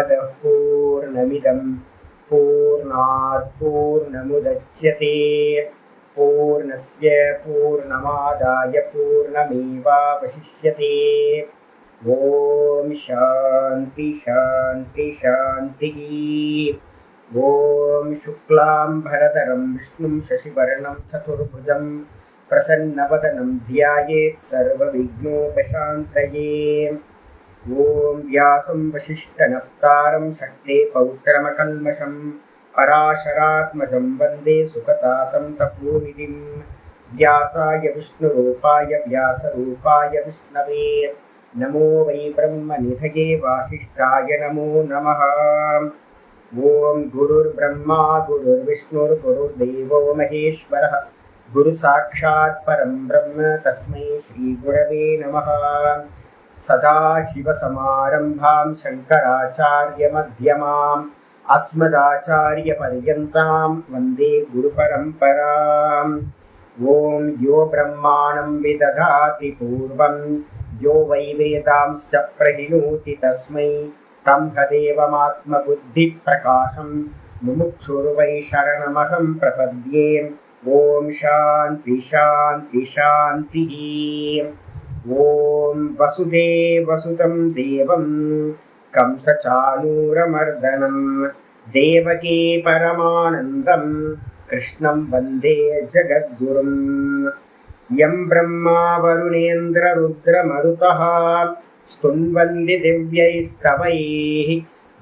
पूर्णमदः पूर्णमिदं पूर्णात् पूर्णमुदच्यते पूर्णस्य पूर्णमादाय पूर्णमेवावशिष्यते। ॐ शान्ति शान्ति शान्तिः। ॐ शुक्लाम्बरधरं विष्णुं शशिवर्णं चतुर्भुजं प्रसन्नवदनं ध्यायेत् सर्वविघ्नोपशान्तये। ॐ व्यासं वसिष्ठनप्तारं शक्ते पौत्रमकल्मषं पराशरात्मजं वन्दे सुखतातं तपोनिधिं। व्यासाय विष्णुरूपाय व्यासरूपाय विष्णवे नमो वै ब्रह्मनिधये वासिष्ठाय नमो नमः। ॐ गुरुर्ब्रह्मा गुरुर्विष्णुर्गुरुर्देवो महेश्वरः गुरुसाक्षात् परं ब्रह्म तस्मै श्रीगुरवे नमः। सदाशिवसमारम्भां शङ्कराचार्यमध्यमाम् अस्मदाचार्यपर्यन्तां वन्दे गुरुपरम्पराम्। ॐ यो ब्रह्माणं विदधाति पूर्वं यो वै वेदांश्च प्रहिणोति तस्मै तदेवमात्मबुद्धिप्रकाशं मुमुक्षुर्वै शरणमहं प्रपद्ये। ॐ शान्ति शान्ति शान्तिः। ॐ वसुदेवसुतं देवं कंसचाणूरमर्दनं देवकी परमानन्दं कृष्णं वन्दे जगद्गुरुं। यं ब्रह्मा वरुणेन्द्ररुद्रमरुतः स्तुन्वन्ति दिव्यैस्तवैः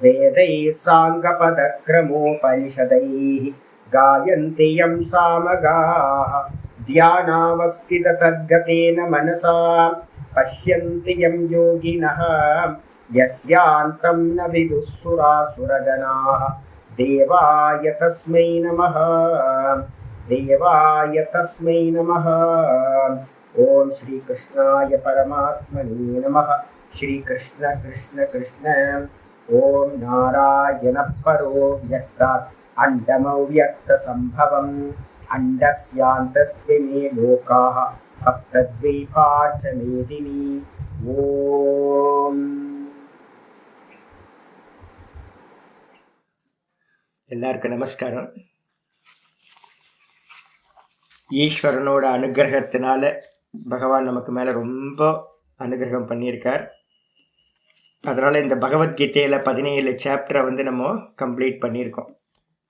वेदैः साङ्गपदक्रमोपनिषदैः गायन्ति यं सामगाः ध्यानावस्थिततद्गतेन मनसा पश्यन्ति यं योगिनः यस्यान्तं न विदुःसुरासुरगणाः। देवाय तस्मै नमः देवाय तस्मै नमः। ॐ श्रीकृष्णाय परमात्मने नमः। श्रीकृष्ण कृष्ण कृष्ण। ॐ नारायणः परो व्यक्तात् अण्डमव्यक्तसम्भवम् अण्डस्यान्तस्मिन् लोकाः सप्तद्वीपा च मेदिनी। ஓம். எல்லாருக்கும் நமஸ்காரம். ஈஸ்வரனோட அனுகிரகத்தினால பகவான் நமக்கு மேலே ரொம்ப அனுகிரகம் பண்ணியிருக்கார். அதனால் இந்த பகவத்கீதையில் 17 சாப்டரை நம்ம கம்ப்ளீட் பண்ணியிருக்கோம்.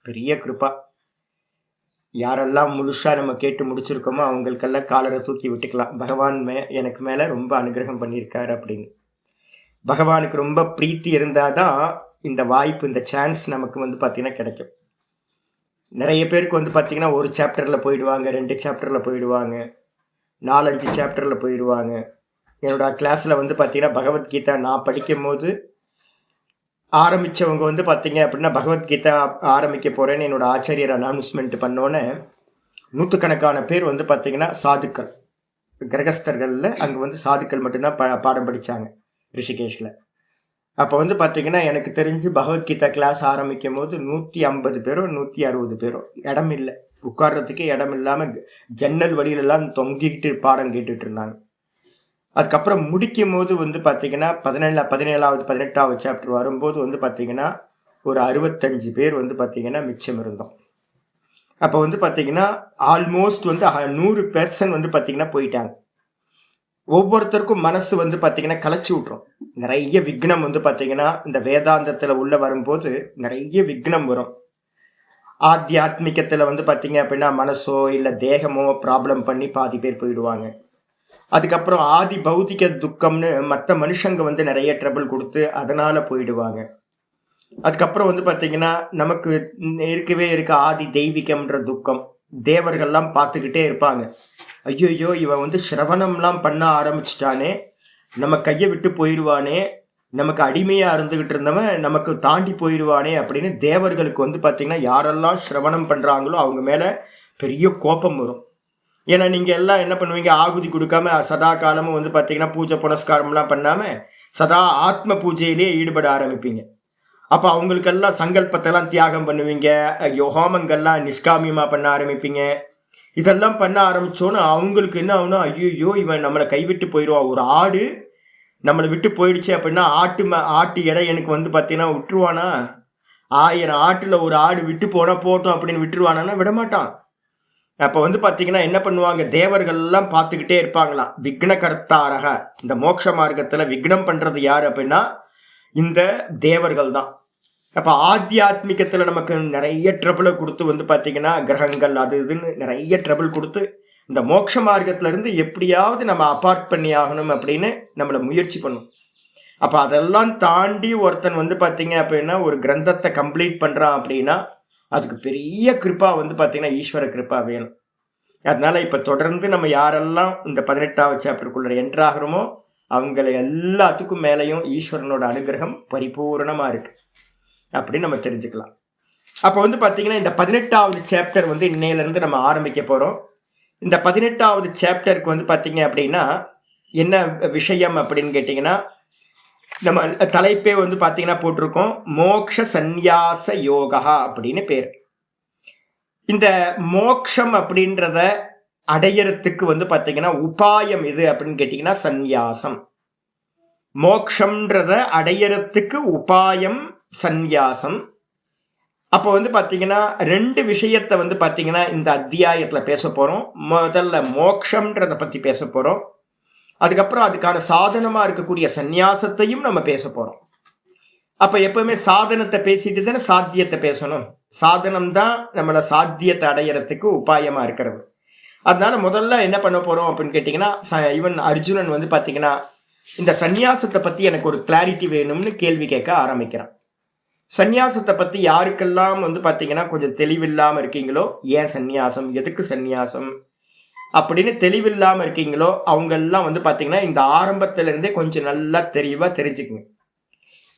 பெரிய கிருபா. யாரெல்லாம் முழுசாக நம்ம கேட்டு முடிச்சிருக்கோமோ அவங்களுக்கெல்லாம் காலரை தூக்கி விட்டுக்கலாம். பகவான் எனக்கு மேலே ரொம்ப அனுகிரகம் பண்ணியிருக்கார் அப்படின்னு. பகவானுக்கு ரொம்ப பிரீத்தி இருந்தால் தான் இந்த வாய்ப்பு, இந்த சான்ஸ் நமக்கு பார்த்திங்கன்னா கிடைக்கும். நிறைய பேருக்கு பார்த்திங்கன்னா ஒரு சாப்டரில் போயிடுவாங்க, 2 சாப்டரில் போயிடுவாங்க, 4-5 சாப்டரில் போயிடுவாங்க. என்னோட கிளாஸில் பார்த்திங்கன்னா பகவத்கீதா நான் படிக்கும் போது ஆரம்பித்தவங்க பார்த்திங்க அப்படின்னா பகவத்கீதா ஆரம்பிக்க போகிறேன்னு என்னோடய ஆச்சாரியர் அனௌன்ஸ்மெண்ட் பண்ணோன்னே நூற்றுக்கணக்கான பேர் பார்த்திங்கன்னா சாதுக்கள், கிரகஸ்தர்களில் அங்கே சாதுக்கள் மட்டும்தான் பாடம் படித்தாங்க ரிஷிகேஷில். அப்போ பார்த்திங்கன்னா எனக்கு தெரிஞ்சு பகவத்கீதா கிளாஸ் ஆரம்பிக்கும் போது 150 பேரோ 160 பேரோ, இடம் இல்லை, உட்கார்றதுக்கு இடம் இல்லாமல் ஜன்னல் வழியிலெல்லாம் தொங்கிக்கிட்டு பாடம் கேட்டுட்டு இருந்தாங்க. அதுக்கப்புறம் முடிக்கும் போது பார்த்திங்கன்னா 17வது 18வது சாப்டர் வரும்போது பார்த்திங்கன்னா ஒரு 65 பேர் பார்த்திங்கன்னா மிச்சம் இருந்தோம். அப்போ பார்த்திங்கன்னா ஆல்மோஸ்ட் 100% பார்த்திங்கன்னா போயிட்டாங்க. ஒவ்வொருத்தருக்கும் மனசு பார்த்திங்கன்னா கலைச்சி விட்ரும். நிறைய விக்னம் பார்த்திங்கன்னா இந்த வேதாந்தத்தில் உள்ள வரும்போது நிறைய விக்னம் வரும். ஆத்தியாத்மிகத்தில் பார்த்திங்க அப்படின்னா மனசோ இல்லை தேகமோ ப்ராப்ளம் பண்ணி பாதி பேர் போயிடுவாங்க. அதுக்கப்புறம் ஆதி பௌதிக துக்கம்னு மற்ற மனுஷங்க நிறைய ட்ரபிள் கொடுத்து அதனால் போயிடுவாங்க. அதுக்கப்புறம் பார்த்திங்கன்னா நமக்கு இருக்கவே இருக்க ஆதி தெய்வீகம்ன்ற துக்கம். தேவர்கள்லாம் பார்த்துக்கிட்டே இருப்பாங்க, ஐயோ இவன் சிரவணம்லாம் பண்ண ஆரம்பிச்சிட்டானே, நம்ம கையை விட்டு போயிடுவானே, நமக்கு அடிமையாக இருந்துக்கிட்டு இருந்தவன் நமக்கு தாண்டி போயிடுவானே அப்படின்னு தேவர்களுக்கு பார்த்திங்கன்னா யாரெல்லாம் சிரவணம் பண்ணுறாங்களோ அவங்க மேலே பெரிய கோபம் வரும். ஏன்னா நீங்கள் எல்லாம் என்ன பண்ணுவீங்க, ஆகுதி கொடுக்காம சதா காலமும் பார்த்திங்கன்னா பூஜை புனஸ்காரம்லாம் பண்ணாமல் சதா ஆத்ம பூஜையிலே ஈடுபட ஆரம்பிப்பீங்க. அப்போ அவங்களுக்கெல்லாம் சங்கல்பத்தெல்லாம் தியாகம் பண்ணுவீங்க, ஹோமங்கள்லாம் நிஷ்காமியமாக பண்ண ஆரம்பிப்பீங்க. இதெல்லாம் பண்ண ஆரம்பித்தோன்னு அவங்களுக்கு என்ன ஆகுனா, ஐயோ இவன் நம்மளை கைவிட்டு போயிடுவான். ஒரு ஆடு நம்மளை விட்டு போயிடுச்சு அப்படின்னா ஆட்டு எடை எனக்கு வந்து பார்த்தீங்கன்னா விட்டுருவானா? 1000 ஆட்டுல ஒரு ஆடு விட்டு போனா போட்டோம் அப்படின்னு விட்டுருவானா? விடமாட்டான். அப்ப வந்து பாத்தீங்கன்னா என்ன பண்ணுவாங்க, தேவர்கள் எல்லாம் பார்த்துக்கிட்டே இருப்பாங்களாம். விக்னகர்த்தாரக, இந்த மோட்ச மார்க்கத்துல விக்னம் பண்றது யாரு அப்படின்னா இந்த தேவர்கள் தான். அப்ப ஆத்தியாத்மிகத்துல நமக்கு நிறைய ட்ரபிளை கொடுத்து வந்து பாத்தீங்கன்னா கிரகங்கள் அது இதுன்னு நிறைய ட்ரபிள் கொடுத்து இந்த மோட்ச மார்க்கத்துல இருந்து எப்படியாவது நம்ம அபார்ட் பண்ணி ஆகணும் அப்படின்னு நம்மளை முயற்சி பண்ணும். அப்ப அதெல்லாம் தாண்டி ஒருத்தன் வந்து பாத்தீங்க அப்படின்னா ஒரு கிரந்தத்தை கம்ப்ளீட் பண்றான் அப்படின்னா அதுக்கு பெரிய கிருப்பா வந்து பாத்தீங்கன்னா ஈஸ்வர கிருப்பா வேணும். அதனால இப்ப தொடர்ந்து நம்ம யாரெல்லாம் இந்த 18வது சாப்டருக்குள்ள என்ட்ராகிறோமோ அவங்களை எல்லாத்துக்கும் மேலையும் ஈஸ்வரனோட அனுகிரகம் பரிபூர்ணமா இருக்கு அப்படின்னு நம்ம தெரிஞ்சுக்கலாம். அப்ப வந்து பாத்தீங்கன்னா இந்த 18வது சாப்டர் வந்து இன்னையில இருந்து நம்ம ஆரம்பிக்க போறோம். இந்த 18வது சாப்டருக்கு வந்து பாத்தீங்க அப்படின்னா என்ன விஷயம் அப்படின்னு கேட்டீங்கன்னா, நம்ம தலைப்பே வந்து பாத்தீங்கன்னா போட்டிருக்கோம் மோக்ஷ சந்நியாச யோகா அப்படின்னு பேர். இந்த மோக்ஷம் அப்படின்றத அடையறதுக்கு வந்து பாத்தீங்கன்னா உபாயம் எது அப்படின்னு கேட்டீங்கன்னா சந்நியாசம். மோக்ஷம்ன்றத அடையறதுக்கு உபாயம் சந்நியாசம். அப்போ வந்து பாத்தீங்கன்னா 2 விஷயத்தை வந்து பாத்தீங்கன்னா இந்த அத்தியாயத்துல பேச போறோம். முதல்ல மோக்ஷம்ன்றத பத்தி பேச போறோம். அதுக்கப்புறம் அதுக்கான சாதனமா இருக்கக்கூடிய சந்நியாசத்தையும் நம்ம பேச போறோம். அப்ப எப்பவுமே சாதனத்தை பேசிட்டு தானே சாத்தியத்தை பேசணும். சாதனம் தான் நம்மள சாத்தியத்தை அடையறதுக்கு உபாயமா இருக்கிறது. அதனால முதல்ல என்ன பண்ண போறோம் அப்படின்னு கேட்டீங்கன்னா, இவன் அர்ஜுனன் வந்து பாத்தீங்கன்னா இந்த சந்நியாசத்தை பத்தி எனக்கு ஒரு கிளாரிட்டி வேணும்னு கேள்வி கேட்க ஆரம்பிக்கிறான். சந்நியாசத்தை பத்தி யாருக்கெல்லாம் வந்து பாத்தீங்கன்னா கொஞ்சம் தெளிவில்லாம இருக்கீங்களோ, ஏன் சந்நியாசம், எதுக்கு சந்நியாசம் அப்படின்னு தெளிவில்லாம இருக்கீங்களோ அவங்க எல்லாம் வந்து பாத்தீங்கன்னா இந்த ஆரம்பத்துல இருந்தே கொஞ்சம் நல்லா தெளிவா தெரிஞ்சுக்குங்க.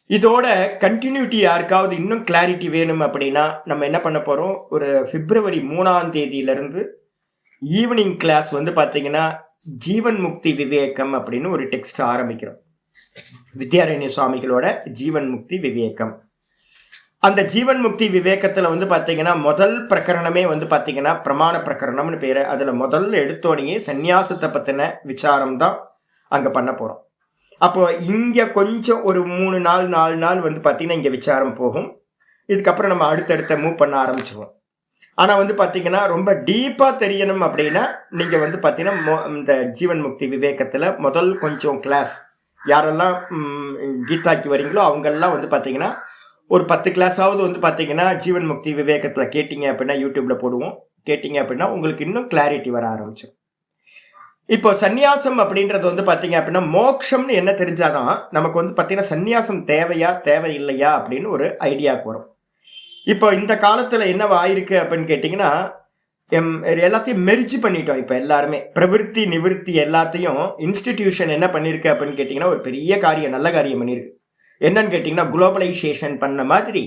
இதோட கண்டினியூட்டி யாருக்காவது இன்னும் கிளாரிட்டி வேணும் அப்படின்னா நம்ம என்ன பண்ண போறோம், ஒரு பிப்ரவரி 3ஆம் தேதியிலிருந்து ஈவினிங் கிளாஸ் வந்து பாத்தீங்கன்னா ஜீவன் முக்தி விவேகம் அப்படின்னு ஒரு டெக்ஸ்ட் ஆரம்பிக்கிறோம். வித்யாரண்ய சுவாமிகளோட ஜீவன் முக்தி விவேகம். அந்த ஜீவன் முக்தி விவேகத்துல வந்து பாத்தீங்கன்னா முதல் பிரகரணமே வந்து பாத்தீங்கன்னா பிரமாண பிரகரணம்னு பேரு. அதுல முதல்ல எடுத்தோடனே சந்நியாசத்தை பத்தின விசாரம் தான் அங்க பண்ண போறோம். அப்போ இங்க கொஞ்சம் ஒரு 3 நாள் 4 நாள் வந்து பாத்தீங்கன்னா இங்க விசாரம் போகும். இதுக்கப்புறம் நம்ம அடுத்தடுத்த மூவ் பண்ண ஆரம்பிச்சிருவோம். ஆனா வந்து பாத்தீங்கன்னா ரொம்ப டீப்பா தெரியணும் அப்படின்னா நீங்க வந்து பாத்தீங்கன்னா இந்த ஜீவன் முக்தி விவேகத்துல முதல் கொஞ்சம் கிளாஸ் யாரெல்லாம் கீதாக்கு வரீங்களோ அவங்கெல்லாம் வந்து பாத்தீங்கன்னா ஒரு 10 கிளாஸாவது வந்து பாத்தீங்கன்னா ஜீவன் முக்தி விவேகத்துல கேட்டீங்க அப்படின்னா யூடியூப்ல போடுவோம். கேட்டீங்க அப்படின்னா உங்களுக்கு இன்னும் கிளாரிட்டி வர ஆரம்பிச்சிடும். இப்போ சந்நியாசம் அப்படின்றது வந்து பாத்தீங்க அப்படின்னா மோக்ஷம்னு என்ன தெரிஞ்சாதான் நமக்கு வந்து பாத்தீங்கன்னா சந்நியாசம் தேவையா தேவையில்லையா அப்படின்னு ஒரு ஐடியாவுக்கு வரும். இப்போ இந்த காலத்துல என்னவா ஆயிருக்கு அப்படின்னு கேட்டீங்கன்னா எல்லாத்தையும் மெர்ஜ் பண்ணிட்டோம். இப்போ எல்லாருமே பிரவிற்த்தி நிவிற்த்தி எல்லாத்தையும் இன்ஸ்டிடியூஷன் என்ன பண்ணிருக்கு அப்படின்னு கேட்டீங்கன்னா ஒரு பெரிய காரியம், நல்ல காரியம் பண்ணியிருக்கு. என்னன்னு கேட்டீங்கன்னா குளோபலைசேஷன் பண்ண மாதிரி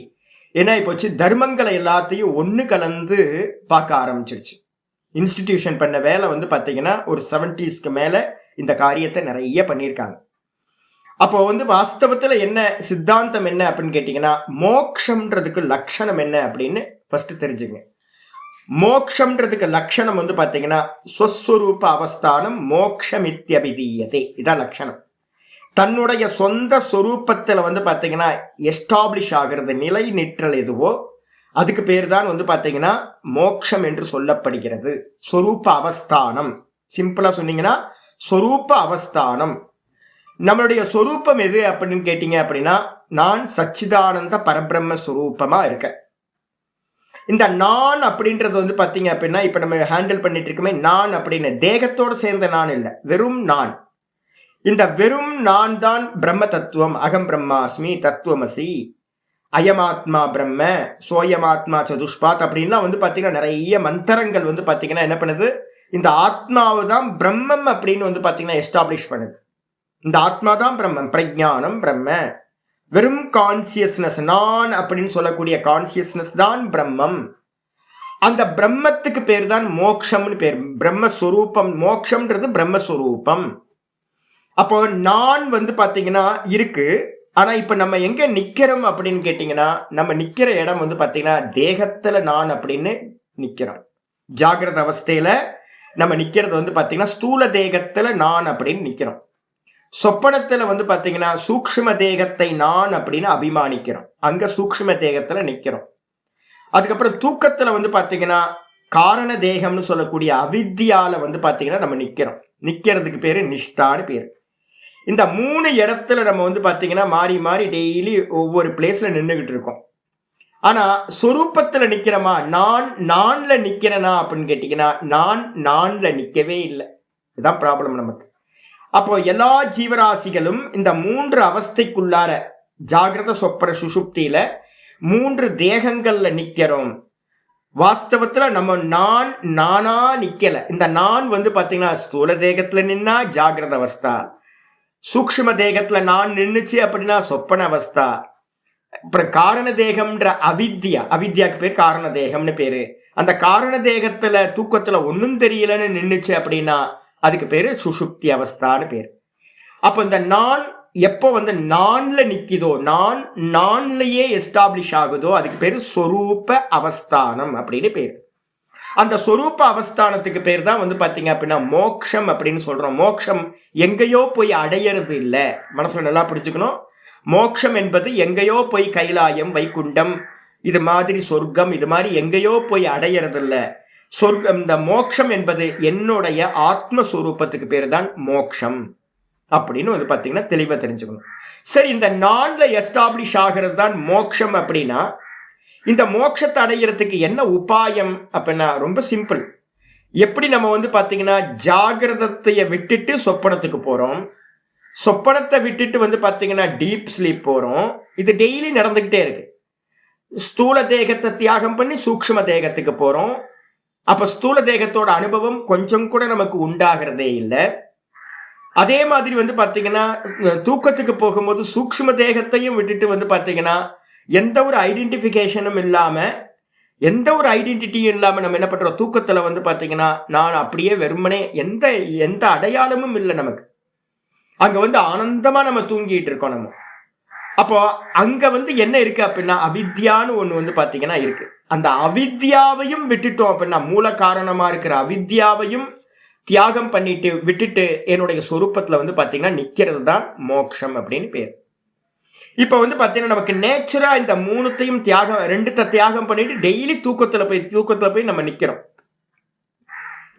என்ன இப்போச்சு, தர்மங்களை எல்லாத்தையும் ஒன்று கலந்து பார்க்க ஆரம்பிச்சிருச்சு. இன்ஸ்டிடியூஷன் பண்ண வேலை வந்து பார்த்தீங்கன்னா ஒரு 70ஸ்க்கு மேலே இந்த காரியத்தை நிறைய பண்ணியிருக்காங்க. அப்போ வந்து வாஸ்தவத்தில் என்ன சித்தாந்தம் என்ன அப்படின்னு கேட்டிங்கன்னா மோக்ஷம்ன்றதுக்கு லட்சணம் என்ன அப்படின்னு ஃபர்ஸ்ட் தெரிஞ்சுங்க. மோக்ஷம்ன்றதுக்கு லட்சணம் வந்து பார்த்தீங்கன்னா ஸ்வஸ்வரூப அவஸ்தானம் மோக்ஷமித்யபிதீயதே, இதான் லட்சணம். தன்னுடைய சொந்த சொரூபத்தில் வந்து பார்த்தீங்கன்னா எஸ்டாப்ளிஷ் ஆகிறது, நிலை நிற்றல் எதுவோ அதுக்கு பேர் தான் வந்து பார்த்தீங்கன்னா மோக்ஷம் என்று சொல்லப்படுகிறது. சொரூப அவஸ்தானம், சிம்பிளா சொன்னீங்கன்னா சொரூப அவஸ்தானம். நம்மளுடைய சொரூபம் எது அப்படின்னு கேட்டீங்க அப்படின்னா நான் சச்சிதானந்த பரபிரம்ம சொரூபமா இருக்கேன். இந்த நான் அப்படின்றது வந்து பார்த்தீங்க அப்படின்னா இப்போ நம்ம ஹேண்டில் பண்ணிட்டு இருக்கோமே நான் அப்படின்னு தேகத்தோடு சேர்ந்த நான் இல்லை, வெறும் நான். இந்த வெறும் நான் தான் பிரம்ம தத்துவம். அகம் பிரம்மாஸ்மி தத்துவமசி, அயமாத்மா பிரம்ம, சோயமாத்மா சதுஷ்பாத் அப்படின்லாம் வந்து பார்த்தீங்கன்னா நிறைய மந்திரங்கள் வந்து பார்த்தீங்கன்னா என்ன பண்ணுது, இந்த ஆத்மாவை தான் பிரம்மம் அப்படின்னு வந்து பார்த்தீங்கன்னா எஸ்டாப்ளிஷ் பண்ணுது. இந்த ஆத்மா தான் பிரம்மம், பிரஜானம் பிரம்ம, வெறும் கான்சியஸ்னஸ் நான் அப்படின்னு சொல்லக்கூடிய கான்சியஸ்னஸ் தான் பிரம்மம். அந்த பிரம்மத்துக்கு பேர் தான் மோக்ஷம்னு பேர், பிரம்மஸ்வரூபம். மோக்ஷம்ன்றது பிரம்மஸ்வரூபம். அப்போ நான் வந்து பாத்தீங்கன்னா இருக்கு. ஆனா இப்ப நம்ம எங்க நிக்கிறோம் அப்படின்னு கேட்டீங்கன்னா நம்ம நிக்கிற இடம் வந்து பாத்தீங்கன்னா தேகத்துல நான் அப்படின்னு நிக்கிறோம். ஜாகிரத அவஸ்தையில நம்ம நிக்கிறது வந்து பாத்தீங்கன்னா ஸ்தூல தேகத்துல நான் அப்படின்னு நிக்கிறோம். சொப்பனத்துல வந்து பாத்தீங்கன்னா சூக்ஷ்ம தேகத்தை நான் அப்படின்னு அபிமானிக்கிறோம், அங்க சூக்ஷ்ம தேகத்துல நிக்கிறோம். அதுக்கப்புறம் தூக்கத்துல வந்து பாத்தீங்கன்னா காரண தேகம்னு சொல்லக்கூடிய அவித்தியால வந்து பாத்தீங்கன்னா நம்ம நிக்கிறோம். நிக்கிறதுக்கு பேரு நிஷ்டான்னு பேரு. இந்த 3 இடத்துல நம்ம வந்து பாத்தீங்கன்னா மாறி மாறி டெய்லி ஒவ்வொரு பிளேஸ்ல நின்றுகிட்டு இருக்கோம். ஆனா சொரூபத்துல நிக்கிறோமா, நான்ல நிக்கிறனா அப்படின்னு கேட்டீங்கன்னா நான்ல நிக்கவே இல்லை. இதுதான் ப்ராப்ளம் நமக்கு. அப்போ எல்லா ஜீவராசிகளும் இந்த 3 அவஸ்தைக்குள்ளார ஜாகிரத சொப்பன சுஷுப்தியில 3 தேகங்கள்ல நிக்கிறோம். வாஸ்தவத்துல நம்ம நானா நிக்கல. இந்த நான் வந்து பாத்தீங்கன்னா ஸ்தூல தேகத்துல நின்னா ஜாகிரத அவஸ்தா, சூக்ஷ்ம தேகத்துல நான் நின்னுச்சு அப்படின்னா சொப்பன அவஸ்தா, அப்புறம் காரண தேகம்ன்ற அவித்யாக்கு பேர் காரண தேகம்னு பேரு. அந்த காரண தேகத்துல தூக்கத்துல ஒன்னும் தெரியலன்னு நின்னுச்சு அப்படின்னா அதுக்கு பேரு சுஷுப்தி அவஸ்தான்னு பேரு. அப்ப இந்த நான் எப்போ வந்து நான்ல நிக்குதோ, நான்லயே எஸ்டாப்ளிஷ் ஆகுதோ அதுக்கு பேரு சொரூப அவஸ்தானம் அப்படின்னு பேரு. அந்த சொரூப அவஸ்தானத்துக்கு பேர் தான் வந்து பாத்தீங்க அப்படின்னா மோக்ஷம் அப்படின்னு சொல்றோம். மோக்ஷம் எங்கேயோ போய் அடையிறது இல்லை, மனசுல நல்லா புரிஞ்சுக்கணும். மோக்ஷம் என்பது எங்கேயோ போய் கைலாயம் வைகுண்டம் இது மாதிரி சொர்க்கம் இது மாதிரி எங்கேயோ போய் அடையிறது இல்லை. சொர்க்கம், இந்த மோக்ஷம் என்பது என்னுடைய ஆத்மஸ்வரூபத்துக்கு பேர் தான் மோக்ஷம் அப்படின்னு வந்து பாத்தீங்கன்னா தெளிவா தெரிஞ்சுக்கணும். சரி, இந்த நான்ல எஸ்டாப்ளிஷ் ஆகிறது தான் மோக்ஷம் அப்படின்னா இந்த மோட்சத்தை அடைகிறதுக்கு என்ன உபாயம் அப்படின்னா ரொம்ப சிம்பிள். எப்படி நம்ம வந்து பாத்தீங்கன்னா ஜாகிரதத்தைய விட்டுட்டு சொப்பனத்துக்கு போறோம், சொப்பனத்தை விட்டுட்டு வந்து பாத்தீங்கன்னா டீப் ஸ்லீப் போறோம். இது டெய்லி நடந்துகிட்டே இருக்கு. ஸ்தூல தேகத்தை தியாகம் பண்ணி சூக்ஷ்ம தேகத்துக்கு போறோம். அப்ப ஸ்தூல தேகத்தோட அனுபவம் கொஞ்சம் கூட நமக்கு உண்டாகிறதே இல்லை. அதே மாதிரி வந்து பாத்தீங்கன்னா தூக்கத்துக்கு போகும்போது சூக்ஷ்ம தேகத்தையும் விட்டுட்டு வந்து பாத்தீங்கன்னா எந்த ஒரு ஐடென்டிபிகேஷனும் இல்லாம, எந்த ஒரு ஐடென்டிட்டியும் இல்லாம நம்ம என்ன பண்றோம், தூக்கத்துல வந்து பாத்தீங்கன்னா நான் அப்படியே வெறுமனே எந்த அடையாளமும் இல்லை நமக்கு. அங்க வந்து ஆனந்தமா நம்ம தூங்கிட்டு இருக்கோம் நம்ம. அப்போ அங்க வந்து என்ன இருக்கு அப்படின்னா அவித்யான்னு ஒண்ணு வந்து பாத்தீங்கன்னா இருக்கு. அந்த அவித்யாவையும் விட்டுட்டோம் அப்படின்னா மூல காரணமா இருக்கிற அவித்யாவையும் தியாகம் பண்ணிட்டு விட்டுட்டு என்னுடைய சொரூபத்துல வந்து பாத்தீங்கன்னா நிக்கிறது தான் மோக்ஷம் அப்படின்னு பேர். இப்ப வந்து பாத்தீங்கன்னா நமக்கு நேச்சுரா இந்த 3த்தையும் தியாகம் பண்ணிட்டு டெய்லி தூக்கத்துல போய் நம்ம நிக்கிறோம்.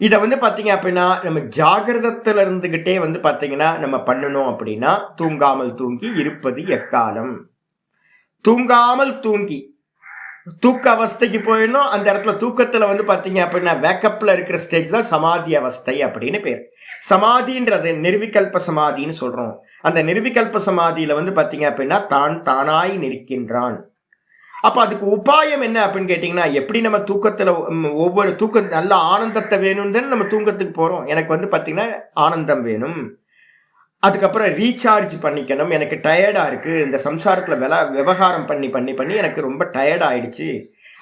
இத வந்து பாத்தீங்க அப்படின்னா நம்ம ஜாகிரதத்துல இருந்துகிட்டே வந்து பாத்தீங்கன்னா நம்ம பண்ணணும் அப்படின்னா தூங்காமல் தூங்கி இருப்பது எக்காலம். தூங்காமல் தூங்கி தூக்க அவஸ்தைக்கு போயிடணும். அந்த இடத்துல தூக்கத்துல வந்து பாத்தீங்க அப்படின்னா வேக்கப்ல இருக்கிற ஸ்டேஜ் தான் சமாதி அவஸ்தை அப்படின்னு பேர். சமாதின்றது நிர்விகல்ப சமாதின்னு சொல்றோம். அந்த நிர்விகல்ப சமாதியில வந்து பாத்தீங்க அப்படின்னா தானாய் நிற்கின்றான். அப்ப அதுக்கு உபாயம் என்ன அப்படின்னு கேட்டீங்கன்னா, எப்படி நம்ம தூக்கத்துல ஒவ்வொரு நல்ல ஆனந்தத்தை வேணும்னு தானே நம்ம தூக்கத்துக்கு போறோம். எனக்கு வந்து பாத்தீங்கன்னா ஆனந்தம் வேணும், அதுக்கப்புறம் ரீசார்ஜ் பண்ணிக்கணும், எனக்கு டயர்டா இருக்கு, இந்த சம்சாரத்துல விவகாரம் பண்ணி பண்ணி பண்ணி எனக்கு ரொம்ப டயர்ட் ஆயிடுச்சு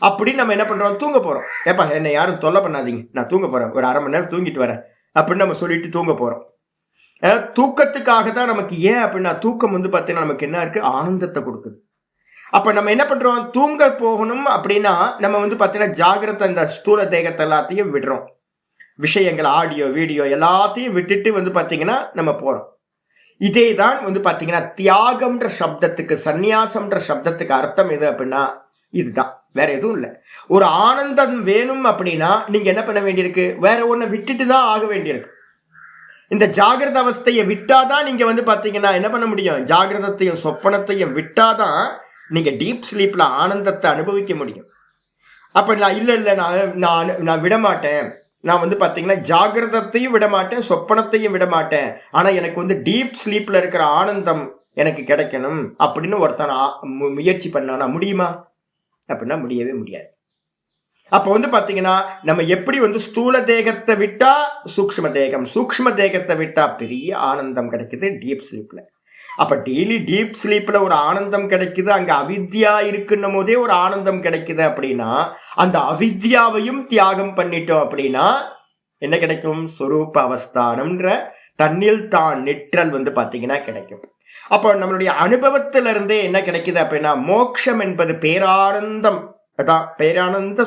அப்படின்னு நம்ம என்ன பண்றோம், தூங்க போறோம். ஏப்பா என்னை யாரும் தொல்லை பண்ணாதீங்க, நான் தூங்க போறேன், ஒரு 1/2 மணி நேரம் தூங்கிட்டு வரேன் அப்படின்னு நம்ம சொல்லிட்டு தூங்க போறோம். தூக்கத்துக்காக தான் நமக்கு. ஏன் அப்படின்னா தூக்கம் வந்து பார்த்தீங்கன்னா நமக்கு என்ன இருக்கு, ஆனந்தத்தை கொடுக்குது. அப்ப நம்ம என்ன பண்றோம், தூங்க போகணும் அப்படின்னா நம்ம வந்து பார்த்தீங்கன்னா ஜாகிரதை இந்த ஸ்தூல தேகத்தை எல்லாத்தையும் விடுறோம், விஷயங்கள் ஆடியோ வீடியோ எல்லாத்தையும் விட்டுட்டு வந்து பார்த்தீங்கன்னா நம்ம போறோம். இதே தான் வந்து பார்த்தீங்கன்னா தியாகம்ன்ற சப்தத்துக்கு, சந்நியாசம்ன்ற சப்தத்துக்கு அர்த்தம் எது அப்படின்னா இதுதான், வேற எதுவும் இல்லை. ஒரு ஆனந்தம் வேணும் அப்படின்னா நீங்க என்ன பண்ண வேண்டியிருக்கு, வேற ஒன்றை விட்டுட்டு தான் ஆக வேண்டியிருக்கு. இந்த ஜாகிரத அவஸ்தையை விட்டாதான் நீங்க வந்து பாத்தீங்கன்னா என்ன பண்ண முடியும், ஜாகிரதத்தையும் சொப்பனத்தையும் விட்டாதான் நீங்க டீப் ஸ்லீப்ல ஆனந்தத்தை அனுபவிக்க முடியும். அப்ப நான் இல்லை நான் விட மாட்டேன், நான் வந்து பாத்தீங்கன்னா ஜாகிரதத்தையும் விட மாட்டேன், சொப்பனத்தையும் விட மாட்டேன், ஆனா எனக்கு வந்து டீப் ஸ்லீப்ல இருக்கிற ஆனந்தம் எனக்கு கிடைக்கணும் அப்படின்னு ஒருத்தன் முயற்சி பண்ணானா முடியுமா அப்படின்னா முடியவே முடியாது. அப்ப வந்து பாத்தீங்கன்னா நம்ம எப்படி வந்து ஸ்தூல தேகத்தை விட்டா சூக்ஷ்ம தேகம், சூக்ஷ்ம தேகத்தை விட்டா பெரிய ஆனந்தம் கிடைக்குது டீப் ஸ்லீப்ல. அப்ப டெய்லி டீப் ஸ்லீப்ல ஒரு ஆனந்தம் கிடைக்குது, அங்க அவித்யா இருக்குன்னும் போதே ஒரு ஆனந்தம் கிடைக்குது அப்படின்னா அந்த அவித்யாவையும் தியாகம் பண்ணிட்டோம் அப்படின்னா என்ன கிடைக்கும், சொரூப அவஸ்தானம்ன்ற தன்னில் தான் நிற்றல் வந்து பாத்தீங்கன்னா கிடைக்கும். அப்போ நம்மளுடைய அனுபவத்திலிருந்தே என்ன கிடைக்குது அப்படின்னா மோக்ஷம் என்பது பேரானந்தம், அதான் பேரானந்த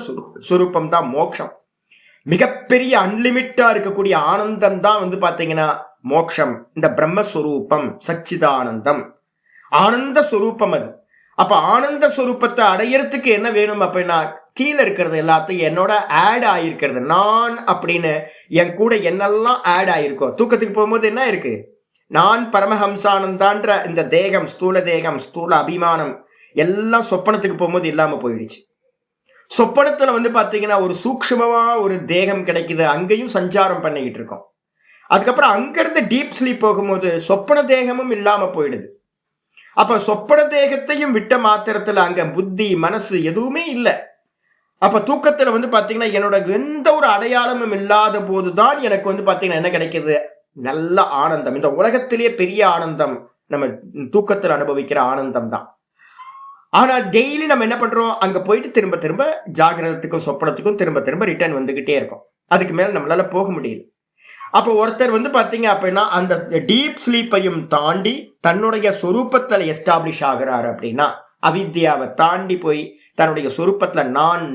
சுரூபம் தான் மோக்ஷம். மிகப்பெரிய அன்லிமிட்டா இருக்கக்கூடிய ஆனந்தம் தான் வந்து பாத்தீங்கன்னா மோக்ஷம், இந்த பிரம்மஸ்வரூபம் சச்சிதானந்தம் ஆனந்த ஸ்வரூபம் அது. அப்ப ஆனந்த ஸ்வரூபத்தை அடையறதுக்கு என்ன வேணும் அப்படின்னா, கீழே இருக்கிறது எல்லாத்தையும் என்னோட ஆட் ஆயிருக்கிறது, நான் அப்படின்னு என் கூட என்னெல்லாம் ஆட் ஆயிருக்கோ. தூக்கத்துக்கு போகும்போது என்ன இருக்கு, நான் பரமஹம்சானந்தான்ற இந்த தேகம், ஸ்தூல தேகம், ஸ்தூல அபிமானம் எல்லாம் சொப்பனத்துக்கு போகும்போது இல்லாம போயிடுச்சு. சொப்பனத்துல வந்து பாத்தீங்கன்னா ஒரு சூக்ஷ்மமா ஒரு தேகம் கிடைக்குது, அங்கேயும் சஞ்சாரம் பண்ணிக்கிட்டு இருக்கோம். அதுக்கப்புறம் அங்கிருந்து டீப் ஸ்லீப் போகும்போது சொப்பன தேகமும் இல்லாம போயிடுது. அப்ப சொப்பன தேகத்தையும் விட்ட மாத்திரத்துல அங்க புத்தி மனசு எதுவுமே இல்லை. அப்ப தூக்கத்துல வந்து பாத்தீங்கன்னா என்னோட எந்த ஒரு அடையாளமும் இல்லாத போதுதான் எனக்கு வந்து பாத்தீங்கன்னா என்ன கிடைக்குது, நல்ல ஆனந்தம். இந்த உலகத்திலேயே பெரிய ஆனந்தம் நம்ம தூக்கத்தில் அனுபவிக்கிற ஆனந்தம் தான். ஆனா டெய்லி நம்ம என்ன பண்றோம், அங்க போயிட்டு திரும்ப திரும்ப ஜாகிரதத்துக்கும் சொப்பனத்துக்கும் திரும்ப திரும்ப ரிட்டர்ன் வந்துகிட்டே இருக்கும். அதுக்கு மேல நம்மளால போக முடியல. அப்போ ஒருத்தர் வந்து பாத்தீங்க அப்படின்னா அந்த டீப் ஸ்லீப்பையும் தாண்டி தன்னுடைய சொரூபத்தில் எஸ்டாப்ளிஷ் ஆகிறாரு அப்படின்னா, அவித்யாவை தாண்டி போய் தன்னுடைய சொரூபத்துல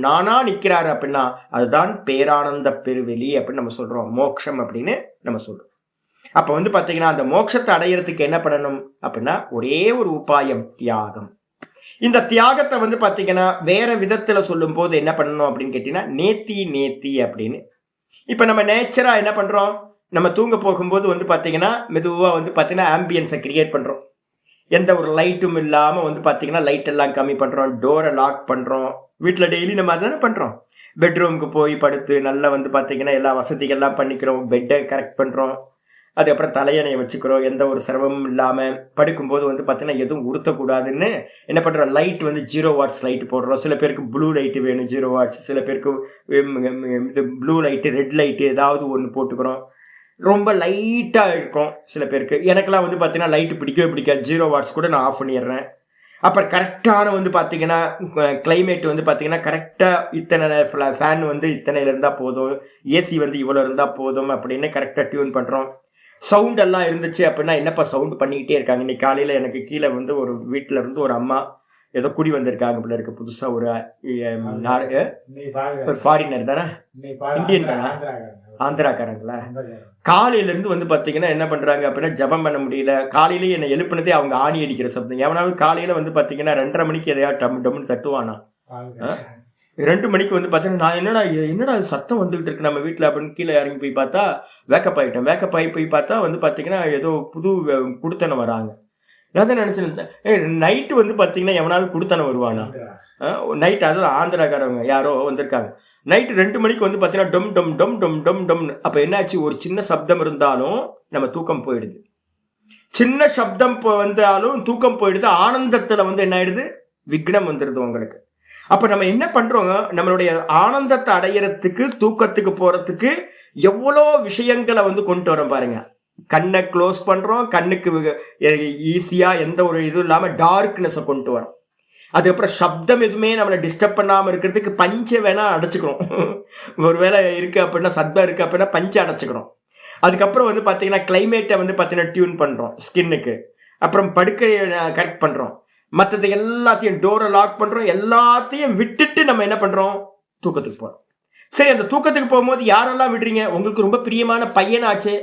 நானா நிக்கிறாரு அப்படின்னா அதுதான் பேரானந்த பெருவெளி அப்படின்னு நம்ம சொல்றோம், மோட்சம் அப்படின்னு நம்ம சொல்றோம். அப்ப வந்து பாத்தீங்கன்னா அந்த மோட்சத்தை அடையிறதுக்கு என்ன பண்ணணும் அப்படின்னா ஒரே ஒரு உபாயம், தியாகம். இந்த தியாகத்தை வந்து பாத்தீங்கன்னா வேற விதத்துல சொல்லும் போது என்ன பண்ணணும் அப்படின்னு கேட்டீங்கன்னா நேத்தி அப்படின்னு. இப்ப நம்ம நேச்சரா என்ன பண்றோம், நம்ம தூங்க போகும்போது வந்து பாத்தீங்கன்னா மெதுவா வந்து பாத்தீங்கன்னா ஆம்பியன்ஸை கிரியேட் பண்றோம். எந்த ஒரு லைட்டும் இல்லாம வந்து பாத்தீங்கன்னா லைட் எல்லாம் கம்மி பண்றோம், டோரை லாக் பண்றோம். வீட்டுல டெய்லி நம்ம அதானே பண்றோம். பெட்ரூமுக்கு போய் படுத்து நல்லா வந்து பாத்தீங்கன்னா எல்லா வசதிகள்லாம் பண்ணிக்கிறோம், பெட்டை கரெக்ட் பண்றோம், அதுக்கப்புறம் தலையணையை வச்சுக்கிறோம், எந்த ஒரு சிரமமும் இல்லாம. படுக்கும்போது வந்து பாத்தீங்கன்னா எதுவும் உறுத்தக்கூடாதுன்னு என்ன பண்றோம், லைட் வந்து 0 வாட்ஸ் லைட் போடுறோம். சில பேருக்கு ப்ளூ லைட்டு வேணும் 0 வாட்ஸ், சில பேருக்கு ப்ளூ லைட்டு ரெட் லைட்டு ஏதாவது ஒன்று போட்டுக்கிறோம். ரொம்ப லைட்டாக இருக்கும் சில பேருக்கு. எனக்கெல்லாம் வந்து பார்த்தீங்கன்னா லைட்டு பிடிக்கவே பிடிக்காது, 0 வாட்ஸ் கூட நான் ஆஃப் பண்ணிடுறேன். அப்புறம் கரெக்டான வந்து பார்த்தீங்கன்னா கிளைமேட் வந்து பார்த்தீங்கன்னா கரெக்டாக இத்தனை ஃபேன் வந்து இத்தனையில் இருந்தால் போதும், ஏசி வந்து இவ்வளோ இருந்தால் போதும் அப்படின்னு கரெக்டாக டியூன் பண்ணுறோம். சவுண்ட் எல்லாம் இருந்துச்சு அப்படின்னா என்னப்பா சவுண்ட் பண்ணிக்கிட்டே இருக்காங்க. இன்னைக்கு காலையில் எனக்கு கீழே வந்து ஒரு வீட்டில் இருந்து ஒரு அம்மா ஏதோ குடி வந்திருக்காங்க பிள்ளை இருக்கு, புதுசாக ஒரு ஃபாரினர் தானே, இந்தியன் தானே, ஆந்திராக்காரங்களா. காலையில இருந்து வந்து பாத்தீங்கன்னா என்ன பண்றாங்க அப்படின்னா ஜபம் பண்ண முடியல. காலையிலேயே என்னை எழுப்பினதே அவங்க ஆணி அடிக்கிற சப்தம். எவனாவது காலையில வந்து பாத்தீங்கன்னா 2:30 மணிக்கு எதையாவது டம் டம்னு தட்டுவானா, 2 மணிக்கு வந்து பாத்தீங்கன்னா நான் என்னடா சத்தம் வந்துகிட்டு இருக்கு நம்ம வீட்டுல அப்படின்னு கீழே இறங்கி போய் பார்த்தா வேக்கப் ஆயிட்டேன். வேக்கப் ஆகி போய் பார்த்தா வந்து பாத்தீங்கன்னா ஏதோ புது குடுத்தன வராங்க. நான் தான் நினைச்சேன் நைட்டு வந்து பாத்தீங்கன்னா எவனாவது குடுத்தன வருவானா, நைட் அதாவது ஆந்திராக்காரவங்க யாரோ வந்திருக்காங்க. நைட்டு 2 மணிக்கு வந்து பார்த்தீங்கன்னா டொம் டொம் டொம் டொம் டொம் டொம்னு. அப்போ என்னாச்சு, ஒரு சின்ன சப்தம் இருந்தாலும் நம்ம தூக்கம் போயிடுது. சின்ன சப்தம் வந்தாலும் தூக்கம் போயிடுது. ஆனந்தத்தில் வந்து என்ன ஆயிடுது, விக்னம் வந்துடுது உங்களுக்கு. அப்போ நம்ம என்ன பண்ணுறோங்க, நம்மளுடைய ஆனந்தத்தை அடையிறதுக்கு தூக்கத்துக்கு போகிறதுக்கு எவ்வளோ விஷயங்களை வந்து கொண்டு வரோம் பாருங்க. கண்ணை க்ளோஸ் பண்ணுறோம், கண்ணுக்கு ஈஸியாக எந்த ஒரு இதுவும் இல்லாமல் டார்க்னஸை கொண்டு வரோம். அதுக்கப்புறம் சப்தம் எதுவுமே நம்மளை டிஸ்டர்ப் பண்ணாமல் இருக்கிறதுக்கு பஞ்சை வேணா அடைச்சிக்கிறோம். ஒரு வேளை இருக்குது அப்படின்னா சத்தம் இருக்குது அப்படின்னா பஞ்சை அடைச்சிக்கிறோம். அதுக்கப்புறம் வந்து பார்த்தீங்கன்னா கிளைமேட்டை வந்து பார்த்தீங்கன்னா டியூன் பண்ணுறோம் ஸ்கின்னுக்கு. அப்புறம் படுக்கையை கரெக்ட் பண்ணுறோம். மற்றது எல்லாத்தையும் டோரை லாக் பண்ணுறோம். எல்லாத்தையும் விட்டுட்டு நம்ம என்ன பண்ணுறோம், தூக்கத்துக்கு போகிறோம். சரி, அந்த தூக்கத்துக்கு போகும்போது யாரெல்லாம் விடுறீங்க, உங்களுக்கு ரொம்ப பிரியமான பையனாச்சு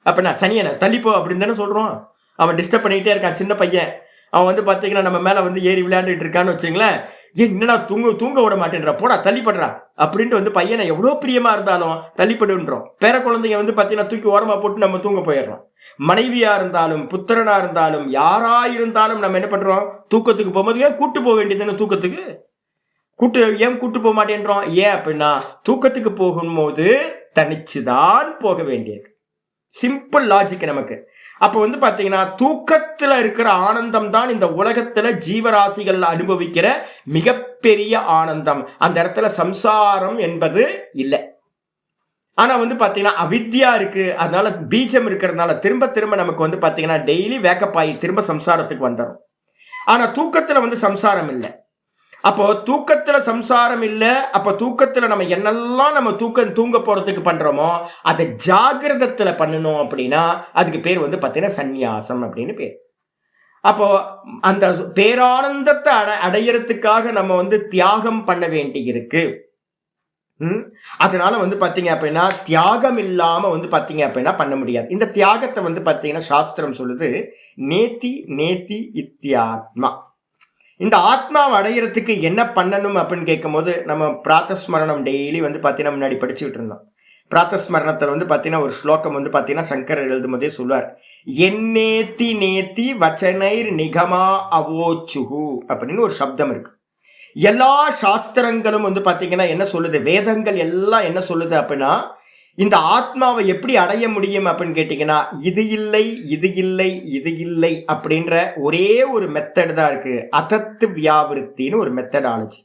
அப்படின்னா சனியனை தள்ளிப்போ அப்படின்னு தானே சொல்கிறோம். அவன் டிஸ்டர்ப் பண்ணிக்கிட்டே இருக்கான், சின்ன பையன். அவன் வந்து பார்த்தீங்கன்னா நம்ம மேலே வந்து ஏறி விளையாண்டுட்டு இருக்கான்னு வச்சுங்களேன். என்னடா தூங்க விட மாட்டேன்றா, போடா தள்ளிப்படுறா அப்படின்ட்டு வந்து பையனை எவ்வளோ பிரியமா இருந்தாலும் தள்ளிப்படுன்றோம். பேர குழந்தைங்க வந்து பார்த்தீங்கன்னா தூக்கி ஓரமாக போட்டு நம்ம தூங்க போயிடுறோம். மனைவியா இருந்தாலும் புத்திரனா இருந்தாலும் யாரா இருந்தாலும் நம்ம என்ன பண்றோம், தூக்கத்துக்கு போகும்போது ஏன் கூட்டு போக வேண்டியதுன்னு, தூக்கத்துக்கு ஏன் கூட்டு போக மாட்டேன்றோம். ஏன் அப்படின்னா தூக்கத்துக்கு போகும்போது தனிச்சுதான் போக வேண்டியது. சிம்பிள் லாஜிக் நமக்கு. அப்போ வந்து பார்த்தீங்கன்னா தூக்கத்தில் இருக்கிற ஆனந்தம் தான் இந்த உலகத்தில் ஜீவராசிகள் அனுபவிக்கிற மிகப்பெரிய ஆனந்தம். அந்த இடத்துல சம்சாரம் என்பது இல்லை. ஆனால் வந்து பார்த்தீங்கன்னா அவித்யா இருக்கு, அதனால பீஜம் இருக்கிறதுனால திரும்ப திரும்ப நமக்கு வந்து பார்த்தீங்கன்னா டெய்லி வேக்கப் ஆகி திரும்ப சம்சாரத்துக்கு வந்துடும். ஆனால் தூக்கத்தில் வந்து சம்சாரம் இல்லை. அப்போ தூக்கத்துல சம்சாரம் இல்லை. அப்போ தூக்கத்துல நம்ம என்னெல்லாம் நம்ம தூங்க போறதுக்கு பண்றோமோ அதை ஜாகிரதத்துல பண்ணணும் அப்படின்னா அதுக்கு பேர் வந்து பார்த்தீங்கன்னா சந்நியாசம் அப்படின்னு பேர். அப்போ அந்த பேரானந்தத்தை அடையறதுக்காக நம்ம வந்து தியாகம் பண்ண வேண்டி இருக்கு. அதனால வந்து பாத்தீங்க அப்படின்னா தியாகம் இல்லாம வந்து பாத்தீங்க அப்படின்னா பண்ண முடியாது. இந்த தியாகத்தை வந்து பாத்தீங்கன்னா சாஸ்திரம் சொல்லுது, நேத்தி நேத்தி இத்தியாத்மா. இந்த ஆத்மாவை அடையிறதுக்கு என்ன பண்ணணும் அப்படின்னு கேட்கும் போது, நம்ம பிராத்தஸ்மரணம் டெய்லி வந்து பாத்தீங்கன்னா முன்னாடி படிச்சுக்கிட்டு இருந்தோம். பிராத்தஸ்மரணத்தில் வந்து பாத்தீங்கன்னா ஒரு ஸ்லோகம் வந்து பாத்தீங்கன்னா சங்கரர் எழுதும் போதே சொல்லுவார், என்னேத்தி நேத்தி வச்சனைர் நிகமா அவோச்சுகு அப்படின்னு ஒரு சப்தம் இருக்கு. எல்லா சாஸ்திரங்களும் வந்து பாத்தீங்கன்னா என்ன சொல்லுது, வேதங்கள் எல்லாம் என்ன சொல்லுது அப்படின்னா, இந்த ஆத்மாவை எப்படி அடைய முடியும் அப்படின்னு கேட்டீங்கன்னா, இது இல்லை இது இல்லை இது இல்லை அப்படின்ற ஒரே ஒரு மெத்தட் தான் இருக்கு. அதத்து வியாவிருத்தின்னு ஒரு மெத்தடாலஜி.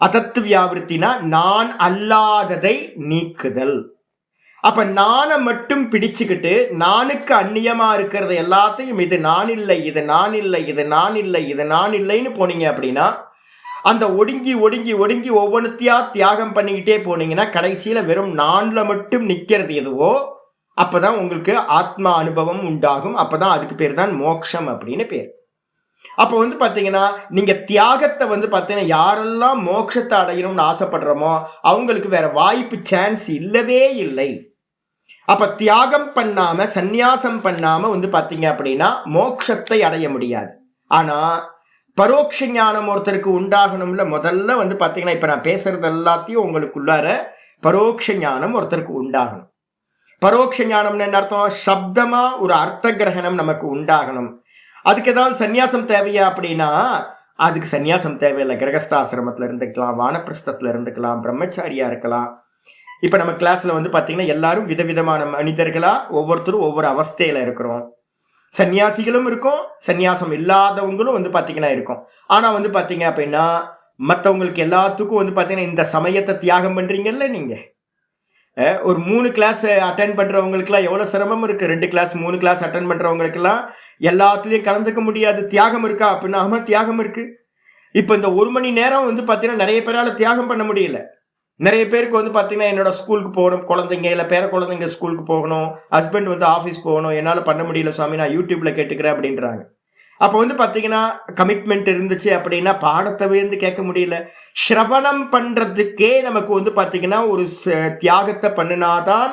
அதத்து வியாவிருத்தினா நான் அல்லாததை நீக்குதல். அப்ப நானை மட்டும் பிடிச்சுக்கிட்டு நானுக்கு அந்நியமா இருக்கிறத எல்லாத்தையும் இது நான் இல்லை இது நான் இல்லை இது நான் இல்லை இது நான் இல்லைன்னு போனீங்க அப்படின்னா, அந்த ஒடுங்கி ஒடுங்கி ஒடுங்கி ஒவ்வொன்றுத்தையா தியாகம் பண்ணிக்கிட்டே போனீங்கன்னா கடைசியில வெறும் நான்ல மட்டும் நிக்கிறது எதுவோ அப்பதான் உங்களுக்கு ஆத்மா அனுபவம் உண்டாகும். அப்பதான் அதுக்கு பேர் தான் மோட்சம் அப்படின்னு பேர். அப்ப வந்து பாத்தீங்கன்னா நீங்க தியாகத்தை வந்து பாத்தீங்கன்னா யாரெல்லாம் மோட்சத்தை அடையணும்னு ஆசைப்படுறோமோ அவங்களுக்கு வேற வாய்ப்பு சான்ஸ் இல்லவே இல்லை. அப்ப தியாகம் பண்ணாம சந்நியாசம் பண்ணாம வந்து பாத்தீங்க அப்படின்னா மோட்சத்தை அடைய முடியாது. ஆனா பரோட்ச ஞானம் ஒருத்தருக்கு உண்டாகணும்ல. முதல்ல வந்து பாத்தீங்கன்னா இப்ப நான் பேசுறது எல்லாத்தையும் உங்களுக்குள்ளார பரோட்ச ஞானம் ஒருத்தருக்கு உண்டாகணும். பரோட்ச ஞானம்னு என்ன அர்த்தம்? சப்தமா ஒரு அர்த்த கிரகணம் நமக்கு உண்டாகணும். அதுக்கு ஏதாவது சந்நியாசம் தேவையா அப்படின்னா அதுக்கு சந்நியாசம் தேவையில்லை. கிரகஸ்தாசிரமத்துல இருந்துக்கலாம், வானப்பிரஸ்தத்துல இருந்துக்கலாம், பிரம்மச்சாரியா இருக்கலாம். இப்ப நம்ம கிளாஸ்ல வந்து பாத்தீங்கன்னா எல்லாரும் விதவிதமான மனிதர்களா ஒவ்வொருத்தரும் ஒவ்வொரு அவஸ்தையில இருக்கிறோம். சன்னியாசிகளும் இருக்கும், சன்னியாசம் இல்லாதவங்களும் வந்து பாத்தீங்கன்னா இருக்கும். ஆனா வந்து பாத்தீங்க அப்படின்னா மற்றவங்களுக்கு எல்லாத்துக்கும் வந்து பாத்தீங்கன்னா இந்த சமயத்தை தியாகம் பண்றீங்கல்ல நீங்க. ஒரு 3 கிளாஸ் அட்டன் பண்றவங்களுக்குலாம் எவ்வளவு சிரமம் இருக்கு. 2 கிளாஸ் 3 கிளாஸ் அட்டன் பண்றவங்களுக்கெல்லாம் எல்லாத்துலயும் கலந்துக்க முடியாது. தியாகம் இருக்கா அப்படின்னா ஆமா தியாகம் இருக்கு. இப்ப இந்த 1 மணி நேரம் வந்து பாத்தீங்கன்னா நிறைய பேரால தியாகம் பண்ண முடியல. நிறைய பேருக்கு வந்து பாத்தீங்கன்னா என்னோட ஸ்கூலுக்கு போகணும், குழந்தைங்க இல்லை பேர குழந்தைங்க ஸ்கூலுக்கு போகணும், ஹஸ்பண்ட் வந்து ஆஃபீஸ் போகணும், என்னால் பண்ண முடியல சுவாமி நான் யூடியூப்ல கேட்டுக்கிறேன் அப்படின்றாங்க. அப்போ வந்து பாத்தீங்கன்னா கமிட்மெண்ட் இருந்துச்சு அப்படின்னா பாடத்தை வந்து கேட்க முடியல. சிரவணம் பண்றதுக்கே நமக்கு வந்து பாத்தீங்கன்னா ஒரு தியாகத்தை பண்ணினாதான்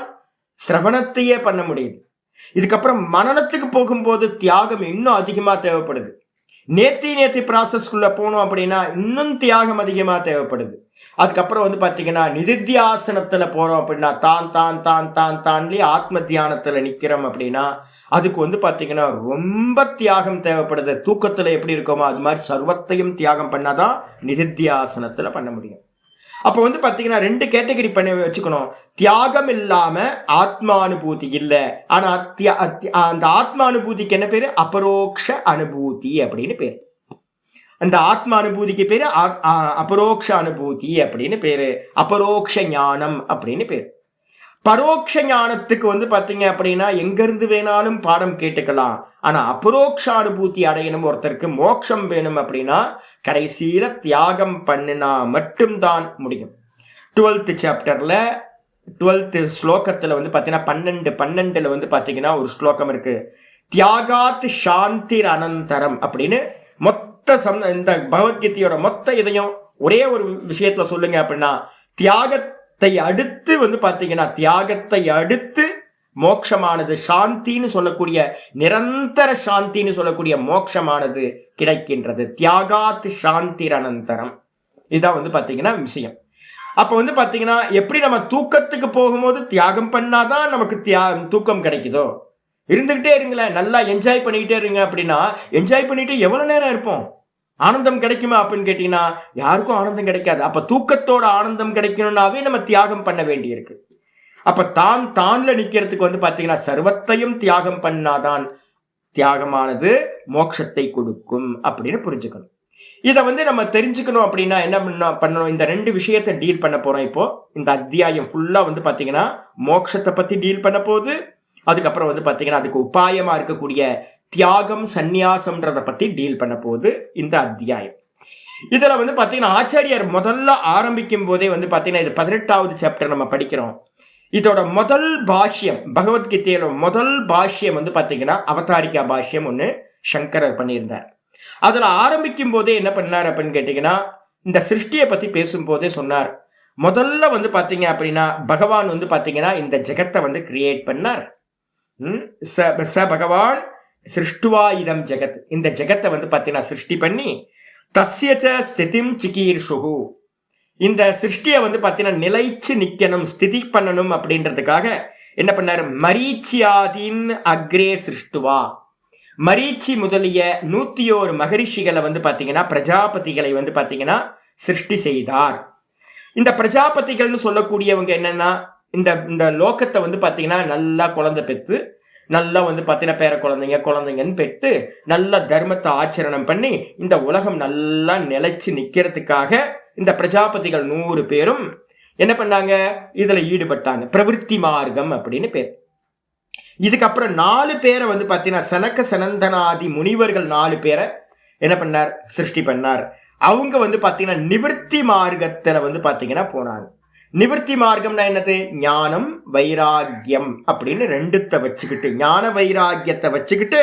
சிரவணத்தையே பண்ண முடியுது. இதுக்கப்புறம் மனனத்துக்கு போகும்போது தியாகம் இன்னும் அதிகமா தேவைப்படுது. நேத்தி ப்ராசஸ்குள்ள போனோம் அப்படின்னா இன்னும் தியாகம் அதிகமா தேவைப்படுது. அதுக்கப்புறம் வந்து பாத்தீங்கன்னா நிதித்தியாசனத்துல போறோம் அப்படின்னா தான் தான் தான் தான் தான்லயே ஆத்ம தியானத்துல நிக்கிறோம் அப்படின்னா அதுக்கு வந்து பாத்தீங்கன்னா ரொம்ப தியாகம் தேவைப்படுது. தூக்கத்துல எப்படி இருக்கோமோ அது மாதிரி சர்வத்தையும் தியாகம் பண்ணாதான் நிதித்தியாசனத்துல பண்ண முடியும். அப்ப வந்து பாத்தீங்கன்னா 2 கேட்டகரி பண்ணி வச்சுக்கணும். தியாகம் இல்லாம ஆத்மானுபூதி இல்லை. ஆனா அந்த ஆத்மானுபூதிக்கு என்ன பேரு? அபரோக்ஷ அனுபூதி அப்படின்னு பேரு. அந்த ஆத்ம அனுபூதிக்கு பேரு அபரோக்ஷ அனுபூதி அப்படின்னு பேரு. அபரோக்ஷ ஞானம் அப்படின்னு பேரு. பரோட்ச ஞானத்துக்கு வந்து பாத்தீங்க அப்படின்னா எங்க இருந்து வேணாலும் பாடம் கேட்டுக்கலாம். ஆனா அபரோக்ஷ அனுபூதி அடையணும், ஒருத்தருக்கு மோட்சம் வேணும் அப்படின்னா கடைசியில தியாகம் பண்ணினா மட்டும்தான் முடியும். 12th சாப்டர்ல 12th ஸ்லோகத்துல வந்து பாத்தீங்கன்னா 12 வந்து பாத்தீங்கன்னா ஒரு ஸ்லோகம் இருக்கு. தியாகாத் சாந்திர் அனந்தரம் அப்படின்னு இந்த பகவத்கீதையோட மொத்த இதையும் ஒரே ஒரு விஷயத்துல சொல்லுங்க அப்படின்னா தியாகத்தை அடுத்து வந்து பாத்தீங்கன்னா தியாகத்தை அடுத்து மோட்சமானது சாந்தின்னு சொல்லக்கூடிய நிரந்தர சாந்தின்னு சொல்லக்கூடிய மோட்சமானது கிடைக்கின்றது. தியாகாத் சாந்திர் அனந்தரம் இதுதான் வந்து பாத்தீங்கன்னா விஷயம். அப்ப வந்து பாத்தீங்கன்னா எப்படி நம்ம தூக்கத்துக்கு போகும்போது தியாகம் பண்ணாதான் நமக்கு தூக்கம் கிடைக்குதோ, இருந்துகிட்டே இருங்களேன், நல்லா என்ஜாய் பண்ணிக்கிட்டே இருங்க அப்படின்னா என்ஜாய் பண்ணிட்டு எவ்வளவு நேரம் இருப்போம்? ஆனந்தம் கிடைக்குமா அப்படின்னு கேட்டீங்கன்னா யாருக்கும் ஆனந்தம் கிடைக்காது. அப்ப தூக்கத்தோட ஆனந்தம் கிடைக்கணும்னாவே நம்ம தியாகம் பண்ண வேண்டி இருக்கு. அப்ப தான்ல நிக்கிறதுக்கு வந்து பாத்தீங்கன்னா சர்வத்தையும் தியாகம் பண்ணாதான் தியாகமானது மோட்சத்தை கொடுக்கும் அப்படின்னு புரிஞ்சுக்கணும். இதை வந்து நம்ம தெரிஞ்சுக்கணும் அப்படின்னா என்ன பண்ணணும்? இந்த 2 விஷயத்தை டீல் பண்ண போறோம். இப்போ இந்த அத்தியாயம் ஃபுல்லா வந்து பாத்தீங்கன்னா மோட்சத்தை பத்தி டீல் பண்ண போது, அதுக்கப்புறம் வந்து பாத்தீங்கன்னா அதுக்கு உபாயமா இருக்கக்கூடிய தியாகம் சந்நியாசம்ன்றத பத்தி டீல் பண்ண போது இந்த அத்தியாயம். இதுல வந்து பாத்தீங்கன்னா ஆச்சாரியார் முதல்ல ஆரம்பிக்கும் போதே வந்து பாத்தீங்கன்னா இது 18வது சாப்டர் நம்ம படிக்கிறோம். இதோட முதல் பாஷ்யம், பகவத்கீதையோட முதல் பாஷ்யம் வந்து பாத்தீங்கன்னா அவதாரிகா பாஷ்யம் ஒண்ணு சங்கரர் பண்ணியிருந்தார். அதுல ஆரம்பிக்கும் போதே என்ன பண்ணார் அப்படின்னு கேட்டீங்கன்னா இந்த சிருஷ்டியை பத்தி பேசும் போதே சொன்னார், முதல்ல வந்து பாத்தீங்க அப்படின்னா பகவான் வந்து பாத்தீங்கன்னா இந்த ஜெகத்தை வந்து கிரியேட் பண்ணார். பகவான் சிருஷ்டுவா இதம் ஜெகத், இந்த ஜெகத்தை வந்து பாத்தீங்கன்னா சிருஷ்டி பண்ணி தஸ்யச்ச ஸ்திதிம் சிகீர்ஷுஹு, இந்த சிருஷ்டியை வந்து பாத்தீங்கன்னா நிலைச்சு நிக்கணும், ஸ்திதி பண்ணணும் அப்படின்றதுக்காக என்ன பண்ணாரு, மரீச்சியாதீன் அக்ரே சிருஷ்டுவா, மரீச்சி முதலிய 101 மகரிஷிகளை வந்து பாத்தீங்கன்னா பிரஜாபதிகளை வந்து பாத்தீங்கன்னா சிருஷ்டி செய்தார். இந்த பிரஜாபதிகள்னு சொல்லக்கூடியவங்க என்னன்னா, இந்த லோகத்தை வந்து பாத்தீங்கன்னா நல்லா குழந்தை பெற்று, நல்லா வந்து பாத்தீங்கன்னா பேர குழந்தைங்கன்னு பெற்று நல்ல தர்மத்தை ஆச்சரணம் பண்ணி இந்த உலகம் நல்லா நிலைச்சு நிக்கிறதுக்காக இந்த பிரஜாபதிகள் 100 பேரும் என்ன பண்ணாங்க, இதுல ஈடுபட்டாங்க. பிரவிற்த்தி மார்க்கம் அப்படின்னு பேர். இதுக்கப்புறம் 4 பேரை வந்து பாத்தீங்கன்னா சனக சனந்தனாதி முனிவர்கள் 4 பேரை என்ன பண்ணார், சிருஷ்டி பண்ணார். அவங்க வந்து பாத்தீங்கன்னா நிவர்த்தி மார்க்கத்துல வந்து பாத்தீங்கன்னா போனாங்க. நிவர்த்தி மார்க்கம்னா என்னது, ஞானம் வைராகியம் அப்படின்னு 2த்தை வச்சுக்கிட்டு, ஞான வைராகியத்தை வச்சுக்கிட்டு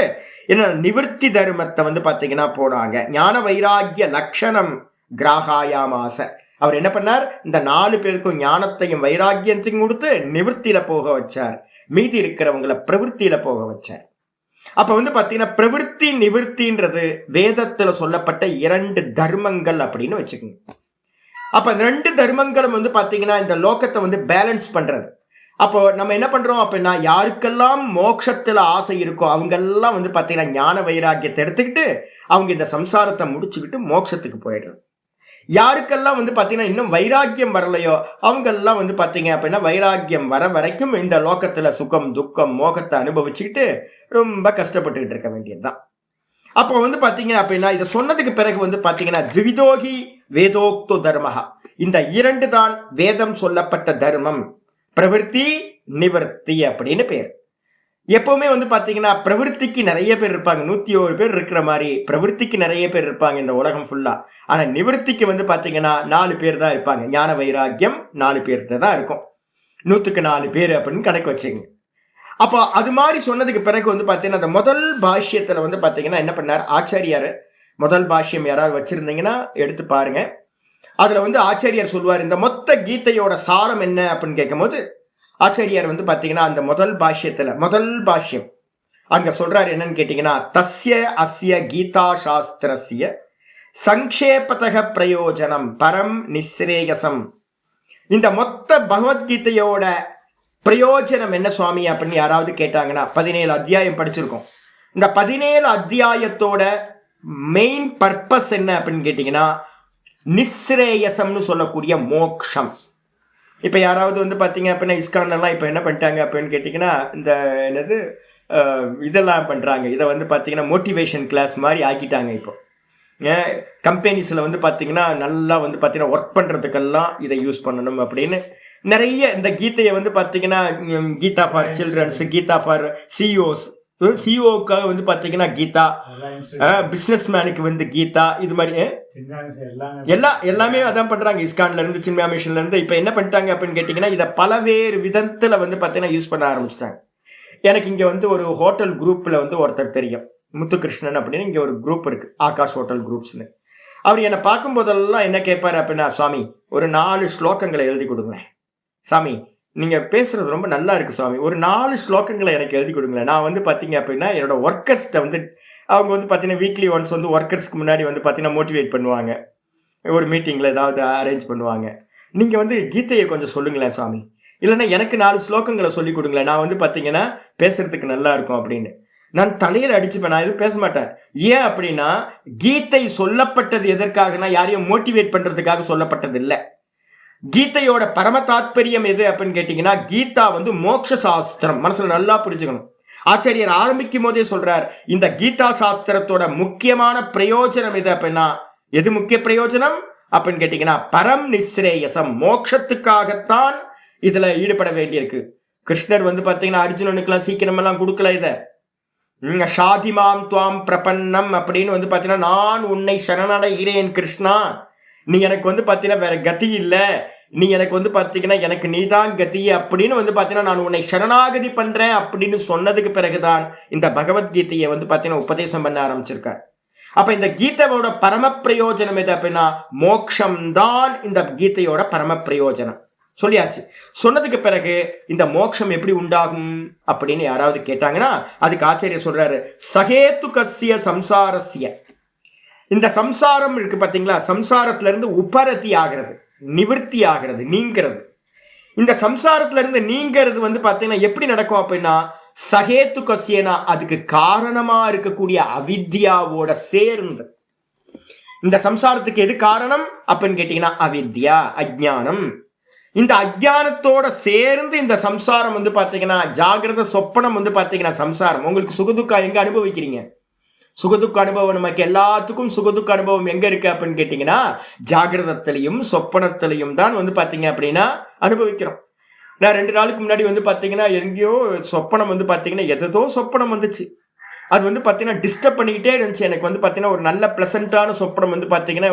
என்ன நிவர்த்தி தர்மத்தை வந்து பாத்தீங்கன்னா போனாங்க. ஞான வைராகிய லட்சணம் கிராகாயாமாச, அவர் என்ன பண்ணார், இந்த 4 பேருக்கும் ஞானத்தையும் வைராகியத்தையும் கொடுத்து நிவர்த்தியில போக வச்சார். மீதி இருக்கிறவங்களை பிரவிற்த்தியில போக வச்சார். அப்ப வந்து பாத்தீங்கன்னா பிரவிற்த்தி நிவர்த்தின்றது வேதத்துல சொல்லப்பட்ட 2 தர்மங்கள் அப்படின்னு வச்சுக்கோங்க. அப்ப 2 தர்மங்களும் வந்து பாத்தீங்கன்னா இந்த லோகத்தை வந்து பேலன்ஸ் பண்றது. அப்போ நம்ம என்ன பண்றோம் அப்படின்னா, யாருக்கெல்லாம் மோட்சத்துல ஆசை இருக்கோ அவங்கெல்லாம் வந்து பாத்தீங்கன்னா ஞான வைராக்கியத்தை எடுத்துக்கிட்டு அவங்க இந்த சம்சாரத்தை முடிச்சுக்கிட்டு மோட்சத்துக்கு போயிடுறது. யாருக்கெல்லாம் வந்து பாத்தீங்கன்னா இன்னும் வைராக்கியம் வரலையோ அவங்கெல்லாம் வந்து பாத்தீங்க அப்படின்னா வைராக்கியம் வர வரைக்கும் இந்த லோகத்துல சுகம் துக்கம் மோகத்தை அனுபவிச்சுக்கிட்டு ரொம்ப கஷ்டப்பட்டுக்கிட்டு இருக்க வேண்டியதுதான். அப்போ வந்து பாத்தீங்க அப்படின்னா இதை சொன்னதுக்கு பிறகு வந்து பாத்தீங்கன்னா த்விவிதோகி வேதோக்தோ தர்மஹா, இந்த 2 தான் வேதம் சொல்லப்பட்ட தர்மம், பிரவிற்த்தி நிவர்த்தி அப்படின்னு பேர். எப்பவுமே வந்து பாத்தீங்கன்னா பிரவிற்த்திக்கு நிறைய பேர் இருப்பாங்க, 101 பேர் இருக்கிற மாதிரி பிரவிற்த்திக்கு நிறைய பேர் இருப்பாங்க இந்த உலகம் ஃபுல்லா. ஆனா நிவர்த்திக்கு வந்து பாத்தீங்கன்னா 4 பேர் தான் இருப்பாங்க. ஞான வைராக்கியம் 4 பேர்கிட்ட தான் இருக்கும், 100க்கு 4 பேர் அப்படின்னு கணக்கு வச்சுங்க. அப்போ அது மாதிரி சொன்னதுக்கு பிறகு வந்து பாத்தீங்கன்னா அந்த முதல் பாஷ்யத்துல வந்து பாத்தீங்கன்னா என்ன பண்ணார் ஆச்சாரியார், முதல் பாஷ்யம் யாராவது வச்சிருந்தீங்கன்னா எடுத்து பாருங்க. அதுல வந்து ஆச்சாரியார் சொல்லுவார், இந்த மொத்த கீதையோட சாரம் என்ன அப்படின்னு கேட்கும் போது ஆச்சாரியார் வந்து பாத்தீங்கன்னா அந்த முதல் பாஷ்யம் அங்க சொல்றாரு என்னன்னு கேட்டீங்கன்னா, தஸ்ய அஸ்ய கீதா சாஸ்திரஸ்ய சங்கேபதக பிரயோஜனம் பரம் நிஸ்ரேயசம். இந்த மொத்த பகவத்கீதையோட பிரயோஜனம் என்ன சுவாமி அப்படின்னு யாராவது கேட்டாங்கன்னா, 17 அத்தியாயம் படிச்சிருக்கோம். இந்த 17 அத்தியாயத்தோட மெயின் பர்பஸ் என்ன அப்படின்னு கேட்டீங்கன்னா நிஸ்ரேயசம்னு சொல்லக்கூடிய மோக்ஷம். இப்ப யாராவது வந்து பாத்தீங்க அப்படின்னா இஸ்கான்லாம் இப்ப என்ன பண்ணிட்டாங்க அப்படின்னு கேட்டீங்கன்னா, இந்த என்னது இதெல்லாம் பண்றாங்க, இதை வந்து பாத்தீங்கன்னா மோட்டிவேஷன் கிளாஸ் மாதிரி ஆக்கிட்டாங்க. இப்போ கம்பெனிஸ்ல வந்து பாத்தீங்கன்னா நல்லா வந்து பாத்தீங்கன்னா ஒர்க் பண்றதுக்கெல்லாம் இதை யூஸ் பண்ணணும் அப்படின்னு நிறைய இந்த கீதையை வந்து பாத்தீங்கன்னா Gita for childrens, Gita for CEOs, சிஇஓக்காக வந்து பாத்தீங்கன்னா கீதா, பிசினஸ் மேனுக்கு வந்து கீதா, இது மாதிரி எல்லாமே அதான் பண்றாங்க. இஸ்கான்ல இருந்து சின்மயா மிஷன்ல இருந்து இப்ப என்ன பண்ணிட்டாங்க அப்படின்னு கேட்டீங்கன்னா இதை பலவேறு விதத்துல வந்து பாத்தீங்கன்னா யூஸ் பண்ண ஆரம்பிச்சிட்டாங்க. எனக்கு இங்க வந்து ஒரு ஹோட்டல் குரூப்ல வந்து ஒருத்தர் தெரியும், முத்துகிருஷ்ணன் அப்படின்னு, இங்க ஒரு குரூப் இருக்கு ஆகாஷ் ஹோட்டல் குரூப்ஸ்னு. அவர் என்னை பார்க்கும் போதெல்லாம் என்ன கேட்பாரு அப்படின்னா, சுவாமி ஒரு 4 ஸ்லோகங்களை எழுதி கொடுங்களேன், சாமி நீங்க பேசுறது ரொம்ப நல்லா இருக்கு சுவாமி, ஒரு 4 ஸ்லோகங்களை எனக்கு எழுதி கொடுங்களேன். நான் வந்து பாத்தீங்க அப்படின்னா என்னோட ஒர்க்கர்ஸ்கிட்ட வந்து அவங்க வந்து பாத்தீங்கன்னா வீக்லி ஒன்ஸ் வந்து ஒர்க்கர்ஸ்க்கு முன்னாடி வந்து பாத்தீங்கன்னா மோட்டிவேட் பண்ணுவாங்க, ஒரு மீட்டிங்ல ஏதாவது அரேஞ்ச் பண்ணுவாங்க. நீங்க வந்து கீதையை கொஞ்சம் சொல்லுங்களேன் சுவாமி, இல்லைன்னா எனக்கு 4 ஸ்லோகங்களை சொல்லி கொடுங்களேன், நான் வந்து பாத்தீங்கன்னா பேசுறதுக்கு நல்லா இருக்கும் அப்படின்னு. நான் தலையில அடிச்சுப்பேன், நான் எதுவும் பேச மாட்டேன். ஏன் அப்படின்னா கீதை சொல்லப்பட்டது எதற்காகனா யாரையும் மோட்டிவேட் பண்றதுக்காக சொல்லப்பட்டது இல்லை. கீதையோட பரம தாத்பரியம் எது அப்படின்னு கேட்டீங்கன்னா, கீதா வந்து மோட்ச சாஸ்திரம், மனசுல நல்லா புரிஞ்சுக்கணும். ஆச்சாரியர் ஆரம்பிக்கும் போதே சொல்றார், இந்த கீதா சாஸ்திரத்தோட முக்கியமான பிரயோஜனம் எது அப்படின்னா, எது முக்கிய பிரயோஜனம் அப்படின்னு கேட்டீங்கன்னா பரம் நிஸ்ரேயசம், மோட்சத்துக்காகத்தான் இதுல ஈடுபட வேண்டியிருக்கு. கிருஷ்ணர் வந்து பாத்தீங்கன்னா அர்ஜுனனுக்கெல்லாம் சீக்கிரம் எல்லாம் கொடுக்கல இதை. ஷாதிமாம் துவாம் பிரபன்னம் அப்படின்னு வந்து பாத்தீங்கன்னா, நான் உன்னை சரணடைகிறேன் கிருஷ்ணா, நீ எனக்கு வந்து பாத்தீங்கன்னா வேற கதி இல்லை, நீ எனக்கு வந்து பாத்தீங்கன்னா எனக்கு நீதான் கதி அப்படின்னு வந்து பாத்தீங்கன்னா நான் உன்னை சரணாகதி பண்றேன் அப்படின்னு சொன்னதுக்கு பிறகுதான் இந்த பகவத்கீதையை வந்து பாத்தீங்கன்னா உபதேசம் பண்ண ஆரம்பிச்சிருக்கார். அப்ப இந்த கீதையோட பரம பிரயோஜனம் எது அப்படின்னா மோட்சம்தான் இந்த கீதையோட பரம பிரயோஜனம். சொல்லியாச்சு. சொன்னதுக்கு பிறகு இந்த மோட்சம் எப்படி உண்டாகும் அப்படின்னு யாராவது கேட்டாங்கன்னா அதுக்கு ஆச்சரியர் சொல்றாரு, சகேதுகஸ்ய சம்சாரஸ்ய. இந்த சம்சாரம் இருக்கு பாத்தீங்களா, சம்சாரத்துல இருந்து உபரதி ஆகிறது, நிவர்த்தி ஆகிறது, நீங்கிறது. இந்த சம்சாரத்துல இருந்து நீங்கிறது வந்து பாத்தீங்கன்னா எப்படி நடக்கும் அப்படின்னா சகேதுகஸ்யனா அதுக்கு காரணமா இருக்கக்கூடிய அவித்யாவோட சேர்ந்து. இந்த சம்சாரத்துக்கு எது காரணம் அப்படின்னு கேட்டீங்கன்னா அவித்யா, அஜ்ஞானம். இந்த அஜ்ஞானத்தோட சேர்ந்து இந்த சம்சாரம் வந்து பாத்தீங்கன்னா ஜாகிரத சொப்பனம் வந்து பாத்தீங்கன்னா சம்சாரம். உங்களுக்கு சுகதுக்கா எங்க அனுபவிக்கிறீங்க? சுகதுக்க அனுபவம் நமக்கு எல்லாத்துக்கும் சுகதுக்க அனுபவம் எங்க இருக்கு அப்படின்னு கேட்டீங்கன்னா ஜாகிரதத்திலையும் சொப்பனத்திலையும் தான் வந்து பாத்தீங்க அப்படின்னா அனுபவிக்கிறோம். நான் 2 நாளுக்கு முன்னாடி வந்து பாத்தீங்கன்னா எங்கேயோ சொப்பனம் வந்து பாத்தீங்கன்னா எதோ சொப்பனம் வந்துச்சு. அது வந்து பாத்தீங்கன்னா டிஸ்டர்ப் பண்ணிக்கிட்டே இருந்துச்சு. எனக்கு வந்து பாத்தீங்கன்னா ஒரு நல்ல பிளசண்டான சொப்பனம் வந்து பாத்தீங்கன்னா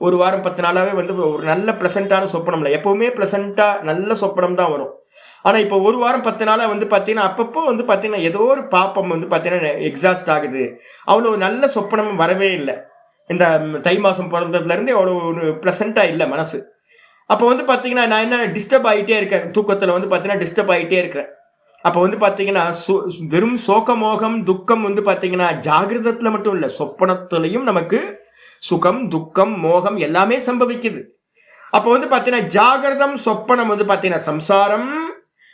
ஒரு வாரம் 10 நாளாவே வந்து ஒரு நல்ல பிளசண்டான சொப்பனம் இல்லை. எப்பவுமே பிளசண்டா நல்ல சொப்பனம் தான் வரும். ஆனா இப்போ ஒரு வாரம் 10 நாளா வந்து பாத்தீங்கன்னா அப்பப்போ வந்து பாத்தீங்கன்னா ஏதோ ஒரு பாப்பம் வந்து பாத்தீங்கன்னா எக்ஸாஸ்ட் ஆகுது. அவ்வளவு நல்ல சொப்பனம் வரவே இல்லை. இந்த தை மாசம் பிறந்ததுல இருந்து அவ்வளவு ஒரு பிளசண்டா இல்லை மனசு. அப்போ வந்து பாத்தீங்கன்னா நான் என்ன டிஸ்டர்ப் ஆகிட்டே இருக்கேன், தூக்கத்துல வந்து பாத்தீங்கன்னா டிஸ்டர்ப் ஆகிட்டே இருக்கிறேன். அப்போ வந்து பாத்தீங்கன்னா வெறும் சோகமோகம் துக்கம் வந்து பாத்தீங்கன்னா ஜாகிரதத்துல மட்டும் இல்லை, சொப்பனத்திலையும் நமக்கு சுகம் துக்கம் மோகம் எல்லாமே சம்பவிக்குது. அப்போ வந்து பாத்தீங்கன்னா ஜாகிரதம் சொப்பனம் வந்து பாத்தீங்கன்னா சம்சாரம்.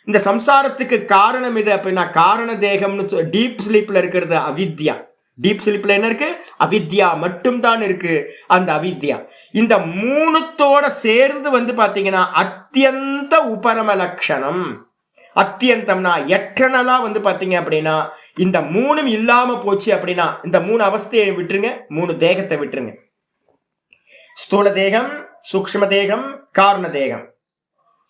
இந்த சம்சாரத்துக்கு காரணம் எது அப்படின்னா காரண தேகம்னு டீப் ஸ்லீப்ல இருக்கிறது அவித்யா. டீப் ஸ்லீப்ல என்ன இருக்கு? அவித்யா மட்டும்தான் இருக்கு. அந்த அவித்யா இந்த மூணுத்தோட சேர்ந்து வந்து பாத்தீங்கன்னா அத்தியந்த உபரம லட்சணம். அத்தியந்தம்னா எட்டர்னலா வந்து பாத்தீங்க அப்படின்னா இந்த மூணும் இல்லாம போச்சு அப்படின்னா இந்த 3 அவஸ்தையை விட்டுருங்க, 3 தேகத்தை விட்டுருங்க. ஸ்தூல தேகம், சூக்ஷ்ம தேகம், காரண தேகம்.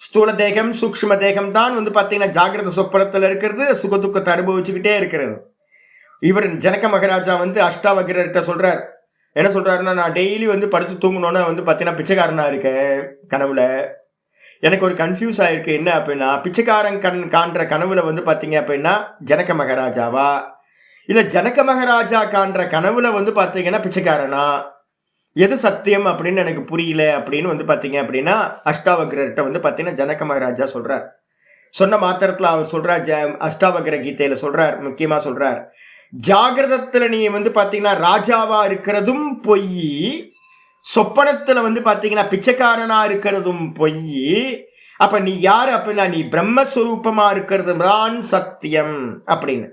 ஸ்தூல தேகம் சூக்ஷ்ம தேகம் தான் வந்து பாத்தீங்கன்னா ஜாகிரத சொப்பனத்துல இருக்கிறது, சுக துக்கத்தை அனுபவிச்சுக்கிட்டே இருக்கிறது. இவர் ஜனக மகாராஜா வந்து அஷ்டாவக்ரர்கிட்ட சொல்றார். என்ன சொல்றாருன்னா, நான் டெய்லி வந்து படுத்து தூங்கணும்னா வந்து பாத்தீங்கன்னா பிச்சைக்காரனா இருக்கேன் கனவுல. எனக்கு ஒரு கன்ஃபியூஸ் ஆயிருக்கு. என்ன அப்படின்னா பிச்சைக்காரன் காண்ற கனவுல வந்து பாத்தீங்க அப்படின்னா ஜனக மகாராஜாவா இல்ல ஜனக மகாராஜா காண்ற கனவுல வந்து பாத்தீங்கன்னா பிச்சைக்காரனா, எது சத்தியம் அப்படின்னு எனக்கு புரியல அப்படின்னு வந்து பாத்தீங்க அப்படின்னா அஷ்டாவக்ரர்கிட்ட வந்து பாத்தீங்கன்னா ஜனக மகாராஜா சொல்றார். சொன்ன மாத்திரத்துல அவர் சொல்றார், அஷ்டாவக்ர கீதையில சொல்றார், முக்கியமா சொல்றார், ஜாகிரதத்துல நீ வந்து பாத்தீங்கன்னா ராஜாவா இருக்கிறதும் பொய், சொப்பனத்துல வந்து பாத்தீங்கன்னா பிச்சைக்காரனா இருக்கிறதும் பொய். அப்ப நீ யாரு அப்படின்னா நீ பிரம்மஸ்வரூபமா இருக்கிறது தான் சத்தியம் அப்படின்னு.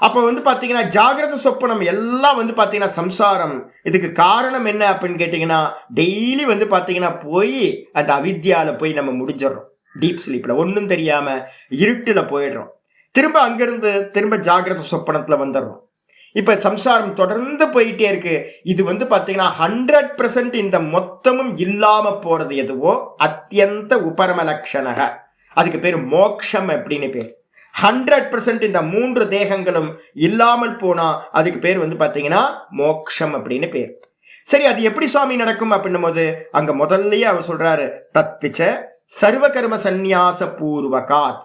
அப்ப வந்து பாத்தீங்கன்னா ஜாகிரத சொப்பனம் எல்லாம் வந்து பாத்தீங்கன்னா சம்சாரம். இதுக்கு காரணம் என்ன அப்படின்னு கேட்டீங்கன்னா டெய்லி வந்து பாத்தீங்கன்னா போய் அந்த அவித்யால போய் நம்ம முடிஞ்சிடறோம். டீப் ஸ்லீப்ல ஒன்றும் தெரியாம இருட்டுல போயிடுறோம். திரும்ப அங்கிருந்து திரும்ப ஜாகிரத சொப்பனத்துல வந்துடுறோம். இப்ப சம்சாரம் தொடர்ந்து போயிட்டே இருக்கு. இது வந்து பாத்தீங்கன்னா 100% இந்த மொத்தமும் இல்லாம போறது எதுவோ அத்தியந்த உபரம லட்சணக, அதுக்கு பேரு மோக்ஷம் அப்படின்னு பேர். 100% இந்த 3 தேகங்களும் இல்லாமல் போனா அதுக்கு பேர் வந்து பாத்தீங்கன்னா மோக்ஷம் அப்படின்னு பேர். சரி, அது எப்படி சுவாமி நடக்கும் அப்படின்னும் போது அங்க முதல்லயே அவர் சொல்றாரு, தத்துச்ச சர்வ கர்ம சந்நியாச பூர்வகாத்.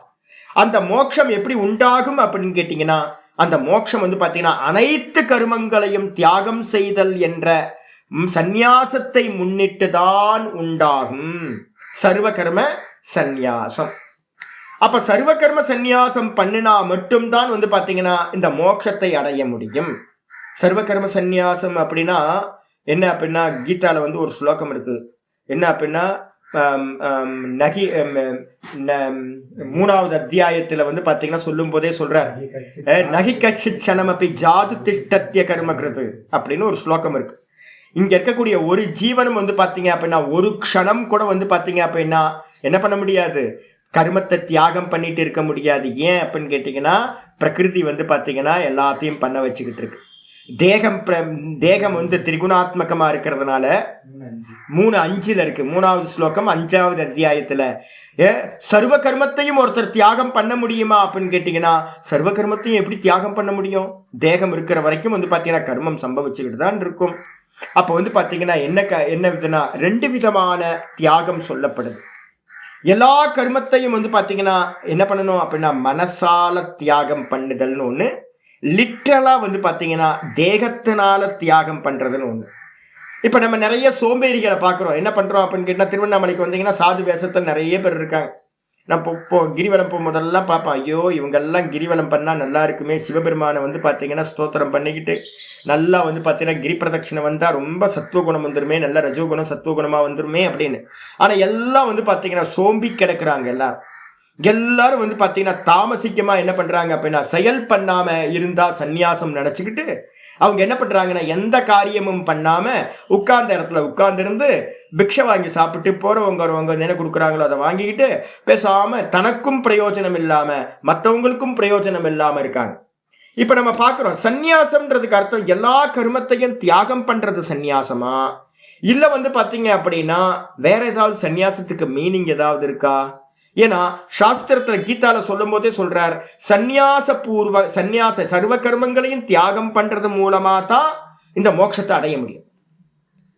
அந்த மோட்சம் எப்படி உண்டாகும் அப்படின்னு கேட்டீங்கன்னா அந்த மோட்சம் வந்து பாத்தீங்கன்னா அனைத்து கர்மங்களையும் தியாகம் செய்தல் என்ற சந்நியாசத்தை முன்னிட்டு தான் உண்டாகும். சர்வ கர்ம சந்நியாசம். அப்ப சர்வ கர்ம சந்நியாசம் பண்ணினா மட்டும்தான் வந்து பாத்தீங்கன்னா இந்த மோட்சத்தை அடைய முடியும். சர்வ கர்ம சந்நியாசம் அப்படின்னா என்ன அப்படின்னா கீதால வந்து ஒரு ஸ்லோகம் இருக்கு. என்ன அப்படின்னா நகி 3வது அத்தியாயத்துல வந்து பாத்தீங்கன்னா சொல்லும் போதே சொல்றார், நகி கஷணமபி ஜாது திஷ்டத்திய கர்மகிருது அப்படின்னு ஒரு ஸ்லோகம் இருக்கு. இங்க இருக்கக்கூடிய ஒரு ஜீவனும் வந்து பாத்தீங்க அப்படின்னா ஒரு க்ஷணம் கூட வந்து பாத்தீங்க அப்படின்னா என்ன பண்ண முடியாது, கர்மத்தை தியாகம் பண்ணிட்டு இருக்க முடியாது. ஏன் அப்படின்னு கேட்டீங்கன்னா பிரகிருதி வந்து பாத்தீங்கன்னா எல்லாத்தையும் பண்ண வச்சுக்கிட்டு இருக்கு. தேகம் வந்து திரிகுணாத்மகமா இருக்கிறதுனால 3:5 இருக்கு. 3வது ஸ்லோகம் 5வது அத்தியாயத்துல சர்வ கர்மத்தையும் ஒருத்தர் தியாகம் பண்ண முடியுமா அப்படின்னு கேட்டீங்கன்னா சர்வ கர்மத்தையும் எப்படி தியாகம் பண்ண முடியும்? தேகம் இருக்கிற வரைக்கும் வந்து பாத்தீங்கன்னா கர்மம் சம்பவிச்சுக்கிட்டு தான் இருக்கும். அப்ப வந்து பாத்தீங்கன்னா என்ன விதனா 2 விதமான தியாகம் சொல்லப்படுது. எல்லா கர்மத்தையும் வந்து பாத்தீங்கன்னா என்ன பண்ணணும் அப்படின்னா மனசால தியாகம் பண்ணுதல்னு ஒண்ணு, லிட்ரலாக வந்து பார்த்தீங்கன்னா தேகத்தினால தியாகம் பண்ணுறதுன்னு ஒன்று. இப்போ நம்ம நிறைய சோம்பேறிகளை பார்க்குறோம். என்ன பண்ணுறோம் அப்படின்னு கேட்டால், திருவண்ணாமலைக்கு வந்தீங்கன்னா சாது வேஷத்தில் நிறைய பேர் இருக்காங்க. நான் இப்போ கிரிவலம் போகும்போதெல்லாம் பார்ப்பேன், ஐயோ இவங்கெல்லாம் கிரிவலம் பண்ணால் நல்லா இருக்குமே, சிவபெருமானை வந்து பார்த்தீங்கன்னா ஸ்தோத்திரம் பண்ணிக்கிட்டு நல்லா வந்து பார்த்தீங்கன்னா கிரி பிரதட்சிணை வந்தால் ரொம்ப சத்துவகுணம் வந்துருமே, நல்ல ரஜோகுணம் சத்துவகுணமாக வந்துருமே அப்படின்னு. ஆனால் எல்லாம் வந்து பார்த்தீங்கன்னா சோம்பி கிடக்குறாங்க. எல்லாரும் வந்து பார்த்தீங்கன்னா தாமசிக்கமாக என்ன பண்ணுறாங்க அப்படின்னா, செயல் பண்ணாமல் இருந்தால் சந்நியாசம் நினச்சிக்கிட்டு அவங்க என்ன பண்ணுறாங்கன்னா, எந்த காரியமும் பண்ணாமல் உட்கார்ந்த இடத்துல உட்கார்ந்துருந்து பிக்ஷை வாங்கி சாப்பிட்டு போகிறவங்க என்ன கொடுக்குறாங்களோ அதை வாங்கிக்கிட்டு பேசாமல் தனக்கும் பிரயோஜனம் இல்லாமல் மற்றவங்களுக்கும் பிரயோஜனம் இல்லாமல் இருக்காங்க. இப்போ நம்ம பார்க்குறோம், சந்நியாசம்ன்றதுக்கு அர்த்தம் எல்லா கர்மத்தையும் தியாகம் பண்ணுறது சந்நியாசமா, இல்லை வந்து பார்த்தீங்க அப்படின்னா வேற ஏதாவது சந்நியாசத்துக்கு மீனிங் ஏதாவது இருக்கா? ஏன்னா சாஸ்திரத்துல கீதால சொல்லும் போதே சொல்றார், சந்நியாச சர்வ கர்மங்களையும் தியாகம் பண்றது மூலமா தான் இந்த மோட்சத்தை அடைய முடியும்.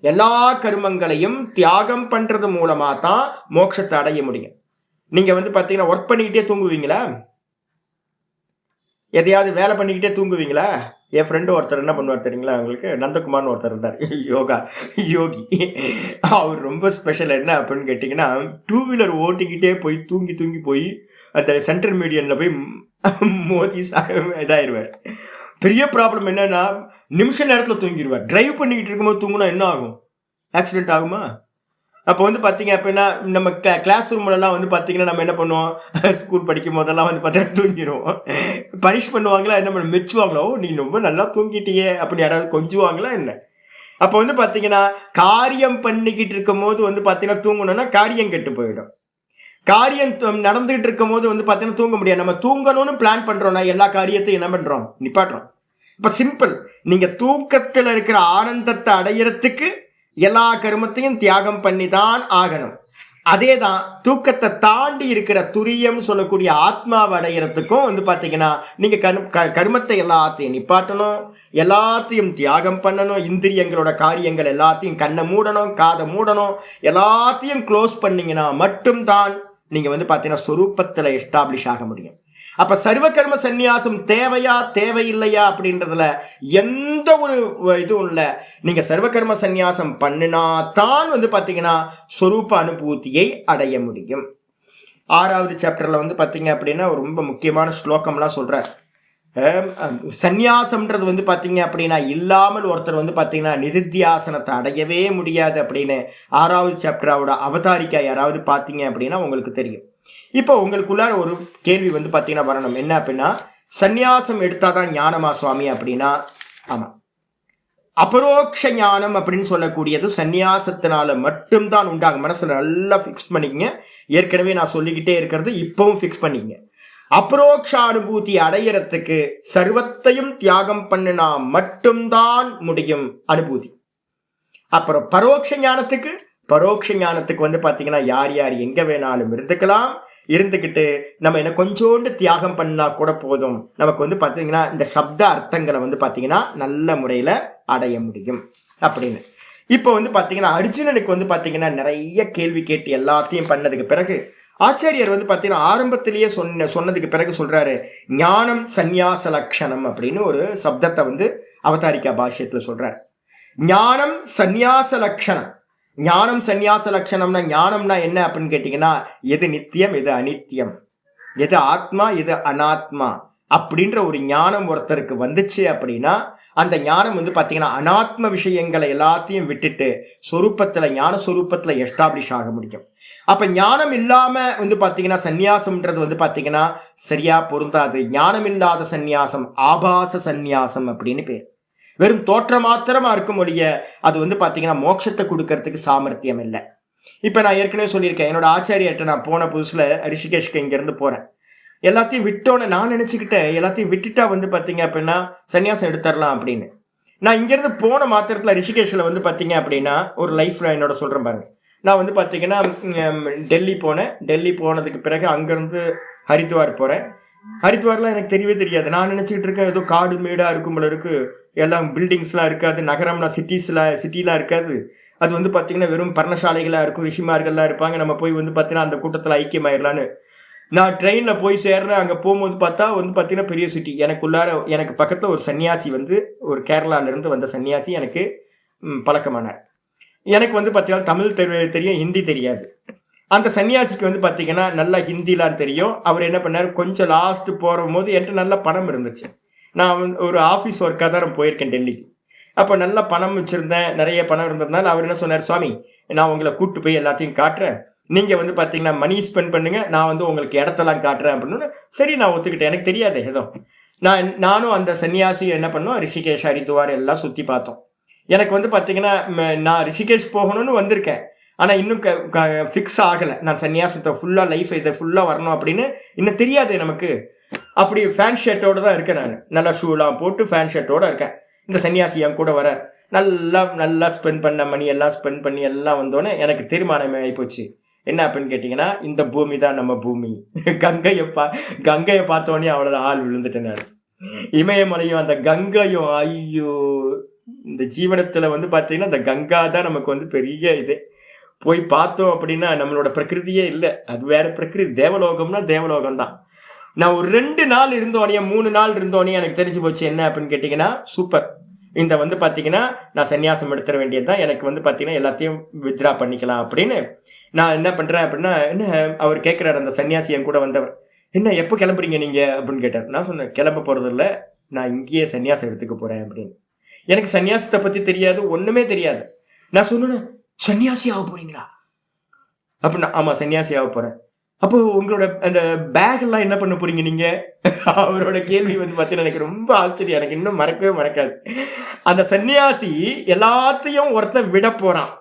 எல்லா கர்மங்களையும் தியாகம் பண்றது மூலமா தான் மோட்சத்தை அடைய முடியும். நீங்க வந்து பாத்தீங்கன்னா ஒர்க் பண்ணிக்கிட்டே தூங்குவீங்களா? எதையாவது வேலை பண்ணிக்கிட்டே தூங்குவீங்களா? என் ஃப்ரெண்டு ஒருத்தர் என்ன பண்ணுவார் தெரியுங்களா உங்களுக்கு? நந்தகுமார்னு ஒருத்தர் இருந்தார், யோகி. அவர் ரொம்ப ஸ்பெஷல். என்ன அப்படின்னு கேட்டிங்கன்னா, 2 வீலர் ஓட்டிக்கிட்டே போய் தூங்கி போய் அந்த சென்ட்ரல் மீடியனில் போய் மோதி இதாயிருவார். பெரிய ப்ராப்ளம் என்னன்னா, நிமிஷ நேரத்தில் தூங்கிடுவார். டிரைவ் பண்ணிக்கிட்டு இருக்கும்போது தூங்குனா என்ன ஆகும்? ஆக்சிடென்ட் ஆகுமா? அப்போ வந்து பார்த்தீங்க அப்படின்னா நம்ம கிளாஸ் ரூம்லலாம் வந்து பார்த்தீங்கன்னா நம்ம என்ன பண்ணுவோம், ஸ்கூல் படிக்கும் போதெல்லாம் வந்து பார்த்தீங்கன்னா தூங்கிடுவோம். பனிஷ் பண்ணுவாங்களா, என்ன பண்ண மெச்சுவாங்களோ, நீ ரொம்ப நல்லா தூங்கிட்டியே அப்படி யாராவது கொஞ்சுவாங்களா என்ன? அப்போ வந்து பார்த்தீங்கன்னா காரியம் பண்ணிக்கிட்டு இருக்கும் போது வந்து பார்த்தீங்கன்னா தூங்கணும்னா காரியம் கெட்டு போயிடும். காரியம் நடந்துகிட்டு இருக்கும் போது வந்து பார்த்தீங்கன்னா தூங்க முடியாது. நம்ம தூங்கணும்னு பிளான் பண்ணுறோம்னா எல்லா காரியத்தையும் என்ன பண்ணுறோம், நிப்பாட்டுறோம். இப்போ சிம்பிள், நீங்கள் தூக்கத்தில் இருக்கிற ஆனந்தத்தை அடையிறதுக்கு எல்லா கர்மத்தையும் தியாகம் பண்ணி தான் ஆகணும். அதே தான் தூக்கத்தை தாண்டி இருக்கிற துரியம் சொல்லக்கூடிய ஆத்மாவை அடையிறதுக்கும் வந்து பார்த்தீங்கன்னா நீங்கள் கர்மத்தை எல்லாத்தையும் நிப்பாட்டணும், எல்லாத்தையும் தியாகம் பண்ணணும். இந்திரியங்களோட காரியங்கள் எல்லாத்தையும் கண்ணை மூடணும், காதை மூடணும், எல்லாத்தையும் க்ளோஸ் பண்ணிங்கன்னா மட்டும்தான் நீங்கள் வந்து பார்த்தீங்கன்னா ஸ்வரூபத்தில் எஸ்டாப்ளிஷ் ஆக முடியும். அப்போ சர்வ கர்ம சந்நியாசம் தேவையா தேவையில்லையா அப்படின்றதுல எந்த ஒரு இதுவும் இல்லை. நீங்கள் சர்வ கர்ம சந்நியாசம் பண்ணினா தான் வந்து பார்த்தீங்கன்னா ஸ்வரூப அனுபூதியை அடைய முடியும். 6வது சாப்டரில் வந்து பார்த்தீங்க அப்படின்னா ஒரு ரொம்ப முக்கியமான ஸ்லோகம்லாம் சொல்கிறார். சந்நியாசம்ன்றது வந்து பார்த்தீங்க அப்படின்னா இல்லாமல் ஒருத்தர் வந்து பார்த்தீங்கன்னா நிதித்தியாசனத்தை அடையவே முடியாது அப்படின்னு 6வது சாப்டரோட அவதாரிக்கா யாராவது பார்த்தீங்க அப்படின்னா உங்களுக்கு தெரியும். இப்போ உங்களுக்குள்ளார ஒரு கேள்வி வந்து பார்த்தீங்கன்னா வரணும், என்ன அப்படின்னா, சந்நியாசம் எடுத்தாதான் ஞானமா சுவாமி அப்படின்னா, ஆமாம், அபரோக்ஷ ஞானம் அப்படின்னு சொல்லக்கூடியது சந்நியாசத்தினால மட்டும்தான் உண்டாகும். மனசில் நல்லா ஃபிக்ஸ் பண்ணிக்கங்க. ஏற்கனவே நான் சொல்லிக்கிட்டே இருக்கிறது இப்பவும் ஃபிக்ஸ் பண்ணிக்கங்க. அபரோக்ஷ அனுபூதி அடையிறதுக்கு சர்வத்தையும் தியாகம் பண்ணினா மட்டும்தான் முடியும் அனுபூதி. அப்புறம் பரோட்ச ஞானத்துக்கு வந்து பார்த்தீங்கன்னா யார் யார் எங்கே வேணாலும் இருந்துக்கிட்டு நம்ம என்ன கொஞ்சோண்டு தியாகம் பண்ணால் கூட போதும், நமக்கு வந்து பார்த்தீங்கன்னா இந்த சப்த அர்த்தங்களை வந்து பார்த்தீங்கன்னா நல்ல முறையில் அடைய முடியும் அப்படின்னு. இப்போ வந்து பார்த்தீங்கன்னா அர்ஜுனனுக்கு வந்து பார்த்தீங்கன்னா நிறைய கேள்வி கேட்டு எல்லாத்தையும் பண்ணதுக்கு பிறகு ஆச்சாரியர் வந்து பார்த்தீங்கன்னா ஆரம்பத்திலேயே சொன்னதுக்கு பிறகு சொல்கிறாரு, ஞானம் சந்நியாச லக்ஷணம் அப்படின்னு ஒரு சப்தத்தை வந்து அவதாரிக்கா பாஷ்யத்தில் சொல்கிறார். ஞானம் சந்நியாச லக்ஷணம். ஞானம் சந்நியாச லட்சணம்னா ஞானம்னா என்ன அப்படின்னு கேட்டிங்கன்னா, எது நித்தியம் எது அனித்தியம், எது ஆத்மா எது அனாத்மா அப்படின்ற ஒரு ஞானம் ஒருத்தருக்கு வந்துச்சு அப்படின்னா அந்த ஞானம் வந்து பார்த்தீங்கன்னா அனாத்ம விஷயங்களை எல்லாத்தையும் விட்டுட்டு சொரூபத்தில் ஞான சொரூபத்தில் எஸ்டாப்ளிஷ் ஆக முடியும். அப்போ ஞானம் இல்லாமல் வந்து பார்த்தீங்கன்னா சந்நியாசம்ன்றது வந்து பார்த்தீங்கன்னா சரியாக பொருந்தாது. ஞானம் இல்லாத சந்நியாசம் ஆபாச சந்நியாசம் அப்படின்னு பேர். வெறும் தோற்ற மாத்திரமா இருக்கும் ஒழிய அது வந்து பார்த்தீங்கன்னா மோட்சத்தை கொடுக்கறதுக்கு சாமர்த்தியம் இல்லை. இப்போ நான் ஏற்கனவே சொல்லியிருக்கேன், என்னோட ஆச்சாரியர்கிட்ட நான் போன புதுசில் ரிஷிகேஷ்க்கு இங்கேருந்து போகிறேன். எல்லாத்தையும் விட்டோன்னு நான் நினச்சிக்கிட்டேன், எல்லாத்தையும் விட்டுட்டா வந்து பார்த்தீங்க அப்படின்னா சன்னியாசம் எடுத்துடலாம் அப்படின்னு. நான் இங்கேருந்து போன மாத்திரத்தில் ரிஷிகேஷில் வந்து பார்த்தீங்க அப்படின்னா ஒரு லைஃப்பில் என்னோட சொல்கிறேன் பாருங்க. நான் வந்து பார்த்தீங்கன்னா டெல்லி போனேன். டெல்லி போனதுக்கு பிறகு அங்கேருந்து ஹரித்வார் போகிறேன். ஹரித்வார்லாம் எனக்கு தெரியவே தெரியாது. நான் நினச்சிக்கிட்டு இருக்கேன் ஏதோ காடு மேடாக இருக்கும் போல இருக்குது, எல்லாம் பில்டிங்ஸ்லாம் இருக்காது, நகரம்லாம் சிட்டிலாம் இருக்காது. அது வந்து பார்த்திங்கன்னா வெறும் பர்ணசாலைகளாக இருக்கும், ரிஷிமார்கள்லாம் இருப்பாங்க, நம்ம போய் வந்து பார்த்தீங்கன்னா அந்த கூட்டத்தில் ஐக்கியமாயிடலான்னு. நான் ட்ரெயினில் போய் சேர்றேன். அங்கே போகும்போது பார்த்தா வந்து பார்த்தீங்கன்னா பெரிய சிட்டி. எனக்கு பக்கத்தில் ஒரு சன்னியாசி வந்து ஒரு கேரளாவிலேருந்து வந்த சன்னியாசி எனக்கு பழக்கமானார். எனக்கு வந்து பார்த்தீங்கன்னா தமிழ் தெரியும், ஹிந்தி தெரியாது. அந்த சன்னியாசிக்கு வந்து பார்த்தீங்கன்னா நல்லா ஹிந்திலாம் தெரியும். அவர் என்ன பண்ணார், கொஞ்சம் லாஸ்ட்டு போகும்போது என்கிட்ட நல்ல பணம் இருந்துச்சு. நான் ஒரு ஆஃபீஸ் ஒர்க்காக தான் நான் போயிருக்கேன் டெல்லிக்கு. அப்போ நல்ல பணம் வச்சுருந்தேன், நிறைய பணம் இருந்ததுனால அவர் என்ன சொன்னார், சுவாமி நான் உங்களை கூப்பிட்டு போய் எல்லாத்தையும் காட்டுறேன், நீங்கள் வந்து பார்த்தீங்கன்னா மணி ஸ்பெண்ட் பண்ணுங்க, நான் வந்து உங்களுக்கு இடத்தெல்லாம் காட்டுறேன் அப்படின்னு. சரி நான் ஒத்துக்கிட்டேன், எனக்கு தெரியாது ஏதோ. நானும் அந்த சன்னியாசியும் என்ன பண்ணோம், ரிஷிகேஷ் ஹரித்துவார் எல்லாம் சுற்றி பார்த்தோம். எனக்கு வந்து பார்த்தீங்கன்னா நான் ரிஷிகேஷ் போகணும்னு வந்திருக்கேன், ஆனால் இன்னும் ஃபிக்ஸ் ஆகலை. நான் சன்னியாசத்தை ஃபுல்லாக லைஃப் இதை ஃபுல்லாக வரணும் அப்படின்னு இன்னும் தெரியாது நமக்கு. அப்படி ஃபேன் ஷர்ட்டோடு தான் இருக்கேன். நான் நல்லா ஷூலாம் போட்டு ஃபேன் ஷர்ட்டோடு இருக்கேன். இந்த சன்னியாசி என் கூட வர நல்லா ஸ்பெண்ட் பண்ண மணி எல்லாம் ஸ்பெண்ட் பண்ணி எல்லாம் வந்தோடனே எனக்கு தீர்மானமே ஆகிப்போச்சு. என்ன அப்படின்னு கேட்டிங்கன்னா, இந்த பூமி தான் நம்ம பூமி. கங்கையை பார்த்தோன்னே அவ்வளோதான், ஆள் விழுந்துட்டேன் நான். இமயமலையும் அந்த கங்கையும், ஐயோ இந்த ஜீவனத்தில் வந்து பார்த்தீங்கன்னா இந்த கங்கா தான் நமக்கு வந்து பெரிய இது. போய் பார்த்தோம் அப்படின்னா நம்மளோட பிரகிருதியே இல்லை, அது வேற பிரகிருதி. தேவலோகம்னா தேவலோகம் தான். நான் ஒரு 2 நாள் இருந்தோடனே 3 நாள் இருந்தோடனே எனக்கு தெரிஞ்சு போச்சு என்ன அப்படின்னு கேட்டிங்கன்னா, சூப்பர், இந்த வந்து பார்த்தீங்கன்னா நான் சன்னியாசம் எடுத்துட வேண்டியது தான், எனக்கு வந்து பார்த்தீங்கன்னா எல்லாத்தையும் வித்ரா பண்ணிக்கலாம் அப்படின்னு. நான் என்ன பண்ணுறேன் அப்படின்னா, என்ன அவர் கேட்குறாரு, அந்த சன்னியாசி என் கூட வந்தவர், என்ன எப்போ கிளம்புறீங்க நீங்கள் அப்படின்னு கேட்டார். நான் சொன்னேன், கிளம்ப போகிறது இல்லை, நான் இங்கேயே சன்னியாசம் எடுத்துக்க போகிறேன் அப்படின்னு. எனக்கு சன்னியாசத்தை பற்றி தெரியாது, ஒன்றுமே தெரியாது. நான் சொன்னேன், சன்னியாசி ஆக போகிறீங்களா அப்படின்னா, ஆமாம் சன்னியாசி ஆக போகிறேன். அப்போ உங்களோட அந்த பேக் எல்லாம் என்ன பண்ண போறீங்க நீங்க? அவரோட கேள்வி வந்து பார்த்தீங்கன்னா எனக்கு ரொம்ப ஆச்சரியம், எனக்கு இன்னும் மறக்கவே மறக்காது. அந்த சன்னியாசி எல்லாத்தையும் ஒருத்தன் விட போறான்,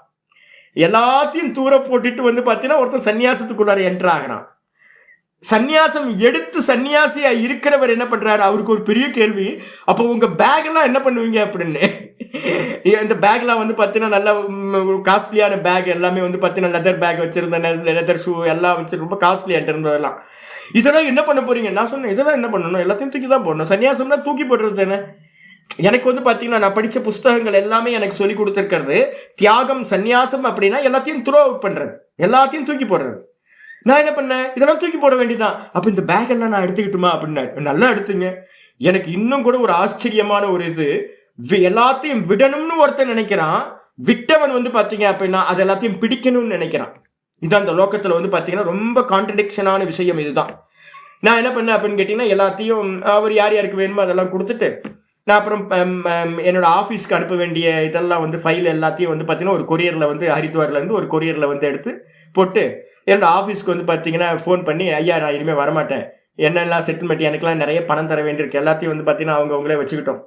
எல்லாத்தையும் தூர போட்டுட்டு வந்து பார்த்தீங்கன்னா ஒருத்தன் சன்னியாசத்துக்குள்ளார என்டர் ஆகிறான். சன்னியாசம் எடுத்து சன்னியாசியா இருக்கிறவர் என்ன பண்றாரு, அவருக்கு ஒரு பெரிய கேள்வி, அப்போ உங்க பேக் எல்லாம் என்ன பண்ணுவீங்க அப்படின்னு. இந்த பேக்லாம் வந்து பார்த்தீங்கன்னா நல்ல காஸ்ட்லியான பேக், எல்லாமே வந்து பார்த்தீங்கன்னா லெதர் பேக் வச்சிருந்தேன், லெதர் ஷூ எல்லாம் வச்சு ரொம்ப காஸ்ட்லியாட்டு இருந்ததெல்லாம். இதெல்லாம் என்ன பண்ண போறீங்க? நான் சொன்னேன், இதெல்லாம் என்ன பண்ணணும், எல்லாத்தையும் தூக்கி தான் போடணும், சன்னியாசம்னா தூக்கி போடுறது தானே. எனக்கு வந்து பார்த்தீங்கன்னா நான் படித்த புஸ்தகங்கள் எல்லாமே எனக்கு சொல்லி கொடுத்துருக்கிறது, தியாகம் சன்னியாசம் அப்படின்னா எல்லாத்தையும் த்ரோ அவுட் பண்ணுறது, எல்லாத்தையும் தூக்கி போடுறது. நான் என்ன பண்ணேன், இதெல்லாம் தூக்கி போட வேண்டியதான். அப்போ இந்த பேக் எல்லாம் நான் எடுத்துக்கிட்டுமா அப்படின்னா, நல்லா எடுத்துங்க. எனக்கு இன்னும் கூட ஒரு ஆச்சரியமான ஒரு இது, எல்லாத்தையும் விடணும்னு ஒருத்தன் நினைக்கிறான், விட்டவன் வந்து பார்த்தீங்க அப்படின்னா அது எல்லாத்தையும் பிடிக்கணும்னு நினைக்கிறான். இதுதான் இந்த லோக்கத்தில் வந்து பார்த்தீங்கன்னா ரொம்ப கான்ட்ரடிக்ஷனான விஷயம் இதுதான். நான் என்ன பண்ணேன் அப்படின்னு கேட்டிங்கன்னா, எல்லாத்தையும் அவர் யார் யாருக்கு வேணுமோ அதெல்லாம் கொடுத்துட்டு, நான் அப்புறம் என்னோட ஆஃபீஸ்க்கு அனுப்ப வேண்டிய இதெல்லாம் வந்து ஃபைல் எல்லாத்தையும் வந்து பார்த்தீங்கன்னா ஒரு கொரியரில் வந்து ஹரித்வார்லேருந்து ஒரு கொரியரில் வந்து எடுத்து போட்டு, என்னோட ஆஃபீஸ்க்கு வந்து பார்த்தீங்கன்னா ஃபோன் பண்ணி, ஐயா நான் இனிமேல் வரமாட்டேன், என்னெல்லாம் செட்டில்மெண்ட், எனக்குலாம் நிறைய பணம் தர வேண்டியிருக்கு, எல்லாத்தையும் வந்து பார்த்தீங்கன்னா அவங்களே வச்சுக்கிட்டோம்,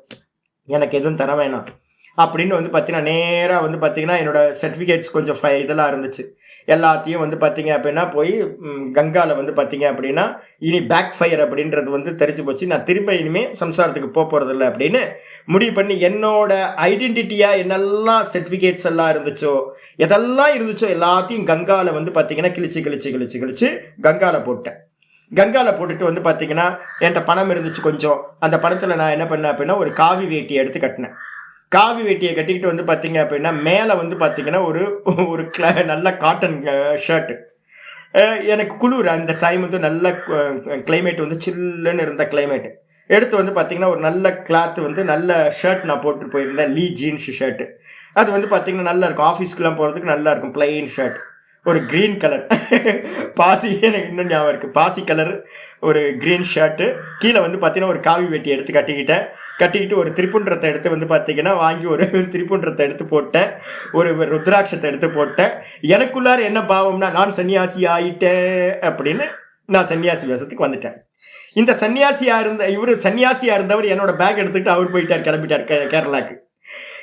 எனக்கு எதுவும் தர வேணாம் அப்படின்னு வந்து பார்த்தீங்கன்னா நேராக வந்து பார்த்தீங்கன்னா என்னோட சர்டிஃபிகேட்ஸ் கொஞ்சம் இதெல்லாம் இருந்துச்சு, எல்லாத்தையும் வந்து பார்த்தீங்க அப்படின்னா போய் கங்காவில் வந்து பார்த்தீங்க அப்படின்னா இனி பேக் ஃபயர் அப்படின்றது வந்து தெரிஞ்சு போச்சு. நான் திரும்ப இனிமேல் சம்சாரத்துக்கு போகிறதில்ல அப்படின்னு முடிவு பண்ணி என்னோட ஐடென்டிட்டியாக என்னெல்லாம் சர்டிஃபிகேட்ஸ் எல்லாம் இருந்துச்சோ எதெல்லாம் இருந்துச்சோ எல்லாத்தையும் கங்காவில் வந்து பார்த்தீங்கன்னா கிழிச்சு கங்காவில் போட்டேன். கங்காவில் போட்டுட்டு வந்து பார்த்தீங்கன்னா என்கிட்ட பணம் இருந்துச்சு கொஞ்சம், அந்த பணத்தில் நான் என்ன பண்ணேன் அப்படின்னா ஒரு காவி வேட்டியை எடுத்து கட்டினேன். காவி வேட்டியை கட்டிக்கிட்டு வந்து பார்த்தீங்க அப்படின்னா மேலே வந்து பார்த்தீங்கன்னா ஒரு நல்ல காட்டன் ஷர்ட்டு, எனக்கு குளிர் அந்த டைம் வந்து நல்ல கிளைமேட் வந்து சில்லுன்னு இருந்த கிளைமேட்டு எடுத்து வந்து பார்த்தீங்கன்னா ஒரு நல்ல கிளாத் வந்து நல்ல ஷர்ட் நான் போட்டு போயிருந்தேன், லீ ஜீன்ஸ் ஷர்ட்டு. அது வந்து பார்த்தீங்கன்னா நல்லா இருக்கும், ஆஃபீஸ்க்குலாம் போகிறதுக்கு நல்லா இருக்கும், பிளெயின் ஷர்ட், ஒரு க்ரீன் கலர் பாசி, எனக்கு இன்னும் ஞாபகம் இருக்குது, பாசி கலர் ஒரு க்ரீன் ஷர்ட்டு, கீழே வந்து பார்த்தீங்கன்னா ஒரு காவி வேட்டி எடுத்து கட்டிக்கிட்டு ஒரு திரிபுன்றத்தை எடுத்து வந்து பார்த்தீங்கன்னா வாங்கி ஒரு திரிபுன்றத்தை எடுத்து போட்டேன், ஒரு ருத்ராட்சத்தை எடுத்து போட்டேன். எனக்குள்ளார என்ன பாவம்னா நான் சன்னியாசி ஆயிட்டேன் அப்படின்னு நான் சன்னியாசி வேஷத்துக்கு வந்துட்டேன். இந்த சன்னியாசியாக இருந்தவர் என்னோட பேக் எடுத்துக்கிட்டு அவர் போயிட்டார், கிளம்பிட்டார் கேரளாவுக்கு.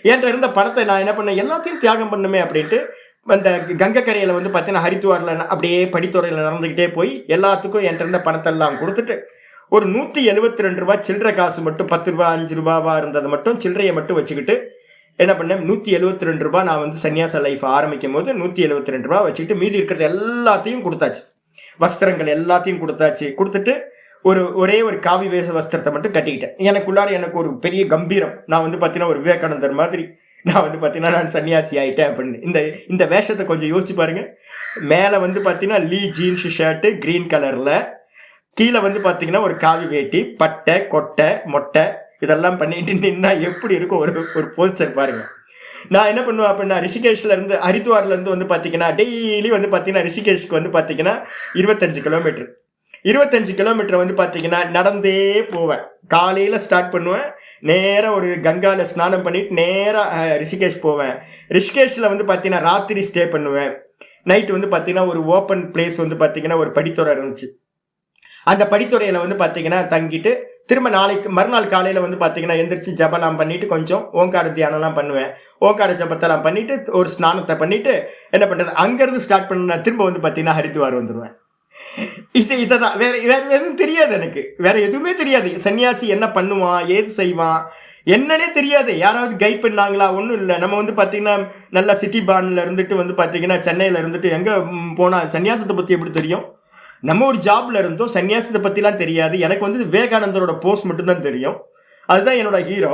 என்கிட்ட இருந்த பணத்தை நான் என்ன பண்ணேன், எல்லாத்தையும் தியாகம் பண்ணுமே அப்படின்ட்டு அந்த கங்கை கரையில் வந்து பார்த்தீங்கன்னா ஹரித்வாரில் அப்படியே படித்துறையில் நடந்துக்கிட்டே போய் எல்லாத்துக்கும் என்கிட்ட இருந்த பணத்தெல்லாம் கொடுத்துட்டு ஒரு 172 ரூபா சில்லறை காசு மட்டும், 10 ரூபா 5 ரூபாவா இருந்தது மட்டும் சில்லறையை மட்டும் வச்சுக்கிட்டு என்ன பண்ணேன், 172 ரூபா நான் வந்து சன்னியாச லைஃப் ஆரம்பிக்கும் போது 172 ரூபா வச்சுக்கிட்டு மீதி இருக்கிறது எல்லாத்தையும் கொடுத்தாச்சு, வஸ்திரங்கள் எல்லாத்தையும் கொடுத்துட்டு ஒரே ஒரு காவி வேஷ வஸ்திரத்தை மட்டும் கட்டிக்கிட்டேன். எனக்குள்ளார எனக்கு ஒரு பெரிய கம்பீரம், நான் வந்து பார்த்தீங்கன்னா ஒரு விவேகானந்தர் மாதிரி நான் வந்து பார்த்தீங்கன்னா நான் சன்னியாசி ஆகிட்டேன் அப்படின்னு. இந்த வேஷத்தை கொஞ்சம் யோசிச்சு பாருங்க. மேலே வந்து பார்த்தீங்கன்னா லீ ஜீன்ஸ் ஷர்ட்டு க்ரீன் கலரில், கீழே வந்து பார்த்தீங்கன்னா ஒரு காவி வேட்டி, பட்டை, கொட்டை, மொட்டை இதெல்லாம் பண்ணிட்டு நின்னா எப்படி இருக்கும் ஒரு ஒரு போஸ்டர் பாருங்க. நான் என்ன பண்ணுவேன் அப்படின்னா, ரிஷிகேஷ்ல இருந்து ஹரித்வார்ல இருந்து வந்து பார்த்தீங்கன்னா டெய்லி வந்து பார்த்தீங்கன்னா ரிஷிகேஷ்க்கு வந்து பார்த்தீங்கன்னா 25 கிலோமீட்டர். 25 கிலோமீட்டர் வந்து பார்த்தீங்கன்னா நடந்தே போவேன். காலையில் ஸ்டார்ட் பண்ணுவேன், நேராக ஒரு கங்காவில் ஸ்நானம் பண்ணிட்டு நேராக ரிஷிகேஷ் போவேன். ரிஷிகேஷில் வந்து பார்த்தீங்கன்னா ராத்திரி ஸ்டே பண்ணுவேன். நைட்டு வந்து பார்த்தீங்கன்னா ஒரு ஓப்பன் பிளேஸ் வந்து பார்த்தீங்கன்னா ஒரு படித்துறை இருந்துச்சு. அந்த படித்துறையில் வந்து பார்த்தீங்கன்னா தங்கிட்டு திரும்ப நாளைக்கு மறுநாள் காலையில் வந்து பார்த்தீங்கன்னா எந்திரிச்சு ஜபலாம் பண்ணிட்டு கொஞ்சம் ஓங்கார தியானம்லாம் பண்ணுவேன். ஓங்கார ஜபத்தெல்லாம் பண்ணிட்டு ஒரு ஸ்நானத்தை பண்ணிட்டு என்ன பண்ணுறது, அங்கேருந்து ஸ்டார்ட் பண்ண திரும்ப வந்து பார்த்தீங்கன்னா ஹரித்வார் வந்துடுவேன். இதை தான் வேற வேற எதுவும் தெரியாது எனக்கு, வேற எதுவுமே தெரியாது. சன்னியாசி என்ன பண்ணுவான், ஏது செய்வான் என்னன்னே தெரியாது. யாராவது கைட் பண்ணாங்களா, ஒன்றும் இல்லை. நம்ம வந்து பார்த்தீங்கன்னா நல்லா சிட்டி பான்ல இருந்துட்டு வந்து பார்த்தீங்கன்னா சென்னையில் இருந்துட்டு எங்கே போனால் சன்னியாசத்தை பற்றி எப்படி தெரியும்? நம்ம ஒரு ஜாப்ல இருந்தோம், சன்னியாசத்தை பற்றிலாம் தெரியாது. எனக்கு வந்து விவேகானந்தரோட போஸ்ட் மட்டும்தான் தெரியும், அதுதான் என்னோட ஹீரோ.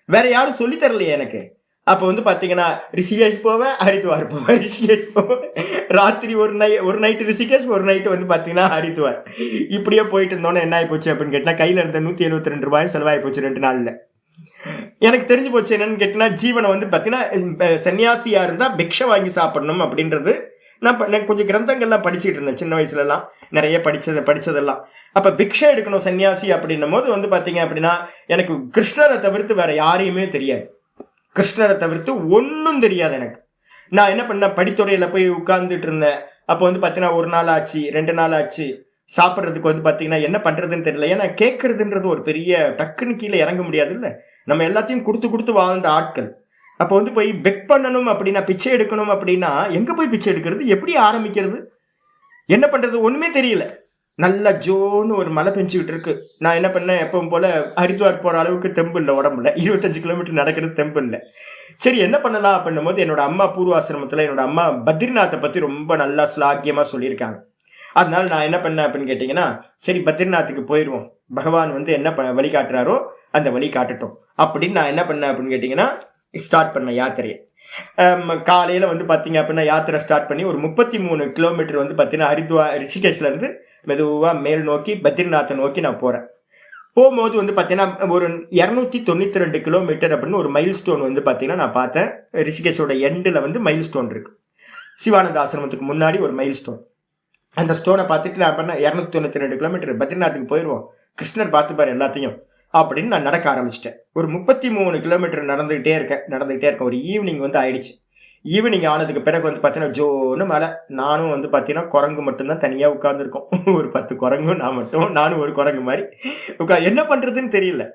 வேற யாரும் சொல்லி தரலையே எனக்கு. அப்போ வந்து பார்த்தீங்கன்னா ரிஷிகேஷ் போவேன், ஹரித்வார் போவேன், ரிஷிகேஷ் போவேன். ராத்திரி ஒரு நைட்டு ரிஷிகேஷ், ஒரு நைட்டு வந்து பார்த்தீங்கன்னா ஹரித்வார். இப்படியே போயிட்டு இருந்தோன்னே என்ன ஆகி போச்சு அப்படின்னு கேட்டால் கையில் இருந்த 172 ரூபாய் செலவாகி போச்சு 2 நாளில். எனக்கு தெரிஞ்சு போச்சு என்னன்னு கேட்டீங்கன்னா, ஜீவனை வந்து பார்த்தீங்கன்னா சன்னியாசியாக இருந்தால் பிக்ஷை வாங்கி சாப்பிடணும் அப்படின்றது. நான் கொஞ்சம் கிரந்தங்கள்லாம் படிச்சுட்டு இருந்தேன் சின்ன வயசுலலாம், நிறைய படித்ததெல்லாம். அப்போ பிக்ஷை எடுக்கணும் சன்னியாசி அப்படின்னும் போது வந்து பார்த்தீங்க அப்படின்னா எனக்கு கிருஷ்ணரை தவிர்த்து வேற யாரையுமே தெரியாது. கிருஷ்ணரை தவிர்த்து ஒன்றும் தெரியாது எனக்கு. நான் என்ன பண்ணேன், படித்துறையில் போய் உட்கார்ந்துட்டு இருந்தேன். அப்போ வந்து பார்த்தீங்கன்னா 1 நாள் ஆச்சு, 2 நாள் ஆச்சு. சாப்பிட்றதுக்கு வந்து பார்த்தீங்கன்னா என்ன பண்ணுறதுன்னு தெரியல. ஏன்னா கேட்கறதுன்றது ஒரு பெரிய டக்குன்னு கீழே இறங்க முடியாது இல்லை, நம்ம எல்லாத்தையும் கொடுத்து வாழ்ந்த ஆட்கள். அப்போ வந்து போய் பெக் பண்ணணும் அப்படின்னா, பிச்சை எடுக்கணும் அப்படின்னா எங்கே போய் பிச்சை எடுக்கிறது, எப்படி ஆரம்பிக்கிறது, என்ன பண்ணுறது ஒன்றுமே தெரியல. நல்லா ஜோன்னு ஒரு மழை பெஞ்சுக்கிட்டு இருக்கு. நான் என்ன பண்ணேன், எப்பவும் போல் ஹரித்வார் போகிற அளவுக்கு தெம்பு இல்லை உடம்புல, 25 கிலோமீட்டர் நடக்கிறது தெம்பு இல்லை. சரி என்ன பண்ணலாம் அப்படின்னும் போது என்னோட அம்மா பூர்வாசிரமத்தில் என்னோட அம்மா பத்ரிநாத்தை பற்றி ரொம்ப நல்லா ஸ்லாக்கியமாக சொல்லியிருக்காங்க. அதனால நான் என்ன பண்ணேன் அப்படின்னு கேட்டிங்கன்னா, சரி பத்ரிநாத்துக்கு போயிடுவோம், பகவான் வந்து என்ன வழிகாட்டுறாரோ அந்த வழி காட்டட்டும் அப்படின்னு நான் என்ன பண்ணேன் அப்படின்னு கேட்டிங்கன்னா ஸ்டார்ட் பண்ண யாத்திரையை. காலையில் வந்து பார்த்தீங்க அப்படின்னா யாத்திரை ஸ்டார்ட் பண்ணி ஒரு 33 கிலோமீட்டர் வந்து பார்த்தீங்கன்னா ரிஷிகேஷ்லேருந்து மெதுவாக மேல் நோக்கி பத்ரிநாத்தை நோக்கி நான் போகிறேன். போகும்போது வந்து பார்த்தீங்கன்னா ஒரு 292 கிலோமீட்டர் அப்படின்னு ஒரு மைல் ஸ்டோன் வந்து பார்த்தீங்கன்னா நான் பார்த்தேன். ரிஷிகேஷோட எண்டில் வந்து மைல் ஸ்டோன் இருக்குது. சிவானந்த ஆசிரமத்துக்கு முன்னாடி ஒரு மைல் ஸ்டோன். அந்த ஸ்டோனை பார்த்துட்டு நான் பண்ண 292 கிலோமீட்டர் பத்ரிநாத்துக்கு போயிடுவோம், கிருஷ்ணர் பார்த்துப்பார் எல்லாத்தையும் அப்படின்னு நான் நடக்க ஆரம்பிச்சிட்டேன். ஒரு 33 கிலோமீட்டர் நடந்துகிட்டே இருக்கேன். ஒரு ஈவினிங் வந்து ஆயிடுச்சு. ஈவினிங் ஆனதுக்கு பிறகு வந்து பார்த்தீங்கன்னா ஜோன்னு மழை. நானும் வந்து பார்த்தீங்கன்னா குரங்கு மட்டும்தான் தனியாக உட்காந்துருக்கோம். ஒரு 10 குரங்கும் நானும் ஒரு குரங்கு மாதிரி என்ன பண்ணுறதுன்னு தெரியல.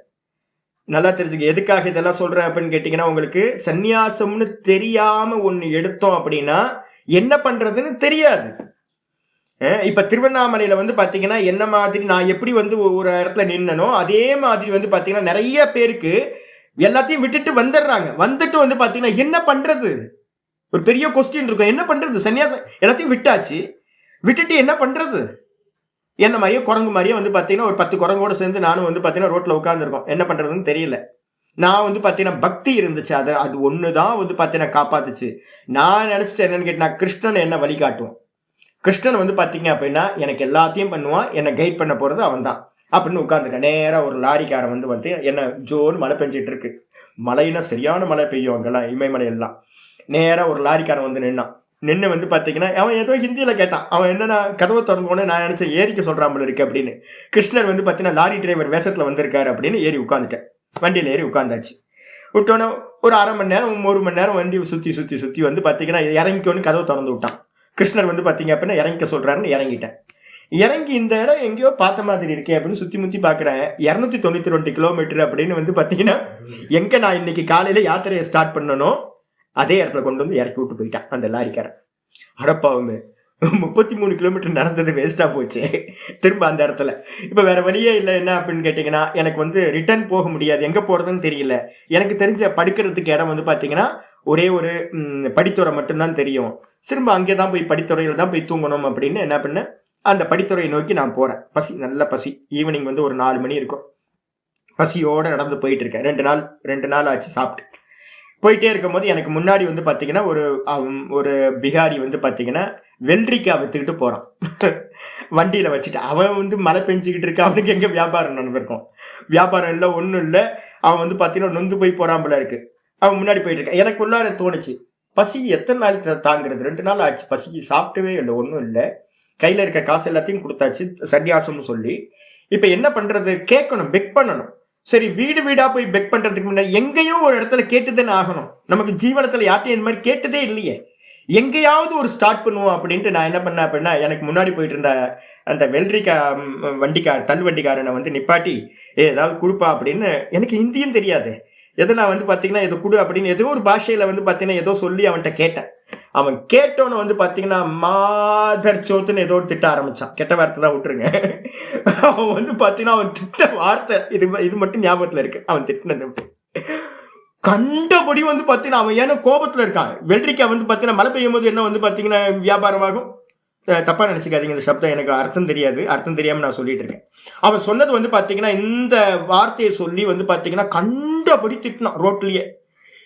நல்லா தெரிஞ்சுக்க எதுக்காக இதெல்லாம் சொல்கிறேன் அப்படின்னு கேட்டிங்கன்னா, உங்களுக்கு சந்நியாசம்னு தெரியாமல் ஒன்று எடுத்தோம் அப்படின்னா என்ன பண்ணுறதுன்னு தெரியாது. இப்போ திருவண்ணாமலையில் வந்து பார்த்தீங்கன்னா என்ன மாதிரி நான் எப்படி வந்து ஒரு இடத்துல நின்னனோ அதே மாதிரி வந்து பார்த்தீங்கன்னா நிறைய பேருக்கு எல்லாத்தையும் விட்டுட்டு வந்துடுறாங்க. வந்துட்டு வந்து பார்த்தீங்கன்னா என்ன பண்ணுறது, ஒரு பெரிய கொஸ்டின் இருக்கும், என்ன பண்ணுறது, சன்னியாசம் எல்லாத்தையும் விட்டுட்டு என்ன பண்ணுறது. என்ன மாதிரியே குரங்கு மாதிரியே வந்து பார்த்தீங்கன்னா ஒரு 10 குரங்கோடு சேர்ந்து நானும் வந்து பார்த்தீங்கன்னா ரோட்டில் உட்காந்துருக்கோம். என்ன பண்ணுறதுன்னு தெரியல. நான் வந்து பார்த்தீங்கன்னா பக்தி இருந்துச்சு, அது ஒன்று தான் வந்து பார்த்தீங்கன்னா காப்பாத்துச்சு. நான் நினச்சிட்டு என்னன்னு கேட்டால் கிருஷ்ணன் என்ன வழிகாட்டுவோம், கிருஷ்ணன் வந்து பார்த்தீங்க அப்படின்னா எனக்கு எல்லாத்தையும் பண்ணுவான், என்னை கைட் பண்ண போகிறது அவன் தான் அப்படின்னு உட்காந்துருக்கேன். நேராக ஒரு லாரிக்காரன் வந்து என்ன ஜோன்னு மழை பெஞ்சிட்டு இருக்கு. மழைன்னா சரியான மழை பெய்யும் அங்கெல்லாம், இமயமலையெல்லாம். நேராக ஒரு லாரிக்காரன் வந்து நின்று வந்து பார்த்தீங்கன்னா அவன் ஏதோ ஹிந்தியில் கேட்டான். அவன் என்னன்னா கதவை திறந்தோடனே நான் நினச்சேன் ஏறிக்க சொல்கிறான் போல இருக்கு அப்படின்னு. கிருஷ்ணர் வந்து பார்த்தீங்கன்னா லாரி டிரைவர் வேஷத்தில் வந்திருக்காரு அப்படின்னு ஏறி உட்காந்துட்டேன். வண்டியில் ஏறி உட்காந்தாச்சு. விட்டோன்னே ஒரு 1/2 மணி நேரம் 1 மணி நேரம் வண்டி சுற்றி வந்து பார்த்தீங்கன்னா இறங்கிக்கோன்னு கதவை திறந்து விட்டான். கிருஷ்ணர் வந்து பார்த்தீங்க அப்படின்னா இறங்கிக்க சொல்கிறாருன்னு இறங்கிட்டேன். இறங்கி இந்த இடம் எங்கேயோ பார்த்த மாதிரி இருக்கே அப்படின்னு சுற்றி பார்க்குறேன். 292 கிலோமீட்டர் அப்படின்னு வந்து பார்த்தீங்கன்னா எங்கே நான் இன்னைக்கு காலையில் யாத்திரையை ஸ்டார்ட் பண்ணனோ அதே இடத்துல கொண்டு வந்து இறக்கி விட்டு போயிட்டான் அந்த லாரிக்காரன். அடப்பாவுமே 33 கிலோமீட்டர் நடந்தது வேஸ்ட்டாக போச்சு திரும்ப அந்த இடத்துல. இப்போ வேறு வழியே இல்லை. என்ன அப்படின்னு கேட்டிங்கன்னா எனக்கு வந்து ரிட்டர்ன் போக முடியாது, எங்கே போகிறதுன்னு தெரியல. எனக்கு தெரிஞ்ச படுக்கிறதுக்கு இடம் வந்து பார்த்தீங்கன்னா ஒரே ஒரு படித்துறை மட்டும்தான் தெரியும். திரும்ப அங்கே தான் போய் படித்துறையில் தான் போய் தூங்கணும் அப்படின்னு என்ன பண்ணேன், அந்த படித்துறையை நோக்கி நான் போகிறேன். நல்ல பசி. ஈவினிங் வந்து ஒரு 4 மணி இருக்கும். பசியோடு நடந்து போயிட்டு இருக்கேன். 2 நாள் ஆச்சு சாப்பிட்டு. போயிட்டே இருக்கும்போது எனக்கு முன்னாடி வந்து பார்த்தீங்கன்னா ஒரு பிகாரி வந்து பார்த்தீங்கன்னா வெள்ளரிக்காய் விற்றுக்கிட்டு போகிறான். வண்டியில் வச்சுட்டு அவன் வந்து மழை பெஞ்சிக்கிட்டு இருக்க, அவனுக்கு எங்கே வியாபாரம் நடந்திருக்கும்? வியாபாரம் இல்லை, ஒன்றும் இல்லை. அவன் வந்து பார்த்தீங்கன்னா நொந்து போய் போகிறான் போல இருக்கு. அவன் முன்னாடி போயிட்டு இருக்கான். எனக்குள்ளார தோணுச்சு, பசி எத்தனை நாள் தாங்கிறது? 2 நாள் ஆச்சு, பசிக்கு சாப்பிட்டவே இல்லை, ஒன்றும் இல்லை. கையில் இருக்க காசு எல்லாத்தையும் கொடுத்தாச்சு சன்னியாசம்னு சொல்லி. இப்போ என்ன பண்ணுறது? கேட்கணும், பெக் பண்ணணும். சரி, வீடு வீடாக போய் பெக் பண்ணுறதுக்கு முன்னாடி எங்கேயோ ஒரு இடத்துல கேட்டுதானே ஆகணும். நமக்கு ஜீவனத்தில் யார்ட்டையும் இந்த மாதிரி கேட்டதே இல்லையே. எங்கேயாவது ஒரு ஸ்டார்ட் பண்ணுவோம் அப்படின்ட்டு நான் என்ன பண்ணேன் அப்படின்னா, எனக்கு முன்னாடி போயிட்டு இருந்த அந்த தள்ளு வண்டிக்காரனை வந்து நிப்பாட்டி ஏதாவது கொடுப்பா அப்படின்னு. எனக்கு ஹிந்தியும் தெரியாது. எதை நான் வந்து பார்த்தீங்கன்னா ஏதோ கொடு அப்படின்னு ஏதோ ஒரு பாஷையில் வந்து பார்த்தீங்கன்னா ஏதோ சொல்லி அவன்கிட்ட கேட்டேன். அவன் கேட்டோன்னு வந்து பார்த்தீங்கன்னா மாதர் சோத்துன்னு ஏதோ ஒரு திட்ட ஆரம்பிச்சான். கெட்ட வார்த்தை தான் விட்டுருங்க. அவன் வந்து பார்த்தீங்கன்னா அவன் திட்ட வார்த்தை இது மட்டும் ஞாபகத்தில் இருக்கு. அவன் திட்டினது கண்டபடி வந்து பார்த்தீங்கன்னா அவன் ஏன்னா கோபத்தில் இருக்கான். வெள்ளரிக்காய் வந்து பார்த்தீங்கன்னா மழை பெய்யும் போது என்ன வந்து பார்த்தீங்கன்னா வியாபாரமாகும். தப்பாக நினச்சிக்காதீங்க, இந்த சப்தம் எனக்கு அர்த்தம் தெரியாது, அர்த்தம் தெரியாமல் நான் சொல்லிட்டு இருக்கேன். அவன் சொன்னது வந்து பார்த்தீங்கன்னா இந்த வார்த்தையை சொல்லி வந்து பார்த்தீங்கன்னா கண்டபடி திட்டினான் ரோட்லேயே.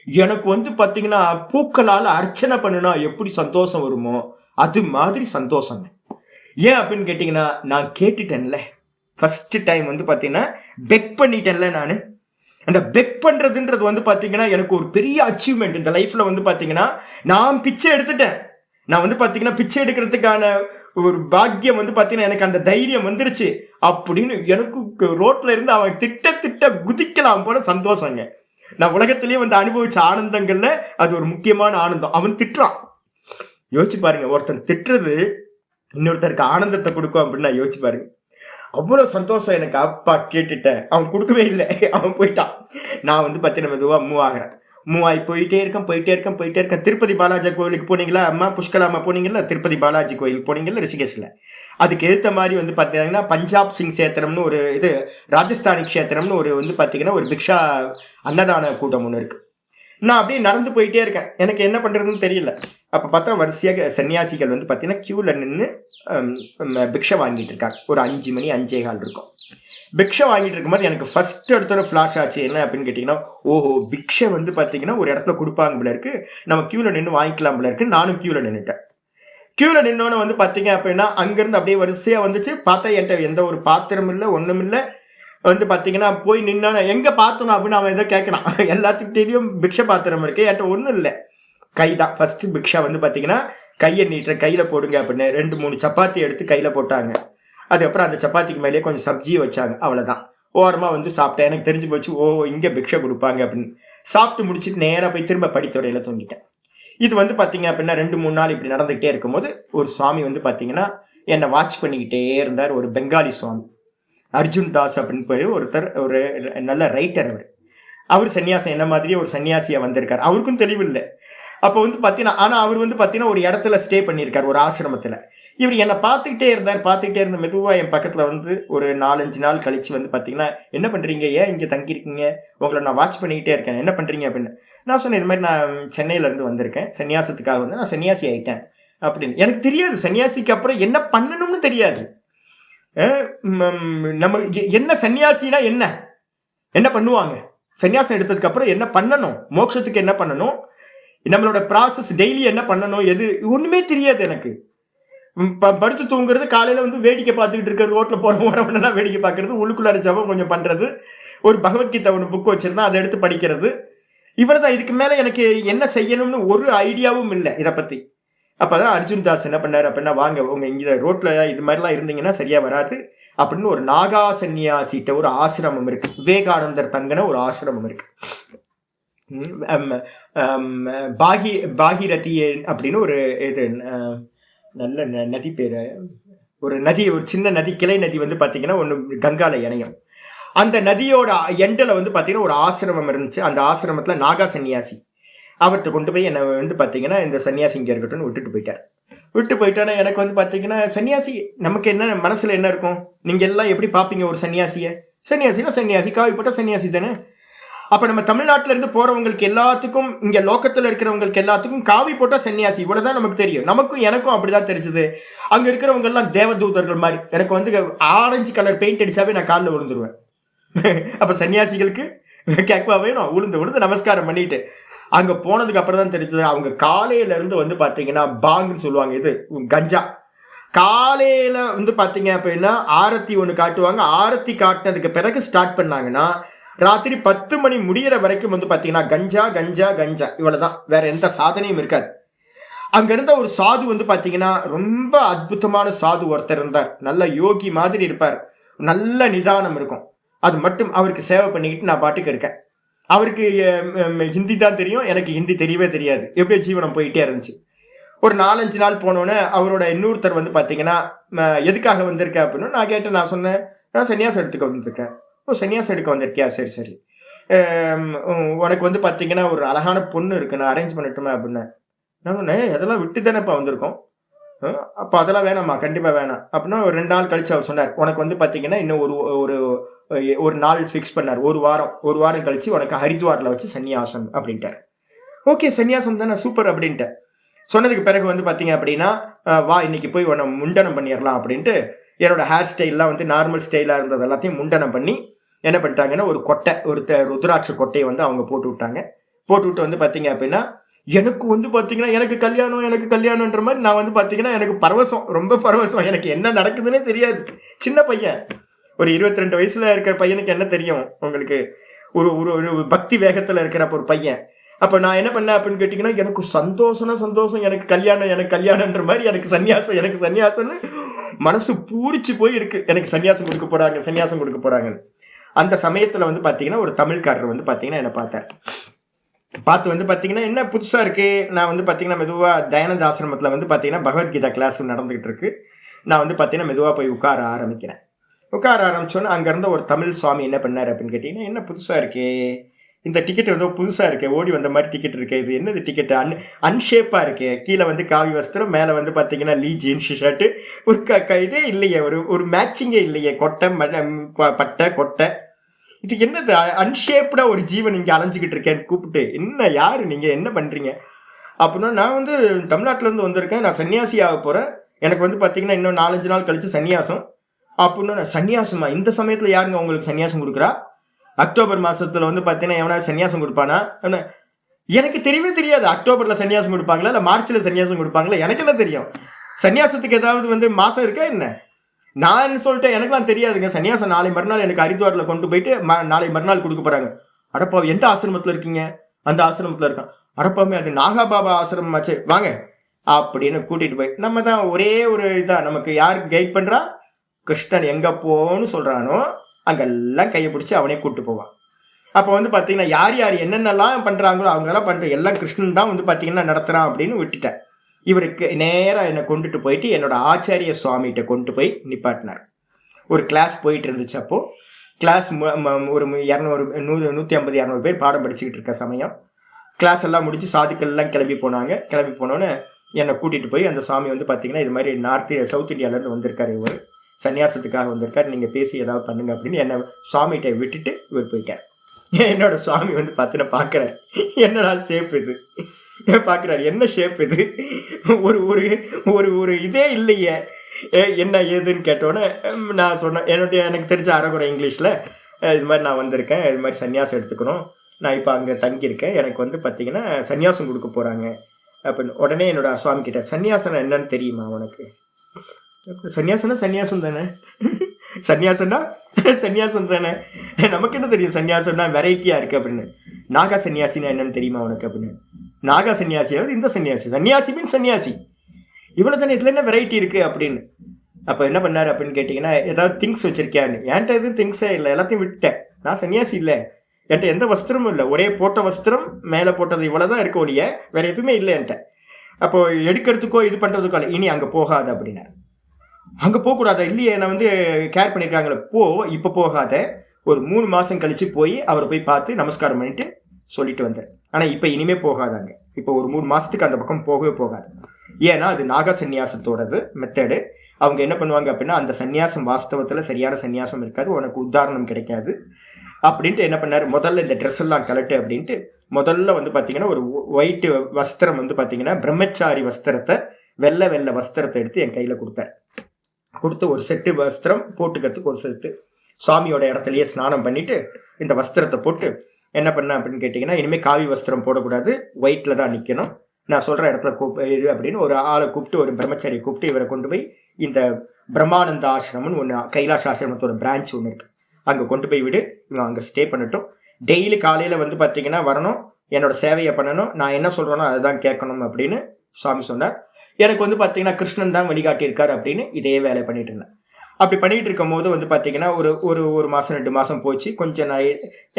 எனக்கு வந்து பார்த்தீங்கன்னா பூக்களால் அர்ச்சனை பண்ணுனா எப்படி சந்தோஷம் வருமோ அது மாதிரி சந்தோஷங்க. ஏன் அப்படின்னு கேட்டிங்கன்னா, நான் கேட்டுட்டேன்ல, ஃபஸ்ட்டு டைம் வந்து பார்த்தீங்கன்னா பெக் பண்ணிட்டேன்ல. நான் அந்த பெக் பண்ணுறதுன்றது வந்து பார்த்தீங்கன்னா எனக்கு ஒரு பெரிய அச்சீவ்மெண்ட் இந்த லைஃப்பில். வந்து பார்த்தீங்கன்னா நான் பிச்சை எடுத்துட்டேன். நான் வந்து பார்த்தீங்கன்னா பிச்சை எடுக்கிறதுக்கான ஒரு பாக்கியம் வந்து பார்த்தீங்கன்னா எனக்கு அந்த தைரியம் வந்துருச்சு அப்படின்னு எனக்கு ரோட்டில் இருந்து அவன் திட்ட குதிக்கலாம் போல சந்தோஷங்க. நான் உலகத்திலேயே வந்து அனுபவிச்ச ஆனந்தங்கள்ல அது ஒரு முக்கியமான ஆனந்தம். அவன் திட்டுறான். யோசிச்சு பாருங்க, ஒருத்தன் திட்டுறது இன்னொருத்தருக்கு ஆனந்தத்தை கொடுக்கும் அப்படின்னு நான் யோசிச்சு பாருங்க. அவ்வளோ சந்தோஷம் எனக்கு. அப்பா கேட்டுட்டேன். அவன் கொடுக்கவே இல்லை, அவன் போயிட்டான். நான் வந்து பார்த்தீங்கன்னா மெதுவாக மூவ் ஆகிறேன். மூவ் ஆகி போயிட்டே இருக்கேன். திருப்பதி பாலாஜி கோயிலுக்கு போனீங்களா அம்மா? புஷ்கலாமா போனீங்களா? திருப்பதி பாலாஜி கோயிலுக்கு போனீங்களா ரிஷிகேஷில்? அதுக்கு எதிர்த்த மாதிரி வந்து பார்த்தீங்கன்னா பஞ்சாப் சிங் சேத்திரம்னு ஒரு இது, ராஜஸ்தானி க்ஷேத்திரம்னு ஒரு வந்து பார்த்தீங்கன்னா ஒரு பிக்ஷா அன்னதான கூட்டம் ஒன்று இருக்குது. நான் அப்படியே நடந்து போயிட்டே இருக்கேன். எனக்கு என்ன பண்ணுறதுன்னு தெரியல. அப்போ பார்த்தா வரிசையாக சன்னியாசிகள் வந்து பார்த்தீங்கன்னா க்யூவில் நின்று பிக்ஷை வாங்கிட்டு இருக்காங்க. ஒரு 5 மணி 5:15 இருக்கும். பிக்ஷை வாங்கிட்டு இருக்கும்போது எனக்கு ஃபர்ஸ்ட் இடத்துல ஃப்ளாஷ் ஆச்சு. என்ன அப்படின்னு கேட்டிங்கன்னா, ஓஹோ, பிக்ஷை வந்து பார்த்தீங்கன்னா ஒரு இடத்துல கொடுப்பாங்க போல இருக்கு, நம்ம க்யூவில் நின்று வாங்கிக்கலாம் போல இருக்கு. நானும் க்யூவில் நின்றுட்டேன். க்யூவில் நின்னோன்னு வந்து பார்த்தீங்க அப்படின்னா அங்கேருந்து அப்படியே வரிசையாக வந்துச்சு. பார்த்தா என்கிட்ட எந்த ஒரு பாத்திரம் இல்லை, ஒன்றும் இல்லை. வந்து பார்த்தீங்கன்னா போய் நின்னான எங்கே பார்த்தணும் அப்படின்னு அவன் எதோ கேட்குறான். எல்லாத்துக்கிட்டேயும் பிக்ஷை பாத்திரம் இருக்கு, என்கிட்ட ஒன்றும் இல்லை. கை தான் ஃபஸ்ட்டு பிக்ஷா வந்து பார்த்தீங்கன்னா கையை நீட்டுற, கையில் போடுங்க அப்படின்னு 2-3 சப்பாத்தி எடுத்து கையில் போட்டாங்க. அதுக்கப்புறம் அந்த சப்பாத்திக்கு மேலேயே கொஞ்சம் சப்ஜியை வச்சாங்க. அவ்வளோதான். ஓரமாக வந்து சாப்பிட்டேன். எனக்கு தெரிஞ்சு போச்சு, ஓ இங்கே பிக்ஷை கொடுப்பாங்க அப்படின்னு. சாப்பிட்டு முடிச்சுட்டு நேராக போய் திரும்ப படித்துறையில் தூங்கிட்டேன். இது வந்து பார்த்தீங்க அப்படின்னா 2-3 நாள் இப்படி நடந்துகிட்டே இருக்கும்போது ஒரு சுவாமி வந்து பார்த்தீங்கன்னா என்னை வாட்ச் பண்ணிக்கிட்டே இருந்தார். ஒரு பெங்காலி சுவாமி, அர்ஜுன் தாஸ் அப்படின்னு போய் ஒருத்தர், ஒரு நல்ல ரைட்டர். அவர் சன்னியாசம் என்ன மாதிரியே ஒரு சன்னியாசியாக வந்திருக்கார். அவருக்கும் தெளிவு இல்லை. அப்போ வந்து பார்த்தீங்கன்னா ஆனால் அவர் வந்து பார்த்தீங்கன்னா ஒரு இடத்துல ஸ்டே பண்ணியிருக்கார், ஒரு ஆசிரமத்தில். இவர் என்னை பார்த்துக்கிட்டே இருந்த மெதுவாக என் பக்கத்தில் வந்து ஒரு 4-5 நாள் கழித்து வந்து பார்த்தீங்கன்னா, என்ன பண்ணுறீங்க, ஏன் இங்கே தங்கியிருக்கீங்க, உங்களை நான் வாட்ச் பண்ணிக்கிட்டே இருக்கேன், என்ன பண்ணுறீங்க அப்படின்னு. நான் சொன்னேன், இது மாதிரி நான் சென்னையிலேருந்து வந்திருக்கேன், சன்னியாசத்துக்காக வந்து நான் சன்னியாசி ஆகிட்டேன் அப்படின்னு. எனக்கு தெரியாது சன்னியாசிக்கு அப்புறம் என்ன பண்ணணும்னு தெரியாது. நம்ம என்ன சன்னியாசினா என்ன பண்ணுவாங்க, சன்னியாசம் எடுத்ததுக்கு அப்புறம் என்ன பண்ணணும், மோட்சத்துக்கு என்ன பண்ணணும், நம்மளோட ப்ராசஸ் டெய்லி என்ன பண்ணணும், எது ஒன்றுமே தெரியாது எனக்கு. படுத்து தூங்குறது, காலையில் வந்து வேடிக்கை பார்த்துக்கிட்டு இருக்கிற, ரோட்டில் போகிறவனா வேடிக்கை பார்க்கறது, உள்ளுக்குள்ளார ஜபம் கொஞ்சம் பண்ணுறது, ஒரு பகவத்கீதை ஒன்று புக் வச்சுருந்தா அதை எடுத்து படிக்கிறது, இவர் தான். இதுக்கு மேலே எனக்கு என்ன செய்யணும்னு ஒரு ஐடியாவும் இல்லை இதை பற்றி. அப்போ தான் அர்ஜுன் தாஸ் என்ன பண்ணார் அப்படின்னா, வாங்க உங்கள் இங்கே ரோட்டில் இது மாதிரிலாம் இருந்தீங்கன்னா சரியாக வராது அப்படின்னு ஒரு நாகா சன்னியாசிட்ட ஒரு ஆசிரமம் இருக்குது, விவேகானந்தர் தங்கின ஒரு ஆசிரமம் இருக்குது. பாகிரதி அப்படின்னு ஒரு இது நல்ல நதி பேர், ஒரு நதி, ஒரு சின்ன நதி, கிளை நதி வந்து பார்த்தீங்கன்னா ஒன்று கங்கால இணையும். அந்த நதியோட எண்டில் வந்து பார்த்தீங்கன்னா ஒரு ஆசிரமம் இருந்துச்சு. அந்த ஆசிரமத்தில் நாகா சன்னியாசி, அவர்கிட்ட கொண்டு போய் என்னை வந்து பார்த்தீங்கன்னா இந்த சன்னியாசி இங்கே இருக்கட்டும்னு விட்டு போயிட்டானா எனக்கு வந்து பார்த்தீங்கன்னா, சன்னியாசி நமக்கு என்ன மனசில் என்ன இருக்கும், நீங்கள் எல்லாம் எப்படி பார்ப்பீங்க ஒரு சன்னியாசியை? சன்னியாசினா சன்னியாசி, காவி போட்டால் சன்னியாசி தானே. அப்போ நம்ம தமிழ்நாட்டில் இருந்து போகிறவங்களுக்கு எல்லாத்துக்கும், இங்கே லோக்கத்தில் இருக்கிறவங்களுக்கு எல்லாத்துக்கும் காவி போட்டால் சன்னியாசி, இவ்வளோ தான் நமக்கு தெரியும். எனக்கும் அப்படி தான் தெரிஞ்சது. அங்கே இருக்கிறவங்கெல்லாம் தேவதூதர்கள் மாதிரி. எனக்கு வந்து ஆரஞ்சு கலர் பெயிண்ட் அடித்தாவே நான் காலில் விழுந்துருவேன். அப்போ சன்னியாசிகளுக்கு கேட்கவா வேணும், விழுந்து நமஸ்காரம் பண்ணிட்டு அங்கே போனதுக்கு அப்புறம் தான் தெரிஞ்சது, அவங்க காலையிலேருந்து வந்து பார்த்தீங்கன்னா பாங்குன்னு சொல்லுவாங்க, இது கஞ்சா, காலையில வந்து பாத்தீங்க அப்படின்னா ஆரத்தி ஒன்று காட்டுவாங்க. ஆரத்தி காட்டினதுக்கு பிறகு ஸ்டார்ட் பண்ணாங்கன்னா ராத்திரி 10 மணி முடிகிற வரைக்கும் வந்து பாத்தீங்கன்னா கஞ்சா கஞ்சா கஞ்சா இவ்வளவுதான், வேற எந்த சாதனையும் இருக்காது. அங்க இருந்த ஒரு சாது வந்து பாத்தீங்கன்னா ரொம்ப அற்புதமான சாது ஒருத்தர் இருந்தார். நல்ல யோகி மாதிரி இருப்பார், நல்ல நிதானம் இருக்கும். அது மட்டும் அவருக்கு சேவை பண்ணிக்கிட்டு நான் பாட்டுக்கு இருக்கேன். அவருக்கு ஹிந்தி தான் தெரியும், எனக்கு ஹிந்தி தெரியவே தெரியாது. எப்படியோ ஜீவனம் போயிட்டே இருந்துச்சு. ஒரு 4-5 நாள் போனோன்னே அவரோட இன்னொருத்தர் வந்து பார்த்தீங்கன்னா எதுக்காக வந்திருக்க அப்படின்னு நான் கேட்டேன். நான் சொன்னேன், நான் சன்னியாசம் எடுத்துக்க வந்திருக்கேன். ஓ, சன்னியாசம் எடுக்க வந்திருக்கியா, சரி சரி. உனக்கு வந்து பார்த்தீங்கன்னா ஒரு அழகான பொண்ணு இருக்கு, நான் அரேஞ்ச் பண்ணட்டுமே அப்படின்னேன். நான் சொன்னேன், அதெல்லாம் விட்டு தானேப்பா வந்திருக்கோம், அப்போ அதெல்லாம் வேணாம்மா, கண்டிப்பாக வேணாம் அப்படின்னா. ஒரு 2 நாள் கழிச்சு அவர் சொன்னார், உனக்கு வந்து பார்த்தீங்கன்னா இன்னும் ஒரு ஒரு நாள் ஃபிக்ஸ் பண்ணார். ஒரு வாரம் கழிச்சு உனக்கு ஹரித்வாரில் வச்சு சன்னியாசம் அப்படின்ட்டார். ஓகே, சன்னியாசம் தானே, சூப்பர் அப்படின்ட்டு சொன்னதுக்கு பிறகு வந்து பார்த்தீங்க அப்படின்னா, வா இன்னைக்கு போய் உன்னை முண்டனம் பண்ணிடலாம் அப்படின்ட்டு என்னோட ஹேர் ஸ்டைல்லாம் வந்து நார்மல் ஸ்டைலாக இருந்தது எல்லாத்தையும் முண்டனம் பண்ணி என்ன பண்ணிட்டாங்கன்னா ஒரு கொட்டை, ஒரு ருத்ராட்ச கொட்டையை வந்து அவங்க போட்டு விட்டாங்க. போட்டு விட்டு வந்து பார்த்தீங்க அப்படின்னா எனக்கு வந்து பார்த்தீங்கன்னா எனக்கு கல்யாணம்ன்ற மாதிரி நான் வந்து பார்த்தீங்கன்னா எனக்கு பரவசம், ரொம்ப பரவசம். எனக்கு என்ன நடக்குதுன்னே தெரியாது. சின்ன பையன், ஒரு 22 வயசுல இருக்கிற பையனுக்கு என்ன தெரியும் உங்களுக்கு, ஒரு ஒரு பக்தி வேகத்தில் இருக்கிறப்ப ஒரு பையன். அப்போ நான் என்ன பண்ணேன் அப்படின்னு கேட்டிங்கன்னா, எனக்கு சந்தோஷம், எனக்கு கல்யாணம்ன்ற மாதிரி எனக்கு சன்னியாசம்னு மனசு பூரிச்சு போய் இருக்கு. எனக்கு சன்னியாசம் கொடுக்க போறாங்க. அந்த சமயத்தில் வந்து பார்த்தீங்கன்னா ஒரு தமிழ்காரர் வந்து பார்த்தீங்கன்னா என்னை பார்த்து வந்து பார்த்தீங்கன்னா என்ன புதுசாக இருக்குது. நான் வந்து பார்த்தீங்கன்னா மெதுவாக தயானந்த ஆசிரமத்தில் வந்து பார்த்தீங்கன்னா பகவத்கீதா கிளாஸ் நடந்துகிட்டு இருக்கு. நான் வந்து பார்த்தீங்கன்னா மெதுவாக போய் உட்கார ஆரம்பிச்சோன்னே அங்கே இருந்த ஒரு தமிழ் சுவாமி என்ன பண்ணார் அப்படின்னு கேட்டிங்கன்னா, என்ன புதுசாக இருக்கே, இந்த டிக்கெட் வந்து புதுசாக இருக்கே, ஓடி வந்த மாதிரி டிக்கெட் இருக்கே, இது என்னது டிக்கெட்டு, அன்ஷேப்பாக இருக்கே, கீழே வந்து காவி வஸ்திரம், மேலே வந்து பார்த்தீங்கன்னா லீ ஜீன்ஸ் ஷர்ட்டு, ஒரு இதே இல்லையே, ஒரு மேட்சிங்கே இல்லையே, பட்டை கொட்டை, இது என்னது அன்ஷேப்டா ஒரு ஜீவன் இங்கே அலைஞ்சிக்கிட்டு இருக்கேன்னு கூப்பிட்டு, என்ன யாரு நீங்கள், என்ன பண்ணுறீங்க அப்படின்னா, நான் வந்து தமிழ்நாட்டிலேருந்து வந்திருக்கேன், நான் சன்னியாசி ஆக போகிறேன், எனக்கு வந்து பார்த்தீங்கன்னா இன்னும் 4-5 நாள் கழிச்சு சன்னியாசம் அப்படின்னா. சன்னியாசமா, இந்த சமயத்தில் யாருங்க உங்களுக்கு சன்னியாசம் கொடுக்குறா? அக்டோபர் மாதத்தில் வந்து பார்த்தீங்கன்னா எவனா சன்னியாசம் கொடுப்பானா? எனக்கு தெரியவே தெரியாது. அக்டோபரில் சன்னியாசம் கொடுப்பாங்களா இல்லை மார்ச்சில் சன்னியாசம் கொடுப்பாங்களா, எனக்கு என்ன தெரியும்? சன்னியாசத்துக்கு ஏதாவது வந்து மாதம் இருக்கா என்ன? நான் சொல்லிட்டேன், எனக்குலாம் தெரியாதுங்க. சன்னியாசம் நாளை மறுநாள் எனக்கு ஹரித்வாரில் கொண்டு போயிட்டு நாளை மறுநாள் கொடுக்க போகிறாங்க. அடப்பா, எந்த ஆசிரமத்தில் இருக்கீங்க? அந்த ஆசிரமத்தில் இருக்கான். அடப்பாமே, அது நாகாபாபா ஆசிரமமாச்சு, வாங்க அப்படின்னு கூட்டிகிட்டு போய், நம்ம தான் ஒரே ஒரு இதான், நமக்கு யார் கைட் பண்ணுறா? கிருஷ்ணன் எங்கே போன்னு சொல்கிறானோ அங்கெல்லாம் கையை பிடிச்சி அவனே கூப்பிட்டு போவான். அப்போ வந்து பார்த்தீங்கன்னா யார் என்னென்னலாம் பண்ணுறாங்களோ அவங்கெல்லாம் பண்ணுற எல்லாம் கிருஷ்ணன் தான் வந்து பார்த்தீங்கன்னா நடத்துகிறான் அப்படின்னு விட்டுட்டேன். இவருக்கு நேராக என்னை கொண்டுட்டு போயிட்டு என்னோட ஆச்சாரிய சுவாமிகிட்ட கொண்டு போய் நிப்பாட்டினார். ஒரு கிளாஸ் போயிட்டு இருந்துச்சு. அப்போது கிளாஸ் ஒரு 150-200 பேர் பாடம் படிச்சுக்கிட்டு இருக்க சமயம், கிளாஸ் எல்லாம் முடிச்சு சாதுக்கள்லாம் கிளம்பி போனோன்னே என்னை கூட்டிகிட்டு போய் அந்த சுவாமி வந்து பார்த்தீங்கன்னா இது மாதிரி சவுத் இந்தியாவிலேருந்து வந்திருக்காரு, இவர் சன்னியாசத்துக்காக வந்திருக்காரு, நீங்கள் பேசி ஏதாவது பண்ணுங்க அப்படின்னு என்னை சுவாமிகிட்ட விட்டுட்டு இவர் போயிட்டார். என்னோட சுவாமி வந்து பார்த்து நான் பார்க்குறேன், என்னடா ஷேப் இது பார்க்குறாரு, என்ன ஷேப் இது, ஒரு ஒரு ஒரு இதே இல்லையே, என்ன ஏதுன்னு கேட்டோன்னே நான் சொன்னேன் எனக்கு தெரிஞ்ச அரைகுறை இங்கிலீஷில், இது மாதிரி நான் வந்திருக்கேன், இது மாதிரி சன்னியாசம் எடுத்துக்கணும், நான் இப்போ அங்கே தங்கியிருக்கேன், எனக்கு வந்து பார்த்தீங்கன்னா சன்னியாசம் கொடுக்க போகிறாங்க அப்படின்னு. உடனே என்னோட சுவாமி கிட்ட, சன்னியாசம் என்னன்னு தெரியுமா உனக்கு? சன்னியாசம் தானே, சன்னியாசம் தானே, நமக்கு என்ன தெரியும் சன்னியாசம்னா வெரைட்டியாக இருக்குது அப்படின்னு. நாகா சன்னியாசினா என்னன்னு தெரியுமா உனக்கு அப்படின்னு. நாகா சன்னியாசியாவது இந்த சன்னியாசி மீன் சன்னியாசி, இவ்வளோ தானே, இதில் என்ன வெரைட்டி இருக்குது அப்படின்னு. அப்போ என்ன பண்ணார் அப்படின்னு கேட்டிங்கன்னா, ஏதாவது திங்ஸ் வச்சுருக்கியான்னு. என்கிட்ட எதுவும் திங்ஸே இல்லை, எல்லாத்தையும் விட்டுட்டேன், நான் சன்னியாசி இல்லை, என்கிட்ட எந்த வஸ்திரமும் இல்லை, ஒரே போட்ட வஸ்திரம், மேலே போட்டது இவ்வளோ தான் இருக்க ஒழிய வேறு எதுவுமே இல்லை என்கிட்ட. அப்போது எடுக்கிறதுக்கோ இது பண்ணுறதுக்கோ இல்லை, இனி அங்கே போகாது அப்படின்னா. அங்கே போகக்கூடாதா? இல்லையே, நான் வந்து கேர் பண்ணியிருக்காங்களே, இப்போ போகாத, ஒரு 3 மாதம் கழித்து போய் அவரை போய் பார்த்து நமஸ்காரம் பண்ணிட்டு சொல்லிட்டு வந்தேன். ஆனால் இப்போ இனிமேல் போகாதாங்க, இப்போ ஒரு 3 மாதத்துக்கு அந்த பக்கம் போகவே போகாது. ஏன்னா அது நாக சன்னியாசத்தோடது மெத்தடு. அவங்க என்ன பண்ணுவாங்க அப்படின்னா, அந்த சன்னியாசம் வாஸ்தவத்தில் சரியான சன்னியாசம் இருக்காது, உனக்கு உதாரணம் கிடைக்காது அப்படின்ட்டு என்ன பண்ணார், முதல்ல இந்த ட்ரெஸ் எல்லாம் கலட்டு அப்படின்ட்டு முதல்ல வந்து பார்த்தீங்கன்னா ஒரு ஒயிட்டு வஸ்திரம் வந்து பார்த்தீங்கன்னா பிரம்மச்சாரி வஸ்திரத்தை, வெள்ளை வஸ்திரத்தை எடுத்து என் கையில் கொடுத்து ஒரு செட்டு வஸ்திரம் போட்டுக்கிறதுக்கு ஒரு செட்டு, சுவாமியோட இடத்துலையே ஸ்நானம் பண்ணிவிட்டு இந்த வஸ்திரத்தை போட்டு என்ன பண்ணேன் அப்படின்னு கேட்டிங்கன்னா, இனிமேல் காவி வஸ்திரம் போடக்கூடாது, ஒயிட்டில் தான் நிற்கணும், நான் சொல்கிற இடத்துல அப்படின்னு ஒரு ஆளை கூப்பிட்டு, ஒரு பிரம்மச்சாரியை கூப்பிட்டு இவரை கொண்டு போய் இந்த பிரம்மானந்த ஆசிரமம்னு ஒன்று, கைலாஷ் ஆசிரமத்தோட பிரான்ச் ஒன்று இருக்குது, அங்கே கொண்டு போய் விடு, இவன் அங்கே ஸ்டே பண்ணட்டும், டெய்லி காலையில் வந்து பார்த்தீங்கன்னா வரணும், என்னோட சேவையை பண்ணணும், நான் என்ன சொல்கிறேனோ அதுதான் கேட்கணும் அப்படின்னு சுவாமி சொன்னார். எனக்கு வந்து பார்த்தீங்கன்னா கிருஷ்ணன் தான் வழிகாட்டியிருக்கார் அப்படின்னு இதே வேலை பண்ணிட்டு இருந்தேன். அப்படி பண்ணிட்டு இருக்கும் போது வந்து பார்த்தீங்கன்னா ஒரு மாதம் 2 மாதம் போச்சு. கொஞ்சம் நான்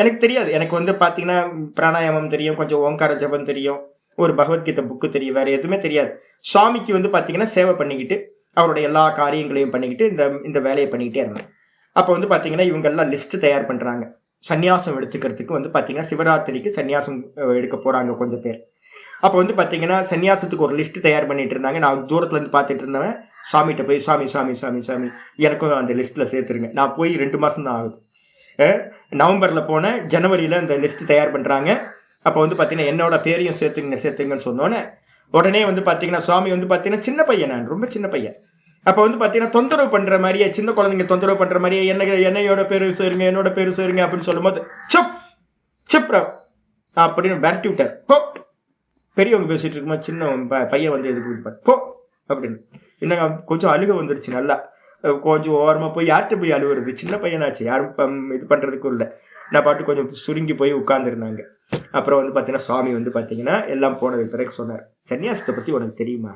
எனக்கு தெரியாது, எனக்கு வந்து பார்த்தீங்கன்னா பிராணாயாமம் தெரியும், கொஞ்சம் ஓங்கார ஜபம் தெரியும், ஒரு பகவத்கீதை புக்கு தெரியும், வேறு எதுவுமே தெரியாது. சுவாமிக்கு வந்து பார்த்தீங்கன்னா சேவை பண்ணிக்கிட்டு அவருடைய எல்லா காரியங்களையும் பண்ணிக்கிட்டு இந்த வேலையை பண்ணிக்கிட்டே இருந்தேன். அப்போ வந்து பார்த்தீங்கன்னா இவங்கெல்லாம் லிஸ்ட்டு தயார் பண்ணுறாங்க, சன்னியாசம் எடுத்துக்கிறதுக்கு வந்து பார்த்தீங்கன்னா சிவராத்திரிக்கு சன்னியாசம் எடுக்க போகிறாங்க கொஞ்சம் பேர். அப்போ வந்து பார்த்தீங்கன்னா சன்னியாசத்துக்கு ஒரு லிஸ்ட்டு தயார் பண்ணிட்டு இருந்தாங்க. நான் தூரத்துலேருந்து பார்த்துட்டு இருந்தவன் சாமிகிட்ட போய் சாமி சாமி சாமி சாமி எனக்கும் அந்த லிஸ்ட்டில் சேர்த்துருங்க. நான் போய் 2 மாதம் தான் ஆகுது. நவம்பரில் போனேன், ஜனவரியில் அந்த லிஸ்ட்டு தயார் பண்ணுறாங்க. அப்போ வந்து பார்த்தீங்கன்னா என்னோட பேரையும் சேர்த்துங்கன்னு சொன்னோன்னே உடனே வந்து பார்த்தீங்கன்னா சுவாமி வந்து பார்த்தீங்கன்னா சின்ன பையன், நான் ரொம்ப சின்ன பையன். அப்போ வந்து பார்த்தீங்கன்னா தொந்தரவு பண்ணுற மாதிரியே, சின்ன குழந்தைங்க தொந்தரவு பண்ணுற மாதிரியே என்னையோட பேர் சேருங்க, என்னோட பேர் சேருங்க அப்படின்னு சொல்லும்போது சிப்ரா அப்படின்னு விரட்டி விட்டார். போ, பெரியவங்க பேசிகிட்டு இருக்கும்போது சின்ன பையன் வந்து எதுக்கு விட்டுப்பார், போ அப்படின்னு. இன்னும் கொஞ்சம் அழுக வந்துடுச்சு. நல்லா கொஞ்சம் ஓரமாக போய் யார்கிட்ட போய் அழுகுறது, சின்ன பையனாச்சு, யாரும் இது பண்ணுறதுக்கும் இல்லை. நான் பாட்டு கொஞ்சம் சுருங்கி போய் உட்காந்துருந்தாங்க. அப்புறம் வந்து பார்த்தீங்கன்னா சுவாமி வந்து பார்த்தீங்கன்னா எல்லாம் போனதுக்கு பிறகு சொன்னார், சன்னியாசத்தை பற்றி உனக்கு தெரியுமா?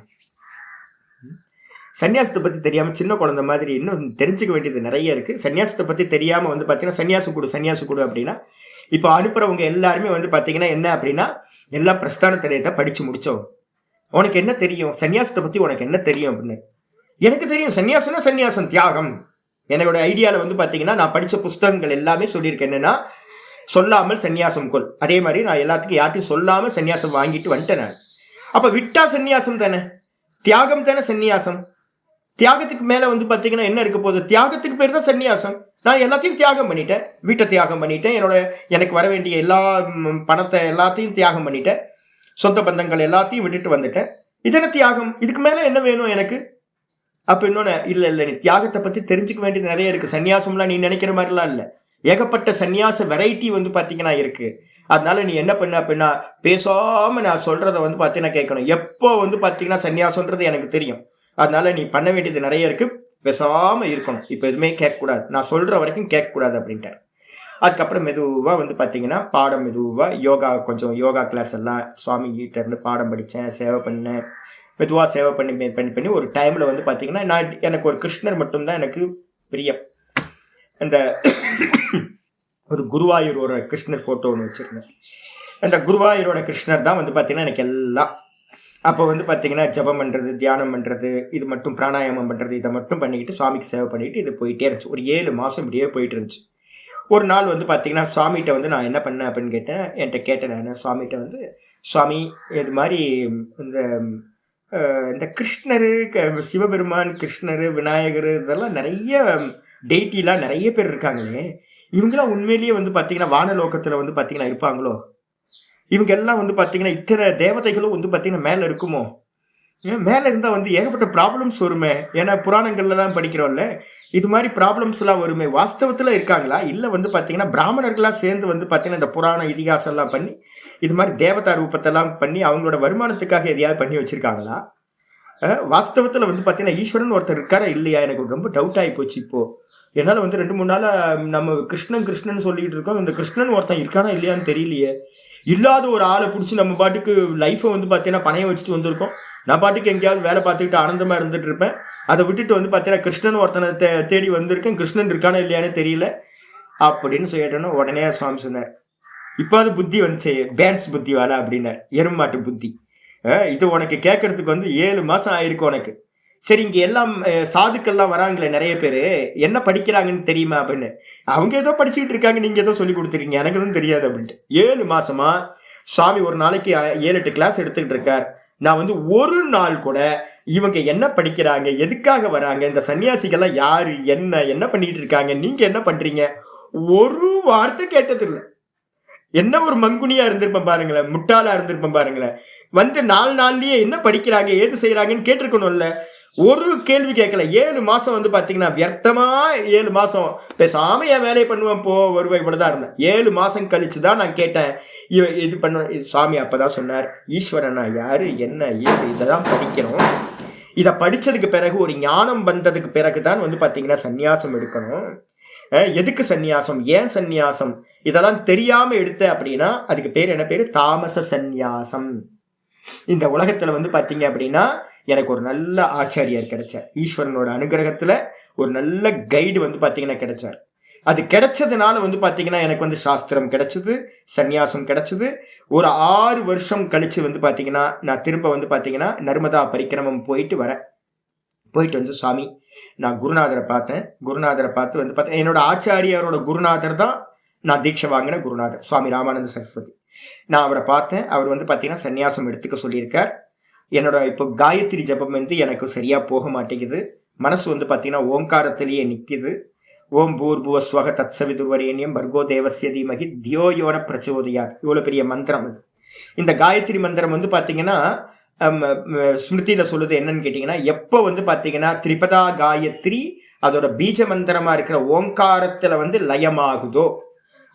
சன்னியாசத்தை பற்றி தெரியாமல் சின்ன குழந்தை மாதிரி இன்னும் தெரிஞ்சுக்க வேண்டியது நிறைய இருக்குது. சன்னியாசத்தை பற்றி தெரியாமல் வந்து பார்த்தீங்கன்னா சன்னியாசம் கொடு அப்படின்னா, இப்போ அனுப்புகிறவங்க எல்லாருமே வந்து பார்த்தீங்கன்னா என்ன அப்படின்னா எல்லாம் பிரஸ்தான திரையத்தை படித்து முடித்தவங்க. உனக்கு என்ன தெரியும் சன்னியாசத்தை பற்றி, உனக்கு என்ன தெரியும் அப்படின்னு. எனக்கு தெரியும் சன்னியாசம்னா சன்னியாசம் தியாகம். என்னோட ஐடியாவில் வந்து பார்த்தீங்கன்னா நான் படித்த புஸ்தகங்கள் எல்லாமே சொல்லியிருக்கேன் என்னென்னா, சொல்லாமல் சன்னியாசம் கொள். அதே மாதிரி நான் எல்லாத்துக்கும் யார்ட்டையும் சொல்லாமல் சன்னியாசம் வாங்கிட்டு வந்துட்டேன் நான். அப்போ விட்டா சன்னியாசம் தானே, தியாகம் தானே சன்னியாசம். தியாகத்துக்கு மேலே வந்து பார்த்தீங்கன்னா என்ன இருக்க போகுது, தியாகத்துக்கு பேர் தான் சன்னியாசம். நான் எல்லாத்தையும் தியாகம் பண்ணிட்டேன், வீட்டை தியாகம் பண்ணிட்டேன், எனக்கு வர வேண்டிய எல்லா பணத்தை எல்லாத்தையும் தியாகம் பண்ணிட்டேன், சொந்த பந்தங்கள் எல்லாத்தையும் விட்டுட்டு வந்துட்டேன். இதென்ன தியாகம், இதுக்கு மேலே என்ன வேணும் எனக்கு? அப்போ இன்னொன்று இல்லை, நீ தியாகத்தை பற்றி தெரிஞ்சுக்க வேண்டியது நிறைய இருக்குது. சன்னியாசம்லாம் நீ நினைக்கிற மாதிரிலாம் இல்லை, ஏகப்பட்ட சன்னியாச வெரைட்டி வந்து பார்த்தீங்கன்னா இருக்குது. அதனால நீ என்ன பண்ண அப்படின்னா பேசாமல் நான் சொல்கிறத வந்து பார்த்தீங்கன்னா கேட்கணும். எப்போ வந்து பார்த்தீங்கன்னா சன்னியாசம்ன்றது எனக்கு தெரியும், அதனால நீ பண்ண வேண்டியது நிறைய இருக்குது, பேசாமல் இருக்கணும், இப்போ எதுவுமே கேட்கக்கூடாது, நான் சொல்கிற வரைக்கும் கேட்கக்கூடாது அப்படின்ட்டார். அதுக்கப்புறம் மெதுவாக வந்து பார்த்தீங்கன்னா பாடம் மெதுவாக கொஞ்சம் யோகா கிளாஸ் எல்லாம் சுவாமி கிட்டேருந்து பாடம் படித்தேன், சேவை பண்ணேன், மெதுவாக சேவை பண்ணி ஒரு டைமில் வந்து பார்த்தீங்கன்னா எனக்கு ஒரு கிருஷ்ணர் மட்டும்தான் எனக்கு பிரியம். அந்த ஒரு குருவாயூரோட கிருஷ்ணர் ஃபோட்டோ ஒன்று வச்சுருந்தேன். அந்த குருவாயூரோட கிருஷ்ணர் தான் வந்து பார்த்தீங்கன்னா எனக்கு எல்லாம். அப்போ வந்து பார்த்தீங்கன்னா ஜபம் பண்ணுறது, தியானம் பண்ணுறது, இது மட்டும் பிராணாயாமம் பண்ணுறது, இதை மட்டும் பண்ணிக்கிட்டு சுவாமிக்கு சேவை பண்ணிக்கிட்டு இது போயிட்டே இருந்துச்சு. ஒரு 7 மாதம் இப்படியே போயிட்டு இருந்துச்சு. ஒரு நாள் வந்து பார்த்தீங்கன்னா சுவாமிகிட்ட வந்து நான் என்ன பண்ணேன் அப்படின்னு என்கிட்ட கேட்டேன். நான் சுவாமிகிட்ட வந்து, சுவாமி இது மாதிரி இந்த கிருஷ்ணர், சிவபெருமான், கிருஷ்ணர், விநாயகர், இதெல்லாம் நிறைய டெய்ட்டிலாம் நிறைய பேர் இருக்காங்களே, இவங்கெல்லாம் உண்மையிலேயே வந்து பார்த்தீங்கன்னா வானலோகத்தில் வந்து பார்த்தீங்கன்னா இருப்பாங்களோ? இவங்க எல்லாம் வந்து பார்த்தீங்கன்னா இத்தனை தேவதைகளும் வந்து பார்த்தீங்கன்னா மேலே இருக்குமோ? மேலே இருந்தால் வந்து ஏகப்பட்ட ப்ராப்ளம்ஸ் வருமே. ஏன்னா புராணங்கள்லாம் படிக்கிறோம்ல, இது மாதிரி ப்ராப்ளம்ஸ்லாம் வருமே. வாஸ்தவத்தில் இருக்காங்களா, இல்லை வந்து பார்த்தீங்கன்னா பிராமணர்களாக சேர்ந்து வந்து பார்த்தீங்கன்னா இந்த புராண இதிகாசம்லாம் பண்ணி இது மாதிரி தேவதா ரூபத்தெல்லாம் பண்ணி அவங்களோட வருமானத்துக்காக எதையாவது பண்ணி வச்சுருக்காங்களா? வாஸ்தவத்தில் வந்து பார்த்தீங்கன்னா ஈஸ்வரன் ஒருத்தர் இருக்காரா இல்லையா, எனக்கு ரொம்ப டவுட் ஆகி போச்சு. இப்போது என்னால் வந்து 2-3 நாளாக நம்ம கிருஷ்ணன் சொல்லிக்கிட்டு இருக்கோம், இந்த கிருஷ்ணன் ஒருத்தன் இருக்கானா இல்லையான்னு தெரியலையே. இல்லாத ஒரு ஆளை பிடிச்சி நம்ம பாட்டுக்கு லைஃப்பை வந்து பார்த்தீங்கன்னா பணையம் வச்சுட்டு வந்திருக்கோம். நான் பாட்டுக்கு எங்கேயாவது வேலை பார்த்துக்கிட்டு ஆனந்தமாக இருந்துட்டு இருப்பேன். அதை விட்டுட்டு வந்து பார்த்தீங்கன்னா கிருஷ்ணன் ஒருத்தனை தேடி வந்திருக்கேன், கிருஷ்ணன் இருக்கானா இல்லையானே தெரியல அப்படின்னு சொல்லிட்டோன்னா உடனே சுவாமி சொன்னார், இப்போ அது புத்தி வந்துச்சு, பேன்ஸ் புத்தி வாடா அப்படின்னார், எருமாட்டு புத்தி. இது உனக்கு கேட்கறதுக்கு வந்து 7 மாதம் ஆயிருக்கு உனக்கு. சரி, இங்கே எல்லாம் சாதுக்கள்லாம் வராங்களே நிறைய பேர், என்ன படிக்கிறாங்கன்னு தெரியுமா அப்படின்னு. அவங்க ஏதோ படிச்சுக்கிட்டு இருக்காங்க, நீங்கள் ஏதோ சொல்லி கொடுத்துருக்கீங்க, எனக்கு எதுவும் தெரியாது அப்படின்ட்டு. 7 மாதமா சுவாமி ஒரு நாளைக்கு 7-8 கிளாஸ் எடுத்துக்கிட்டு இருக்கார். நான் வந்து ஒரு நாள் கூட இவங்க என்ன படிக்கிறாங்க, எதுக்காக வராங்க, இந்த சன்னியாசிகள்லாம் யார், என்ன பண்ணிட்டு இருக்காங்க, நீங்கள் என்ன பண்ணுறீங்க, ஒரு வார்த்தை கேட்டதில்லை. என்ன ஒரு மங்குனியாக இருந்திருப்பேன் பாருங்களேன், முட்டாளாக இருந்திருப்பேன் பாருங்களேன். வந்து 4 நாள்லேயே என்ன படிக்கிறாங்க, ஏது செய்கிறாங்கன்னு கேட்டிருக்கணும்ல. ஒரு கேள்வி கேட்கல. 7 மாதம் வந்து பார்த்தீங்கன்னா வியர்த்தமாக 7 மாதம் பேசாமல் என் வேலையை பண்ணுவேன், வருவேன், இப்படி தான் இருந்தேன். 7 மாதம் கழிச்சு தான் நான் கேட்டேன், இது சுவாமி அப்போ தான் சொன்னார், ஈஸ்வரனா யார், என்ன ஏது, இதை தான் படிக்கிறோம், இதை படிச்சதுக்கு பிறகு ஒரு ஞானம் வந்ததுக்கு பிறகுதான் வந்து பாத்தீங்கன்னா சந்நியாசம் எடுக்கணும். எதுக்கு சந்நியாசம், ஏன் சந்நியாசம், இதெல்லாம் தெரியாம எடுத்த அப்படின்னா அதுக்கு பேர் என்ன பேரு, தாமச சந்நியாசம். இந்த உலகத்துல வந்து பாத்தீங்க அப்படின்னா எனக்கு ஒரு நல்ல ஆச்சாரியார் கிடைச்சார். ஈஸ்வரனோட அனுகிரகத்துல ஒரு நல்ல கைடு வந்து பாத்தீங்கன்னா கிடைச்சார். அது கிடைச்சதுனால வந்து பாத்தீங்கன்னா எனக்கு வந்து சாஸ்திரம் கிடைச்சது, சந்நியாசம் கிடைச்சது. ஒரு 6 வருஷம் கழிச்சு வந்து பாத்தீங்கன்னா நான் திரும்ப வந்து பாத்தீங்கன்னா நர்மதா பரிக்கிரமம் போயிட்டு வரேன். போயிட்டு வந்து சுவாமி நான் குருநாதரை பார்த்தேன். குருநாதரை பார்த்து வந்து பார்த்தேன், என்னோட ஆச்சாரியாரோட குருநாதர் தான் நான் தீட்சை வாங்கின குருநாதர், சுவாமி ராமானந்த சரஸ்வதி. நான் அவரை பார்த்தேன். அவர் வந்து பார்த்தீங்கன்னா சன்னியாசம் எடுத்துக்க சொல்லியிருக்கார். என்னோட இப்போ காயத்ரி ஜபம் வந்து எனக்கு சரியா போக மாட்டேங்குது. மனசு வந்து பார்த்தீங்கன்னா ஓங்காரத்திலேயே நிற்கிது. ஓம் பூர்புவ ஸ்வக தத் சவிதுர்வரேண்யம் பர்கோ தேவஸ்ய தீமகி தியோ யோன பிரச்சோதயாத். இவ்வளோ பெரிய மந்திரம் அது. இந்த காயத்ரி மந்திரம் வந்து பார்த்தீங்கன்னா ஸ்மிருதியில சொல்லுது என்னன்னு கேட்டீங்கன்னா, எப்போ வந்து பாத்தீங்கன்னா திரிபதா காயத்ரி அதோட பீஜ மந்திரமா இருக்கிற ஓங்காரத்துல வந்து லயமாகுதோ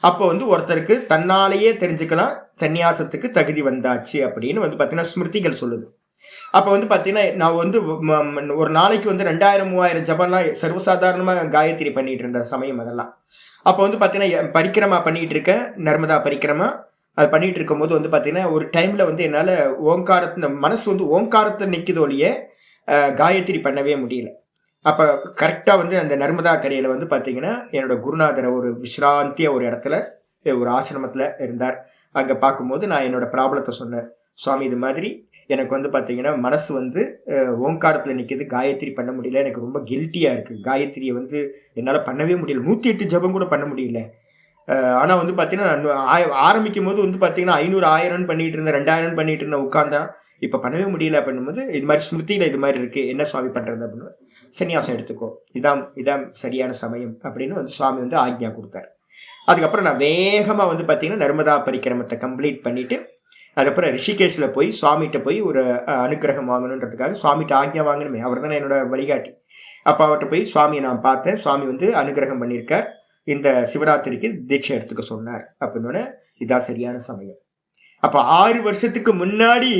அப்போ வந்து ஒருத்தருக்கு தன்னாலேயே தெரிஞ்சுக்கலாம் சந்நியாசத்துக்கு தகுதி வந்தாச்சு அப்படின்னு வந்து பாத்தீங்கன்னா ஸ்மிருதிகள் சொல்லுது. அப்போ வந்து பாத்தீங்கன்னா நான் வந்து ஒரு நாளைக்கு வந்து 2000-3000 ஜபம்லாம் சர்வசாதாரணமா காயத்ரி பண்ணிட்டு இருந்த சமயம் அதெல்லாம். அப்போ வந்து பாத்தீங்கன்னா பரிக்கிரமா பண்ணிட்டு இருக்கேன், நர்மதா பரிக்கிரமா அது பண்ணிட்டு இருக்கும் போது வந்து பார்த்தீங்கன்னா ஒரு டைம்ல வந்து என்னால் ஓங்காரத்து மனசு வந்து ஓங்காரத்தை நிற்குதோலையே காயத்ரி பண்ணவே முடியல. அப்போ கரெக்டாக வந்து அந்த நர்மதா கரையில் வந்து பார்த்தீங்கன்னா என்னோட குருநாதரை ஒரு விஸ்ராந்தியாக ஒரு இடத்துல ஒரு ஆசிரமத்தில் இருந்தார். அங்கே பார்க்கும்போது நான் என்னோட ப்ராப்ளத்தை சொன்னேன். சுவாமி இது மாதிரி எனக்கு வந்து பார்த்தீங்கன்னா மனசு வந்து ஓங்காரத்தில் நிற்கிது, காயத்ரி பண்ண முடியல, எனக்கு ரொம்ப கில்ட்டியாக இருக்குது, காயத்ரியை வந்து என்னால் பண்ணவே முடியல, 108 ஜபம் கூட பண்ண முடியல. ஆனால் வந்து பார்த்தீங்கன்னா ஆரம்பிக்கும் போது வந்து பார்த்தீங்கன்னா 500 1000 பண்ணிட்டு இருந்தேன், 2000 பண்ணிட்டு இருந்தேன் உட்காந்தா. இப்போ பண்ணவே முடியல அப்படின்னும்போது இது மாதிரி ஸ்மிருதியில் இது மாதிரி இருக்குது, என்ன சுவாமி பண்ணுறது அப்படின்னு, சன்னியாசம் எடுத்துக்கோ, இதான் சரியான சமயம் அப்படின்னு வந்து சுவாமி வந்து ஆக்ஞா கொடுத்தாரு. அதுக்கப்புறம் நான் வேகமாக வந்து பார்த்தீங்கன்னா நர்மதா பரிக்கிரமத்தை கம்ப்ளீட் பண்ணிவிட்டு அதுக்கப்புறம் ரிஷிகேஷில் போய் சுவாமிகிட்ட போய் ஒரு அனுக்கிரகம் வாங்கணுன்றதுக்காக சுவாமிகிட்ட ஆக்ஞா வாங்கணுமே, அவர் தானே என்னோட வழிகாட்டி. அப்போ அவர்கிட்ட போய் சுவாமியை நான் பார்த்தேன். சுவாமி வந்து அனுக்கிரகம் பண்ணியிருக்கார், இந்த சிவராத்திரிக்கு தீட்சை எடுத்துக்க சொன்னார் அப்படின்னு. இதான் சரியான சமயம். அப்போ 6 வருஷத்துக்கு முன்னாடி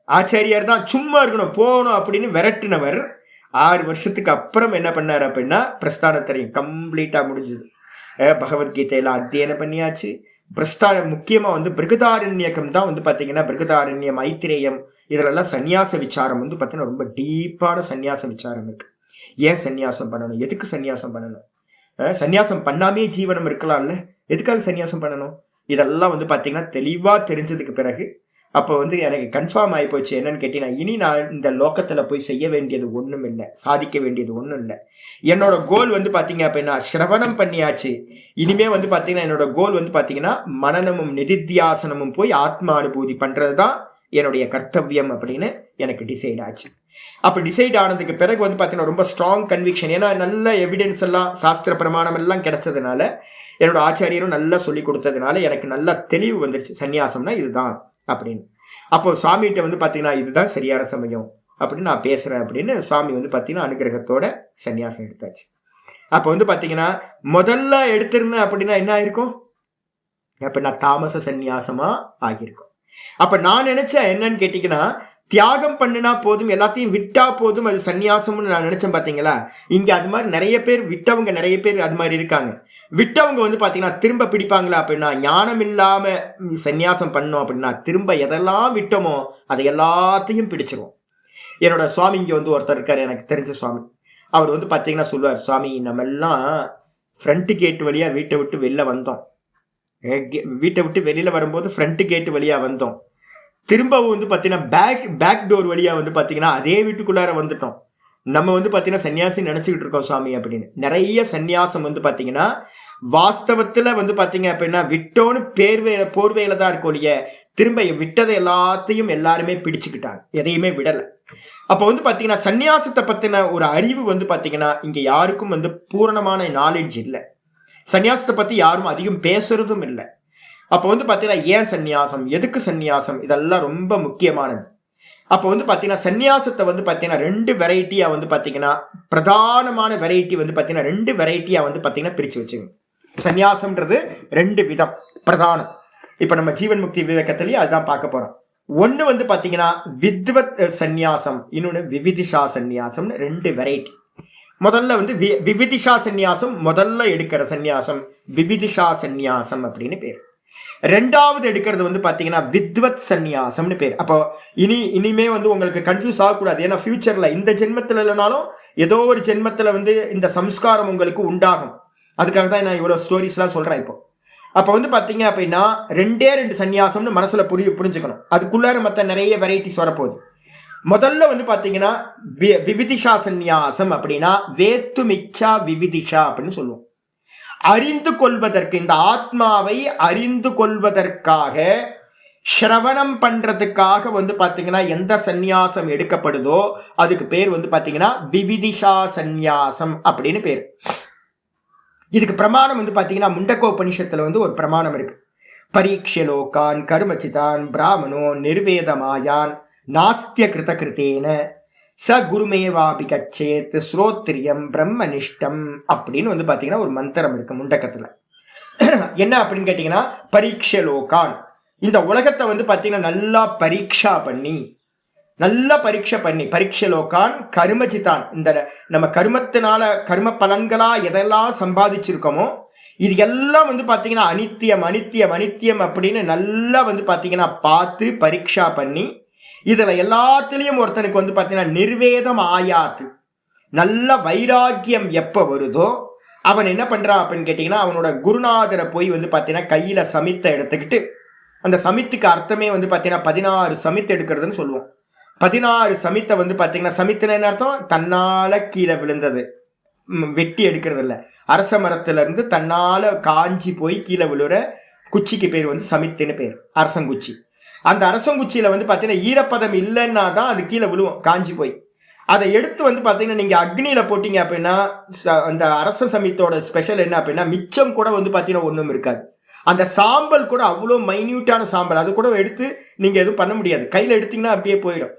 ஆச்சாரியார் தான் சும்மா இருக்கணும் போகணும் அப்படின்னு விரட்டினவர் 6 வருஷத்துக்கு அப்புறம் என்ன பண்ணார் அப்படின்னா பிரஸ்தானத்திரையும் கம்ப்ளீட்டாக முடிஞ்சது. பகவத்கீதையெல்லாம் அத்தியனம் பண்ணியாச்சு. பிரஸ்தானம் முக்கியமாக வந்து பிருகதாரண்யகம் தான் வந்து பார்த்தீங்கன்னா பிருகதாரண்யம், ஐத்திரேயம் இதிலெல்லாம் சன்னியாச விசாரம் வந்து பார்த்தீங்கன்னா ரொம்ப டீப்பான சன்னியாச விசாரம் இருக்கு. ஏன் சன்னியாசம் பண்ணணும், எதுக்கு சன்னியாசம் பண்ணணும், சன்னியாசம் பண்ணாமே ஜீவனம் இருக்கலாம்ல, எதுக்காக சன்னியாசம் பண்ணணும், இதெல்லாம் வந்து பார்த்தீங்கன்னா தெளிவாக தெரிஞ்சதுக்கு பிறகு அப்போ வந்து எனக்கு கன்ஃபார்ம் ஆகி போச்சு. என்னன்னு கேட்டீங்கன்னா இனி நான் இந்த லோக்கத்தில் போய் செய்ய வேண்டியது ஒன்றும் இல்லை, சாதிக்க வேண்டியது ஒன்றும் இல்லை. என்னோட கோல் வந்து பார்த்தீங்க அப்படின்னா சிரவணம் பண்ணியாச்சு. இனிமே வந்து பார்த்தீங்கன்னா என்னோட கோல் வந்து பார்த்தீங்கன்னா மனனமும் நிதித்தியாசனமும் போய் ஆத்மா அனுபூதி பண்ணுறது தான் என்னுடைய கர்த்தவியம் அப்படின்னு எனக்கு டிசைட் ஆச்சு. அப்போ டிசைட் ஆனதுக்கு பிறகு வந்து பார்த்தீங்கன்னா ரொம்ப ஸ்ட்ராங் கன்விக்ஷன், ஏன்னா நல்ல எவிடன்ஸ் எல்லாம் சாஸ்திர பிரமாணம் எல்லாம் கிடைச்சதுனால என்னோட ஆச்சாரியரும் நல்லா சொல்லி கொடுத்ததுனால எனக்கு நல்லா தெளிவு வந்துருச்சு, சன்னியாசம்னா இதுதான் அப்படின்னு. அப்போ சுவாமிகிட்ட வந்து பார்த்தீங்கன்னா இதுதான் சரியான சமயம் அப்படின்னு நான் பேசுகிறேன் அப்படின்னு சுவாமி வந்து பார்த்தீங்கன்னா அனுகிரகத்தோட சன்னியாசம் எடுத்தாச்சு. அப்போ வந்து பார்த்தீங்கன்னா முதல்ல எடுத்திருந்தேன் அப்படின்னா என்ன ஆயிருக்கும், அப்போ நான் தாமச சன்னியாசமாக ஆகியிருக்கும். அப்போ நான் நினைச்சேன் என்னன்னு கேட்டிங்கன்னா தியாகம் பண்ணினா போதும், எல்லாத்தையும் விட்டா போதும், அது சன்னியாசம்னு நான் நினைச்சேன். பார்த்தீங்களா, இங்கே அது மாதிரி நிறைய பேர் விட்டவங்க நிறைய பேர் அது மாதிரி இருக்காங்க. விட்டவங்க வந்து பார்த்தீங்கன்னா திரும்ப பிடிப்பாங்களா அப்படின்னா ஞானம் இல்லாமல் சன்னியாசம் பண்ணோம் அப்படின்னா திரும்ப எதெல்லாம் விட்டோமோ அதை எல்லாத்தையும் பிடிச்சிருவோம். என்னோட சுவாமி இங்கே வந்து ஒருத்தர் இருக்கார், எனக்கு தெரிஞ்ச சுவாமி. அவர் வந்து பார்த்தீங்கன்னா சொல்லுவார், சுவாமி நம்ம எல்லாம் ஃப்ரண்ட் கேட் வழியாக வீட்டை விட்டு வெளில வந்தோம், வீட்டை விட்டு வெளியில் வரும்போது ஃப்ரண்ட் கேட் வழியாக வந்தோம், திரும்பவும் வந்து பார்த்தீங்கன்னா பேக் டோர் வழியாக வந்து பார்த்தீங்கன்னா அதே வீட்டுக்குள்ளார வந்துட்டோம், நம்ம வந்து பார்த்தீங்கன்னா சன்னியாசி நினச்சிக்கிட்டு இருக்கோம் சுவாமி அப்படின்னு. நிறைய சன்னியாசம் வந்து பார்த்தீங்கன்னா வாஸ்தவத்தில் வந்து பார்த்தீங்க அப்படின்னா விட்டோன்னு போர்வையில தான் இருக்கும் இல்லையே, திரும்ப விட்டதை எல்லாத்தையும் எல்லாருமே பிடிச்சுக்கிட்டாங்க, எதையுமே விடலை. அப்போ வந்து பார்த்தீங்கன்னா சன்னியாசத்தை பற்றின ஒரு அறிவு வந்து பார்த்தீங்கன்னா இங்கே யாருக்கும் வந்து பூரணமான நாலேஜ் இல்லை, சன்னியாசத்தை பற்றி யாரும் அதிகம் பேசுறதும் இல்லை. அப்போ வந்து பார்த்தீங்கன்னா ஏன் சன்னியாசம், எதுக்கு சன்னியாசம், இதெல்லாம் ரொம்ப முக்கியமானது. அப்போ வந்து பார்த்தீங்கன்னா சன்னியாசத்தை வந்து பார்த்தீங்கன்னா 2 வெரைட்டியாக வந்து பார்த்தீங்கன்னா பிரதானமான வெரைட்டி வந்து பார்த்தீங்கன்னா 2 வெரைட்டியாக வந்து பார்த்தீங்கன்னா பிரித்து வச்சுங்க. சன்னியாசம்ன்றது 2 விதம் பிரதானம். இப்போ நம்ம ஜீவன் முக்தி விவேகத்திலேயே அதுதான் பார்க்க போகிறோம். ஒன்று வந்து பார்த்தீங்கன்னா வித்வத் சந்நியாசம், இன்னொன்று விவிதிஷா சந்நியாசம்னு 2 வெரைட்டி. முதல்ல வந்து விவிதிஷா சந்நியாசம் முதல்ல எடுக்கிற சந்நியாசம் விவிதிஷா சந்நியாசம் அப்படின்னு பேர். ரெண்டாவது எடுக்கிறது வந்து பார்த்தீங்கன்னா வித்வத் சந்நியாசம்னு பேர். அப்போ இனிமே வந்து உங்களுக்கு கன்ஃபியூஸ் ஆகக்கூடாது. ஏன்னா ஃபியூச்சரில் இந்த ஜென்மத்தில் இல்லைனாலும் ஏதோ ஒரு ஜென்மத்தில் வந்து இந்த சம்ஸ்காரம் உங்களுக்கு உண்டாகும். அதுக்காக தான் நான் இவ்வளோ ஸ்டோரிஸ்லாம் சொல்கிறேன். அப்போ வந்து பார்த்தீங்க அப்படின்னா 2 சந்நியாசம்னு மனசில் புரிஞ்சுக்கணும். அதுக்குள்ளார மற்ற நிறைய வெரைட்டிஸ் வரப்போகுது. முதல்ல வந்து பார்த்தீங்கன்னா விவிதிஷா சந்நியாசம் அப்படின்னா வேத்து மிச்சா விவிதிஷா அப்படின்னு சொல்லுவோம். அறிந்து கொள்வதற்கு, இந்த ஆத்மாவை அறிந்து கொள்வதற்காக ஸ்ரவணம் பண்றதுக்காக வந்து பார்த்தீங்கன்னா எந்த சந்நியாசம் எடுக்கப்படுதோ அதுக்கு பேர் வந்து பார்த்தீங்கன்னா விவிதிஷா சந்நியாசம் அப்படின்னு பேர். இதுக்கு பிரமாணம் வந்து பார்த்தீங்கன்னா முண்டகோபனிஷத்துல வந்து ஒரு பிரமாணம் இருக்கு. பரீட்சலோகான் கர்மச்சிதான் பிராமணோ நிர்வேதமாயான் நாஸ்திய கிருத கிருத்தேன ச குருமேவாபி கச்சேத் ஸ்ரோத்ரியம் பிரம்மனிஷ்டம் அப்படின்னு வந்து பார்த்தீங்கன்னா ஒரு மந்திரம் இருக்கு முண்டக்கத்தில். என்ன அப்படின்னு கேட்டிங்கன்னா, பரீட்சலோகான், இந்த உலகத்தை வந்து பார்த்தீங்கன்னா நல்லா பரீட்சா பண்ணி பரீட்சலோகான் கர்மச்சிதான், இந்த நம்ம கர்மத்தினால கர்ம பலன்களா எதெல்லாம் சம்பாதிச்சிருக்கோமோ இது எல்லாம் வந்து பார்த்தீங்கன்னா அனித்தியம் அனித்தியம் அனித்தியம் அப்படின்னு நல்லா வந்து பார்த்தீங்கன்னா பார்த்து பரீட்சா பண்ணி இதில் எல்லாத்துலேயும் ஒருத்தனுக்கு வந்து பார்த்தீங்கன்னா நிர்வேதம் ஆயாத்து, நல்ல வைராக்கியம் எப்போ வருதோ அவன் என்ன பண்ணுறான் அப்படின்னு கேட்டிங்கன்னா, அவனோட குருநாதரை போய் வந்து பார்த்தீங்கன்னா கையில் சமித்தை எடுத்துக்கிட்டு, அந்த சமித்துக்கு அர்த்தமே வந்து பார்த்தீங்கன்னா 16 சமித்து எடுக்கிறதுன்னு சொல்லுவோம். 16 சமித்தை வந்து பார்த்தீங்கன்னா, சமித்துன்னு என்ன அர்த்தம்? தன்னால் கீழே விழுந்தது, வெட்டி எடுக்கிறது இல்லை. அரச மரத்துலேருந்து தன்னால் காஞ்சி போய் கீழே விழுற குச்சிக்கு பேர் வந்து சமித்துன்னு பேர், அரசங்குச்சி. அந்த அரசங்குச்சியில் வந்து பார்த்தீங்கன்னா ஈரப்பதம் இல்லைன்னா தான் அது கீழே விழுவும், காஞ்சி போய். அதை எடுத்து வந்து பார்த்தீங்கன்னா நீங்கள் அக்னியில் போட்டிங்க அப்படின்னா அந்த அரச சமித்தோட ஸ்பெஷல் என்ன அப்படின்னா மிச்சம் கூட வந்து பார்த்தீங்கன்னா ஒன்றும் இருக்காது. அந்த சாம்பல் கூட அவ்வளோ மைன்யூட்டான சாம்பல், அது கூட எடுத்து நீங்கள் எதுவும் பண்ண முடியாது, கையில் எடுத்தீங்கன்னா அப்படியே போயிடும்.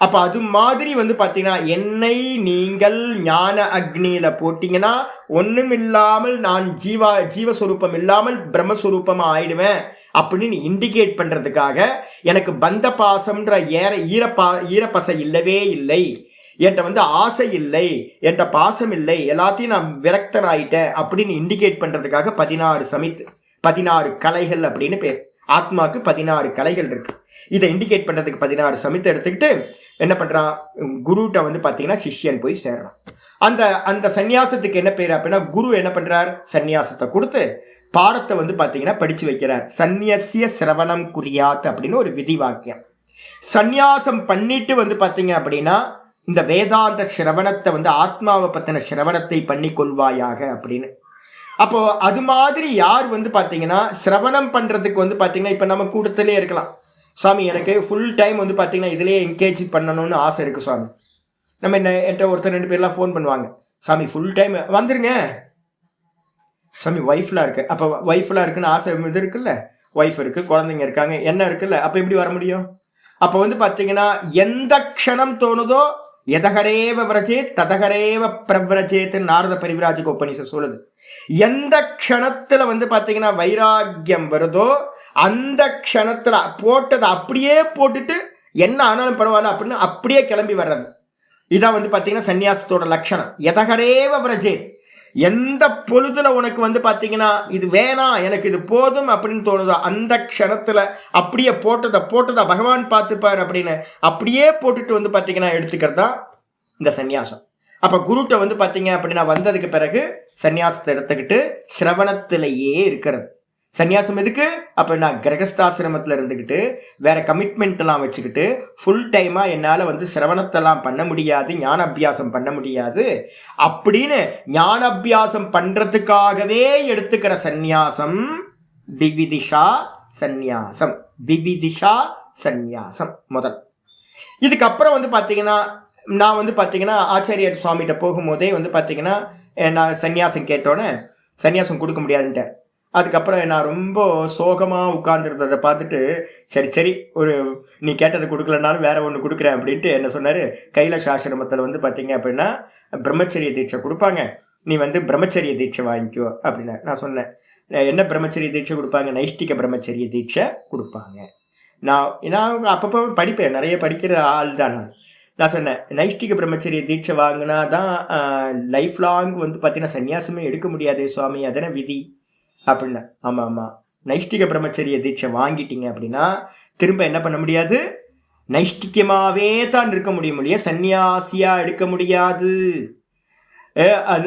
அப்போ அது மாதிரி வந்து பார்த்தீங்கன்னா என்னை நீங்கள் ஞான அக்னியில் போட்டிங்கன்னா ஒன்றும் இல்லாமல் நான் ஜீவஸ்வரூபம் இல்லாமல் பிரம்மஸ்வரூபமாக ஆயிடுவேன் அப்படின்னு இண்டிகேட் பண்ணுறதுக்காக எனக்கு பந்த பாசம்ன்ற ஈரப்பசை இல்லவே இல்லை, என்கிட்ட வந்து ஆசை இல்லை, என்கிட்ட பாசம் இல்லை, எல்லாத்தையும் நான் விரக்தனாயிட்டேன் அப்படின்னு இண்டிகேட் பண்ணுறதுக்காக 16 சமித்து, 16 கலைகள் அப்படின்னு பேர். ஆத்மாவுக்கு 16 கலைகள் இருக்கு. இதை இண்டிகேட் பண்ணுறதுக்கு 16 சமித்தை எடுத்துக்கிட்டு என்ன பண்ணுறான், குருட்ட வந்து பார்த்தீங்கன்னா சிஷ்யன் போய் சேர்றான். அந்த சந்நியாசத்துக்கு என்ன பேர் அப்படின்னா, குரு என்ன பண்ணுறார், சந்நியாசத்தை கொடுத்து பாடத்தை வந்து பார்த்தீங்கன்னா படித்து வைக்கிறார். சந்நியசிய சிரவணம் குறியாத் அப்படின்னு ஒரு விதி வாக்கியம். சந்நியாசம் பண்ணிட்டு வந்து பார்த்தீங்க அப்படின்னா இந்த வேதாந்த சிரவணத்தை வந்து ஆத்மாவை பற்றின சிரவணத்தை பண்ணி கொள்வாயாக அப்படின்னு. அப்போ அது மாதிரி யார் வந்து பார்த்தீங்கன்னா சிரவணம் பண்ணுறதுக்கு வந்து பார்த்தீங்கன்னா இப்போ நம்ம கூட்டத்திலே இருக்கலாம், சுவாமி எனக்கு ஃபுல் டைம் வந்து பார்த்தீங்கன்னா இதிலேயே என்கேஜ் பண்ணணும்னு ஆசை இருக்குது சுவாமி. நம்ம என்கிட்ட ஒருத்தர் 2 பேர்லாம் ஃபோன் பண்ணுவாங்க, சாமி ஃபுல் டைம் வந்துருங்க சாமி, ஒய்ஃப்லாம் இருக்குது. அப்போ ஒய்ஃப்லாம் இருக்குன்னு ஆசை இது இருக்குல்ல, ஒய்ஃப் இருக்குது, குழந்தைங்க இருக்காங்க, என்ன இருக்குல்ல, அப்போ எப்படி வர முடியும்? அப்போ வந்து பார்த்தீங்கன்னா எந்த க்ஷணம் தோணுதோ எதகரேவ விரஜேத் ததகரேவ பிரவிரஜேத் நாரத பரிவிராஜக உபநிஷத் சொல்லுது. எந்த க்ஷணத்தில் வந்து பார்த்தீங்கன்னா வைராக்கியம் வருதோ அந்த க்ஷணத்தில் போட்டதை அப்படியே போட்டுட்டு என்ன ஆனாலும் பரவாயில்ல அப்படின்னு அப்படியே கிளம்பி வர்றது. இதான் வந்து பார்த்தீங்கன்னா சந்நியாசத்தோட லட்சணம். எதகரேவ விரஜேத், எந்த பொழுதுல உனக்கு வந்து பார்த்தீங்கன்னா இது வேணாம் எனக்கு இது போதும் அப்படின்னு தோணுதோ அந்த க்ஷணத்தில் அப்படியே போட்டதை பகவான் பார்த்துப்பார் அப்படின்னு அப்படியே போட்டுட்டு வந்து பார்த்தீங்கன்னா எடுத்துக்கிறது தான் இந்த சந்நியாசம். அப்போ குருட்ட வந்து பார்த்தீங்க அப்படின்னா வந்ததுக்கு பிறகு சந்நியாசத்தை எடுத்துக்கிட்டு சிரவணத்திலேயே இருக்கிறது. சந்நியாசம் எதுக்கு அப்படின்னா கிரகஸ்தாசிரமத்தில் இருந்துக்கிட்டு வேற கமிட்மெண்ட்லாம் வச்சுக்கிட்டு ஃபுல் டைமாக என்னால் வந்து சிரவணத்தெல்லாம் பண்ண முடியாது, ஞான அபியாசம் பண்ண முடியாது அப்படின்னு ஞான அபியாசம் பண்ணுறதுக்காகவே எடுத்துக்கிற சந்நியாசம் விவிதிஷா சந்நியாசம். விவிதிஷா சந்நியாசம் முதல். இதுக்கப்புறம் வந்து பார்த்தீங்கன்னா நான் வந்து பார்த்தீங்கன்னா ஆச்சாரியர் சுவாமிகிட்ட போகும்போதே வந்து பார்த்தீங்கன்னா நான் சந்நியாசம் கேட்டோன்னே சந்நியாசம் கொடுக்க முடியாதுன்ட்டேன். அதுக்கப்புறம் நான் ரொம்ப சோகமாக உட்கார்ந்துருந்ததை பார்த்துட்டு சரி ஒரு நீ கேட்டதை கொடுக்கலனாலும் வேற ஒன்று கொடுக்குறேன் அப்படின்ட்டு என்ன சொன்னார், கைலாசாசிரமத்தில் வந்து பார்த்தீங்க அப்படின்னா பிரம்மச்சரிய தீட்சை கொடுப்பாங்க, நீ வந்து பிரம்மச்சரிய தீட்சை வாங்கிக்கோ அப்படின்னு நான் சொன்னேன். என்ன பிரம்மச்சரிய தீட்சை கொடுப்பாங்க, நைஷ்டிக பிரம்மச்சரிய தீட்சை கொடுப்பாங்க. நான் அப்பப்போ படிப்பேன், நிறைய படிக்கிற ஆள் தான் நான் சொன்னேன் நைஷ்டிக பிரம்மச்சரிய தீட்சை வாங்கினா தான் லைஃப் லாங் வந்து பார்த்தீங்கன்னா சன்னியாசமே எடுக்க முடியாதே சுவாமி, அதன விதி அப்படின்னா. ஆமாம் ஆமாம், நைஷ்டிக பிரம்மச்சரிய தீட்சை வாங்கிட்டீங்க அப்படின்னா திரும்ப என்ன பண்ண முடியாது, நைஷ்டிகமாகவே தான் இருக்க முடியும், சன்னியாசியாக எடுக்க முடியாது.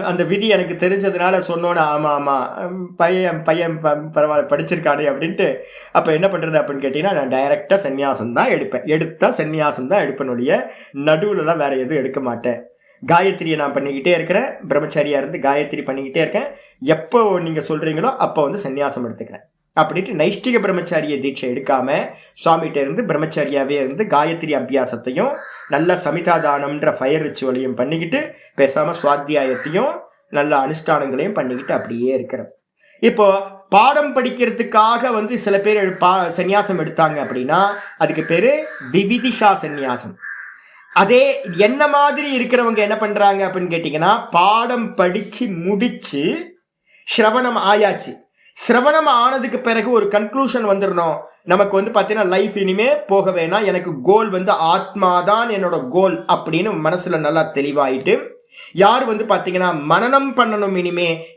அந்த விதி எனக்கு தெரிஞ்சதுனால சொன்னோன்னு ஆமாம் ஆமாம் பையன் பரவாயில்ல படிச்சிருக்கானே அப்படின்ட்டு. அப்போ என்ன பண்ணுறது அப்படின்னு கேட்டிங்கன்னா நான் டைரெக்டாக சன்னியாசம் தான் எடுப்பேன், எடுத்தால் சன்னியாசம் தான் எடுப்பேனுடைய, நடுவில்லாம் வேறு எதுவும் எடுக்க மாட்டேன். காயத்ரியை நான் பண்ணிக்கிட்டே இருக்கிறேன், பிரம்மச்சாரியாக இருந்து காயத்ரி பண்ணிக்கிட்டே இருக்கேன். எப்போ நீங்கள் சொல்கிறீங்களோ அப்போ வந்து சன்னியாசம் எடுத்துக்கிறேன் அப்படின்ட்டு நைஷ்டிக பிரம்மச்சாரிய தீட்சை எடுக்காமல் சுவாமிகிட்ட இருந்து பிரம்மச்சாரியாகவே இருந்து காயத்ரி அபியாசத்தையும் நல்ல சமிதாதானம்ன்ற ஃபயர் ரிச்சுவலையும் பண்ணிக்கிட்டு பேசாமல் சுவாத்தியாயத்தையும் நல்ல அனுஷ்டானங்களையும் பண்ணிக்கிட்டு அப்படியே இருக்கிறது. இப்போ பாடம் படிக்கிறதுக்காக வந்து சில பேர் சன்னியாசம் எடுத்தாங்க அப்படின்னா அதுக்கு பேர் விவிதிஷா சன்னியாசம். அதே என்ன மாதிரி இருக்கிறவங்க என்ன பண்ணுறாங்க அப்படின்னு கேட்டிங்கன்னா பாடம் படித்து முடித்து ஸ்ரவணம் ஆயாச்சு, சிரவணம் ஆனதுக்கு பிறகு ஒரு கன்க்ளூஷன் வந்துடணும், நமக்கு வந்து பார்த்தீங்கன்னா லைஃப் இனிமே போக வேணாம், எனக்கு கோல் வந்து ஆத்மா தான் என்னோட கோல் அப்படின்னு மனசுல நல்லா தெளிவாயிட்டு யார் வந்து பார்த்தீங்கன்னா மனனம் பண்ணணும்,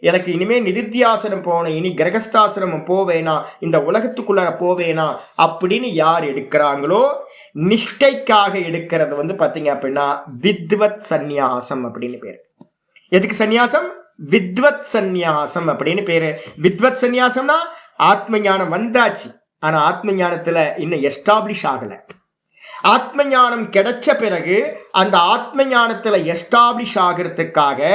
எனக்கு இனிமே நிதித்தியாசனம் போகணும், இனி கிரகஸ்தாசிரமம் போவேனா, இந்த உலகத்துக்குள்ளார போவேனா அப்படின்னு யார் எடுக்கிறாங்களோ நிஷ்டைக்காக எடுக்கிறது வந்து பார்த்தீங்க அப்படின்னா வித்வத் சந்நியாசம் அப்படின்னு பேர். எதுக்கு சந்நியாசம்? வித்வத் சந்நியாசம் அப்படின்னு பேரு. வித்வத் சந்நியாசம்னா ஆத்ம ஞானம் வந்தாச்சு, ஆனா ஆத்ம ஞானத்துல இன்னும் எஸ்டாப்ளிஷ் ஆகல. ஆத்ம ஞானம் கிடைச்ச பிறகு அந்த ஆத்ம ஞானத்துல எஸ்டாப்ளிஷ் ஆகிறதுக்காக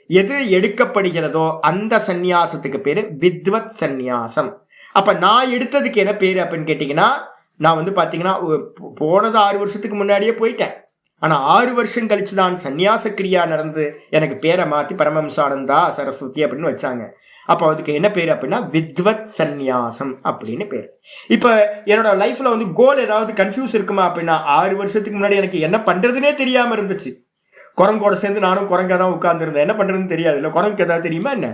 எது எடுக்கப்படுகிறதோ அந்த சந்நியாசத்துக்கு பேரு வித்வத் சந்நியாசம். அப்ப நான் எடுத்ததுக்கு என்ன பேரு அப்படின்னு கேட்டீங்கன்னா, நான் வந்து பாத்தீங்கன்னா போனது 6 வருஷத்துக்கு முன்னாடியே போயிட்டேன், ஆனால் 6 வருஷம் கழிச்சு தான் சன்னியாச கிரியா நடந்து எனக்கு பேரை மாற்றி பரமஹம்சானந்தா சரஸ்வதி அப்படின்னு வச்சாங்க. அப்போ அதுக்கு என்ன பேர் அப்படின்னா வித்வத் சந்நியாசம் அப்படின்னு பேர். இப்போ என்னோட லைஃப்ல வந்து கோல் ஏதாவது கன்ஃபியூஸ் இருக்குமா அப்படின்னா 6 வருஷத்துக்கு முன்னாடி எனக்கு என்ன பண்றதுனே தெரியாம இருந்துச்சு. குரங்கோட சேர்ந்து நானும் குரங்கா தான் உட்கார்ந்துருந்தேன், என்ன பண்றதுன்னு தெரியாது இல்லை. குரங்குக்கு ஏதாவது தெரியுமா என்ன?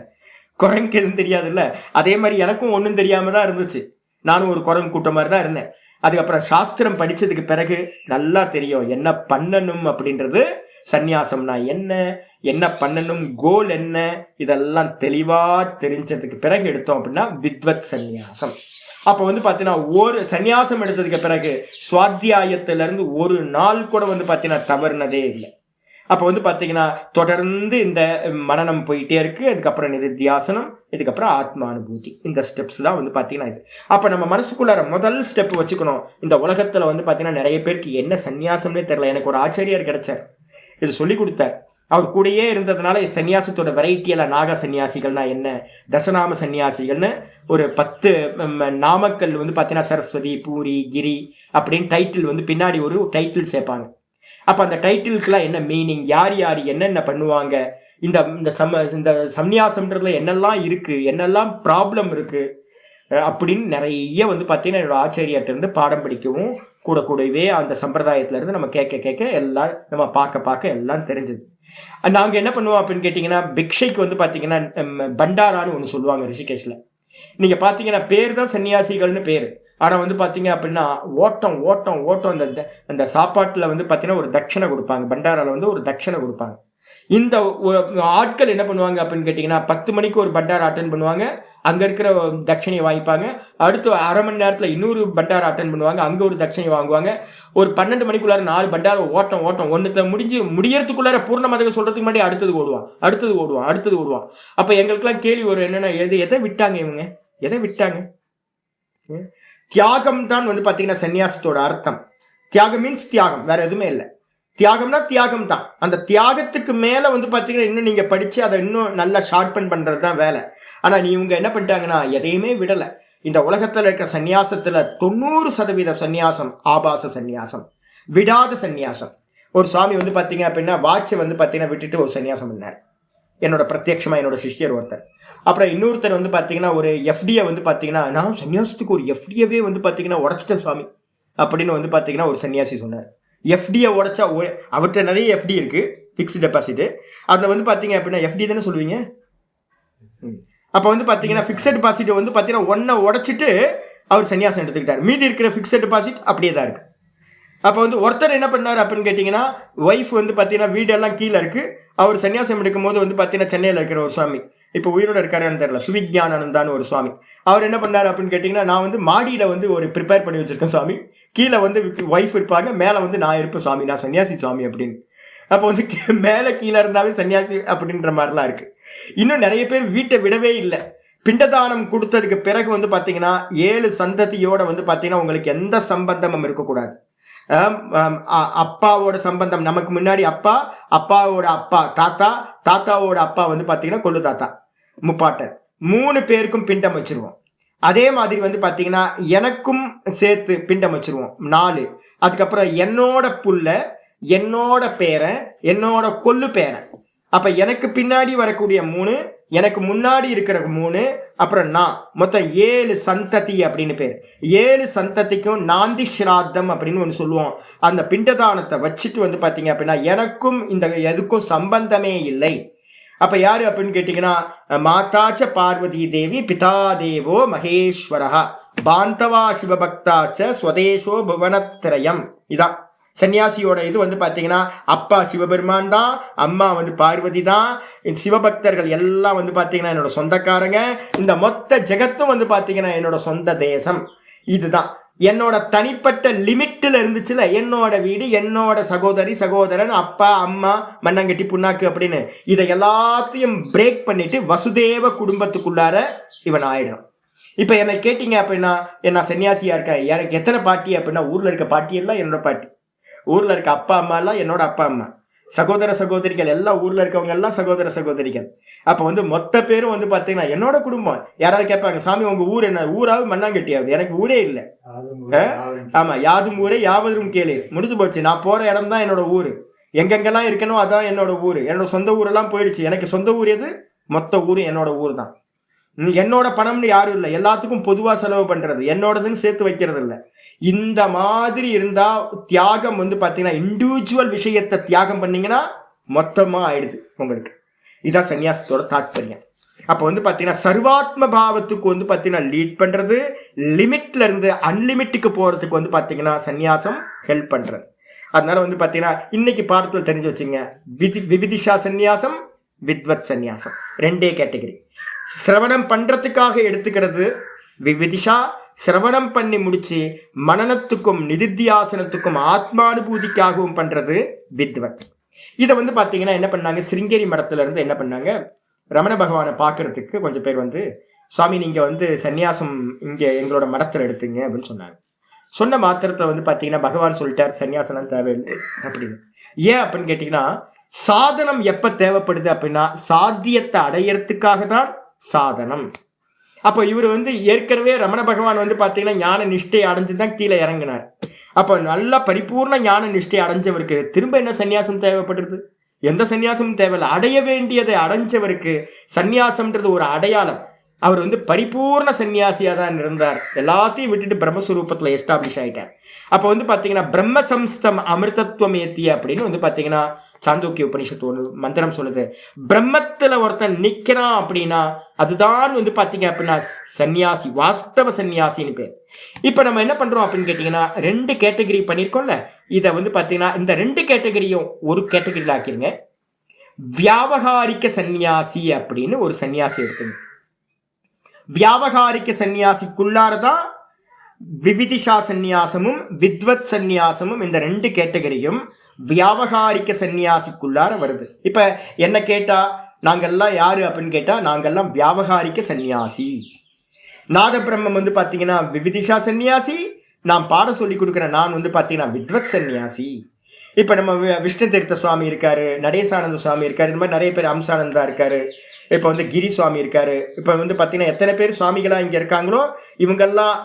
குரங்குக்கு எதுவும் தெரியாது இல்லை. அதே மாதிரி எனக்கும் ஒன்றும் தெரியாம தான் இருந்துச்சு, நானும் ஒரு குரங்கு கூட்டம் மாதிரி தான் இருந்தேன். அதுக்கப்புறம் சாஸ்திரம் படிச்சதுக்கு பிறகு நல்லா தெரியும் என்ன பண்ணணும் அப்படின்றது, சந்நியாசம்னா என்ன, என்ன பண்ணணும், கோல் என்ன, இதெல்லாம் தெளிவா தெரிஞ்சதுக்கு பிறகு எடுத்தோம் அப்படின்னா வித்வத் சந்நியாசம். அப்போ வந்து பார்த்தீங்கன்னா ஒரு சந்நியாசம் எடுத்ததுக்கு பிறகு சுவாத்தியாயத்திலிருந்து ஒரு நாள் கூட வந்து பார்த்தீங்கன்னா தவறுனதே இல்லை. அப்போ வந்து பார்த்தீங்கன்னா தொடர்ந்து இந்த மனனம் போயிட்டே இருக்கு, அதுக்கப்புறம் நிதித்தியாசனம், இதுக்கப்புறம் ஆத்மானுபூதி, இந்த ஸ்டெப்ஸ் தான் வந்து பார்த்தீங்கன்னா இது. அப்போ நம்ம மனசுக்குள்ளார முதல் ஸ்டெப் வச்சுக்கணும். இந்த உலகத்தில் வந்து பார்த்தீங்கன்னா நிறைய பேருக்கு என்ன சன்னியாசம்னே தெரியல. எனக்கு ஒரு ஆச்சாரியார் கிடைச்சார், இது சொல்லி கொடுத்தார். அவர் கூடயே இருந்ததுனால சன்னியாசத்தோட வெரைட்டியெல்லாம் நாக சன்னியாசிகள்னா என்ன, தசநாம சன்னியாசிகள்னு ஒரு 10 நாமக்கல் வந்து பார்த்தீங்கன்னா சரஸ்வதி, பூரி, கிரி அப்படின்னு டைட்டில் வந்து பின்னாடி ஒரு டைட்டில் சேர்ப்பாங்க. அப்போ அந்த டைட்டிலுக்கெல்லாம் என்ன மீனிங், யார் யார் என்னென்ன பண்ணுவாங்க, இந்த இந்த சந்நியாசம்ன்றதுல என்னெல்லாம் இருக்குது, என்னெல்லாம் ப்ராப்ளம் இருக்குது அப்படின்னு நிறைய வந்து பார்த்தீங்கன்னா என்னோட ஆச்சாரியார்ட்ட இருந்து பாடம் படிக்கவும் கூடவே அந்த சம்பிரதாயத்திலேருந்து நம்ம கேட்க எல்லாம் நம்ம பார்க்க எல்லாம் தெரிஞ்சது. நாங்கள் என்ன பண்ணுவோம் அப்படின்னு கேட்டிங்கன்னா, பிக்ஷைக்கு வந்து பார்த்தீங்கன்னா பண்டாரான்னு ஒன்று சொல்லுவாங்க ரிஷிகேஷில். நீங்கள் பார்த்தீங்கன்னா பேர் தான் சன்னியாசிகள்னு பேர், ஆனால் வந்து பார்த்தீங்க அப்படின்னா ஓட்டம் அந்த சாப்பாட்டில் வந்து பார்த்தீங்கன்னா ஒரு தட்சணை கொடுப்பாங்க. பண்டாராவில் வந்து ஒரு தட்சணை கொடுப்பாங்க. இந்த ஆட்கள் என்ன பண்ணுவாங்க அப்படின்னு கேட்டிங்கன்னா 10 மணிக்கு ஒரு பண்டாரா அட்டன் பண்ணுவாங்க, அங்கே இருக்கிற தட்சணையை வாங்கிப்பாங்க. அடுத்து 1/2 மணி நேரத்தில் இன்னொரு பண்டாரா அட்டன் பண்ணுவாங்க, அங்கே ஒரு தட்சணையை வாங்குவாங்க. ஒரு 12 மணிக்குள்ளார 4 பண்டாரா ஓட்டம் ஒன்றுத்தில் முடியறதுக்குள்ளார பூர்ணமதக சொல்கிறதுக்கு முன்னாடி அடுத்தது ஓடுவான். அப்போ எங்களுக்கெல்லாம் கேள்வி வரும், என்னென்னா எதை விட்டாங்க இவங்க, எதை விட்டாங்க? தியாகம் தான் வந்து பார்த்தீங்கன்னா சன்னியாசத்தோட அர்த்தம். தியாகம் மீன்ஸ் தியாகம், வேற எதுவுமே இல்லை. தியாகம்னா தியாகம் தான். அந்த தியாகத்துக்கு மேலே வந்து பார்த்தீங்கன்னா இன்னும் நீங்கள் படித்து அதை இன்னும் நல்லா ஷார்பன் பண்ணுறது தான் வேலை. ஆனால் இவங்க என்ன பண்ணிட்டாங்கன்னா எதையுமே விடலை. இந்த உலகத்தில் இருக்கிற சன்னியாசத்தில் 90% சன்னியாசம் ஆபாச சன்னியாசம், விடாத சன்னியாசம். ஒரு சுவாமி வந்து பார்த்தீங்க அப்படின்னா வாட்சை வந்து பார்த்தீங்கன்னா விட்டுட்டு ஒரு சன்னியாசம் பண்ணார், என்னோட பிரத்யட்சமாக என்னோட சிஷ்யர் ஒருத்தர். அப்புறம் இன்னொருத்தர் வந்து பார்த்தீங்கன்னா ஒரு எஃப்டியை வந்து பார்த்தீங்கன்னா நான் சன்னியாசத்துக்கு ஒரு எஃப்டியவே வந்து பார்த்தீங்கன்னா உடச்சிட்டேன் சுவாமி அப்படின்னு வந்து பார்த்தீங்கன்னா ஒரு சன்னியாசி சொன்னார். எஃப்டியை உடச்சா அவர்கிட்ட நிறைய எஃப்டி இருக்குது, ஃபிக்ஸ்டு டெபாசிட்டு. அதில் வந்து பார்த்தீங்க அப்படின்னா எஃப்டி தானே சொல்லுவீங்க. அப்போ வந்து பார்த்தீங்கன்னா ஃபிக்ஸட் டெபாசிட் வந்து பார்த்தீங்கன்னா 1 உடச்சிட்டு அவர் சன்னியாசம் எடுத்துக்கிட்டார். மீதி இருக்கிற ஃபிக்ஸட் டெபாசிட் அப்படியே தான் இருக்குது. அப்போ வந்து ஒருத்தர் என்ன பண்ணார் அப்படின்னு கேட்டிங்கன்னா, ஒய்ஃப் வந்து பார்த்தீங்கன்னா வீடெல்லாம் கீழே இருக்குது. அவர் சன்னியாசம் எடுக்கும் போது வந்து பார்த்தீங்கன்னா சென்னையில் இருக்கிற ஒரு சுவாமி, இப்போ உயிரோடு இருக்காருன்னு தெரியல, சுவிக்ஞானந்தான்னு ஒரு சுவாமி, அவர் என்ன பண்ணார் அப்படின்னு கேட்டிங்கன்னா, நான் வந்து மாடியில் வந்து ஒரு ப்ரிப்பேர் பண்ணி வச்சுருக்கேன் சுவாமி, கீழே வந்து ஒய்ஃப் இருப்பாங்க, மேலே வந்து நான் இருப்பேன் சுவாமி, நான் சன்னியாசி சுவாமி அப்படின்னு. அப்போ வந்து மேலே கீழே இருந்தாவே சன்னியாசி அப்படின்ற மாதிரிலாம் இருக்குது. இன்னும் நிறைய பேர் வீட்டை விடவே இல்லை. பிண்டதானம் கொடுத்ததுக்கு பிறகு வந்து பார்த்தீங்கன்னா 7 சந்ததியோட வந்து பார்த்தீங்கன்னா உங்களுக்கு எந்த சம்பந்தமும் இருக்கக்கூடாது. அப்பாவோட சம்பந்தம், நமக்கு முன்னாடி அப்பா, அப்பாவோட அப்பா தாத்தா, தாத்தாவோட அப்பா வந்து பார்த்தீங்கன்னா கொள்ளு தாத்தா, முப்பாட்டன், 3 பேருக்கும் பிண்டம் வச்சிருவோம். அதே மாதிரி வந்து பார்த்தீங்கன்னா எனக்கும் சேர்த்து பிண்டம் வச்சிருவோம் 4. அதுக்கப்புறம் என்னோட புள்ள, என்னோட பேரன், என்னோட கொள்ளு பேரன். அப்போ எனக்கு பின்னாடி வரக்கூடிய 3, எனக்கு முன்னாடி இருக்கிற 3, அப்புறம் நான், மொத்தம் 7 சந்ததி அப்படின்னு பேர். 7 சந்ததிக்கும் நாந்தி ஸ்ராத்தம் அப்படின்னு ஒன்று சொல்லுவோம். அந்த பிண்டதானத்தை வச்சுட்டு வந்து பார்த்தீங்க அப்படின்னா எனக்கும் இந்த எதுக்கும் சம்பந்தமே இல்லை. அப்போ யார் அப்படின்னு கேட்டிங்கன்னா, மாதாச்ச பார்வதி தேவி, பிதா தேவோ மகேஸ்வரா, பாந்தவா சிவபக்தாச்ச ஸ்வதேசோ புவனத்ரயம். இதான் சன்னியாசியோட இது வந்து பார்த்தீங்கன்னா, அப்பா சிவபெருமான் தான், அம்மா வந்து பார்வதி தான், சிவபக்தர்கள் எல்லாம் வந்து பார்த்தீங்கன்னா என்னோட சொந்தக்காரங்க, இந்த மொத்த ஜெகத்தும் வந்து பார்த்தீங்கன்னா என்னோட சொந்த தேசம். இதுதான் என்னோட தனிப்பட்ட லிமிட்டில் இருந்துச்சுல, என்னோட வீடு, என்னோட சகோதரி சகோதரன், அப்பா அம்மா மண்ணங்கட்டி புண்ணாக்கு அப்படின்னு இதை எல்லாத்தையும் பிரேக் பண்ணிட்டு வசுதேவ குடும்பத்துக்குள்ளார இவன் ஆயிடும். இப்போ என்னை கேட்டீங்க அப்படின்னா, என்ன சன்னியாசியா இருக்கேன், எனக்கு எத்தனை பாட்டி அப்படின்னா, ஊரில் இருக்க பாட்டி எல்லாம் என்னோட பாட்டி, ஊரில் இருக்க அப்பா அம்மா எல்லாம் என்னோட அப்பா அம்மா, சகோதர சகோதரிகள் எல்லாம் ஊரில் இருக்கவங்க எல்லாம் சகோதர சகோதரிகள். அப்போ வந்து மொத்த பேரும் வந்து பார்த்தீங்கன்னா என்னோட குடும்பம். யாராவது கேட்பாங்க, சாமி உங்கள் ஊர் என்ன, ஊராவது மண்ணாங்கட்டியாவது, எனக்கு ஊரே இல்லை. ஆமாம், யாதும் ஊரே யாவதும் கேளு, முடிஞ்சு போச்சு. நான் போகிற இடம் தான் என்னோட ஊர், எங்கெங்கெல்லாம் இருக்கணும் அதான் என்னோட ஊர். என்னோட சொந்த ஊரெல்லாம் போயிடுச்சு. எனக்கு சொந்த ஊர் எது, மொத்த ஊர் என்னோட ஊர் தான். என்னோட பணம்னு யாரும் இல்லை, எல்லாத்துக்கும் பொதுவாக செலவு பண்ணுறது, என்னோடதுன்னு சேர்த்து வைக்கிறது இல்லை. இந்த மாதிரி இருந்தால் தியாகம் வந்து பார்த்தீங்கன்னா இண்டிவிஜுவல் விஷயத்தை தியாகம் பண்ணிங்கன்னா மொத்தமாக ஆயிடுது உங்களுக்கு. இதுதான் சன்னியாசத்தோட தாற்பயம். அப்போ வந்து பார்த்தீங்கன்னா சர்வாத்ம பாவத்துக்கு வந்து பார்த்தீங்கன்னா லீட் பண்ணுறது, லிமிட்ல இருந்து அன்லிமிட்டுக்கு போகிறதுக்கு வந்து பார்த்தீங்கன்னா சன்னியாசம் ஹெல்ப் பண்ணுறது. அதனால வந்து பார்த்தீங்கன்னா இன்னைக்கு பாடத்தில் தெரிஞ்சு வச்சுங்க, விவிதிஷா சன்னியாசம், வித்வத் சன்னியாசம், 2 கேட்டகரி. சிரவணம் பண்ணுறதுக்காக எடுத்துக்கிறது விவிதிஷா, சிரவணம் பண்ணி முடிச்சு மனனத்துக்கும் நிதித்தியாசனத்துக்கும் ஆத்மானுபூதிக்காகவும் பண்ணுறது வித்வத். இதை வந்து பார்த்தீங்கன்னா என்ன பண்ணாங்க, சிருங்கேரி மடத்துல இருந்து என்ன பண்ணாங்க, ரமண பகவானை பார்க்கறதுக்கு கொஞ்சம் பேர் வந்து, சுவாமி நீங்கள் வந்து சன்னியாசம் இங்கே எங்களோட மடத்தில் எடுத்துங்க அப்படின்னு சொன்னாங்க. சொன்ன மாத்திரத்தில் வந்து பார்த்தீங்கன்னா பகவான் சொல்லிட்டார் சன்னியாசனம் தேவையில்லை அப்படின்னு. ஏன் அப்படின்னு கேட்டிங்கன்னா, சாதனம் எப்போ தேவைப்படுது அப்படின்னா சாத்தியத்தை அடையிறதுக்காக தான் சாதனம். அப்போ இவர் வந்து ஏற்கனவே ரமண பகவான் வந்து பார்த்தீங்கன்னா ஞான நிஷ்டை அடைஞ்சு தான் கீழே இறங்கினார். அப்போ நல்லா பரிபூர்ண ஞான நிஷ்டை அடைஞ்சவருக்கு திரும்ப என்ன சன்னியாசம் தேவைப்படுறது? எந்த சன்னியாசமும் தேவையில்லை. அடைய வேண்டியதை அடைஞ்சவருக்கு சன்னியாசம்ன்றது ஒரு அடையாளம். அவர் வந்து பரிபூர்ண சன்னியாசியாக தான் இருந்தார். எல்லாத்தையும் விட்டுட்டு பிரம்மஸ்வரூபத்தில் எஸ்டாப்ளிஷ் ஆகிட்டார். அப்போ வந்து பார்த்தீங்கன்னா பிரம்ம சம்ஸ்தம் அமிர்தத்துவம் ஏத்திய அப்படின்னு வந்து பார்த்தீங்கன்னா சாந்தோக்கிய உபனிஷத்து ஒரு மந்திரம் சொல்லுது. பிரம்மத்தில் ஒருத்தன் நிற்கிறான் அப்படின்னா அதுதான் வந்து பார்த்தீங்க அப்படின்னா சன்னியாசி, வாஸ்தவ சன்னியாசின்னு பேர். இப்போ நம்ம என்ன பண்ணுறோம் அப்படின்னு கேட்டிங்கன்னா 2 கேட்டகரி பண்ணியிருக்கோம்ல, இதை வந்து பார்த்தீங்கன்னா இந்த 2 கேட்டகரியும் ஒரு கேட்டகரியில் ஆக்கிருங்க. வியாவகாரிக்க சன்னியாசி அப்படின்னு ஒரு சன்னியாசி எடுத்துங்க. வியாவகாரிக்க சன்னியாசிக்குள்ளாரதான் விவிதிஷா சந்நியாசமும் வித்வத் சந்நியாசமும், இந்த 2 கேட்டகரியும் வியாவகாரிக்க சந்நியாசிக்குள்ளார வருது. இப்போ என்ன கேட்டால் நாங்கள்லாம் யார் அப்படின்னு கேட்டால் நாங்கள்லாம் வியாவகாரிக்க சந்நியாசி. நாத பிரம்மம் வந்து பார்த்தீங்கன்னா விவிதிஷா சந்நியாசி, நான் பாடம் சொல்லி கொடுக்குறேன் நான் வந்து பார்த்தீங்கன்னா வித்வத் சந்நியாசி. இப்போ நம்ம விஷ்ணு தீர்த்த சுவாமி இருக்காரு, நடேசானந்த சுவாமி இருக்காரு, இந்த மாதிரி நிறைய பேர், அம்சானந்தா இருக்காரு, இப்போ வந்து கிரி சுவாமி இருக்காரு. இப்போ வந்து பார்த்தீங்கன்னா எத்தனை பேர் சுவாமிகளாக இங்கே இருக்காங்களோ இவங்கெல்லாம்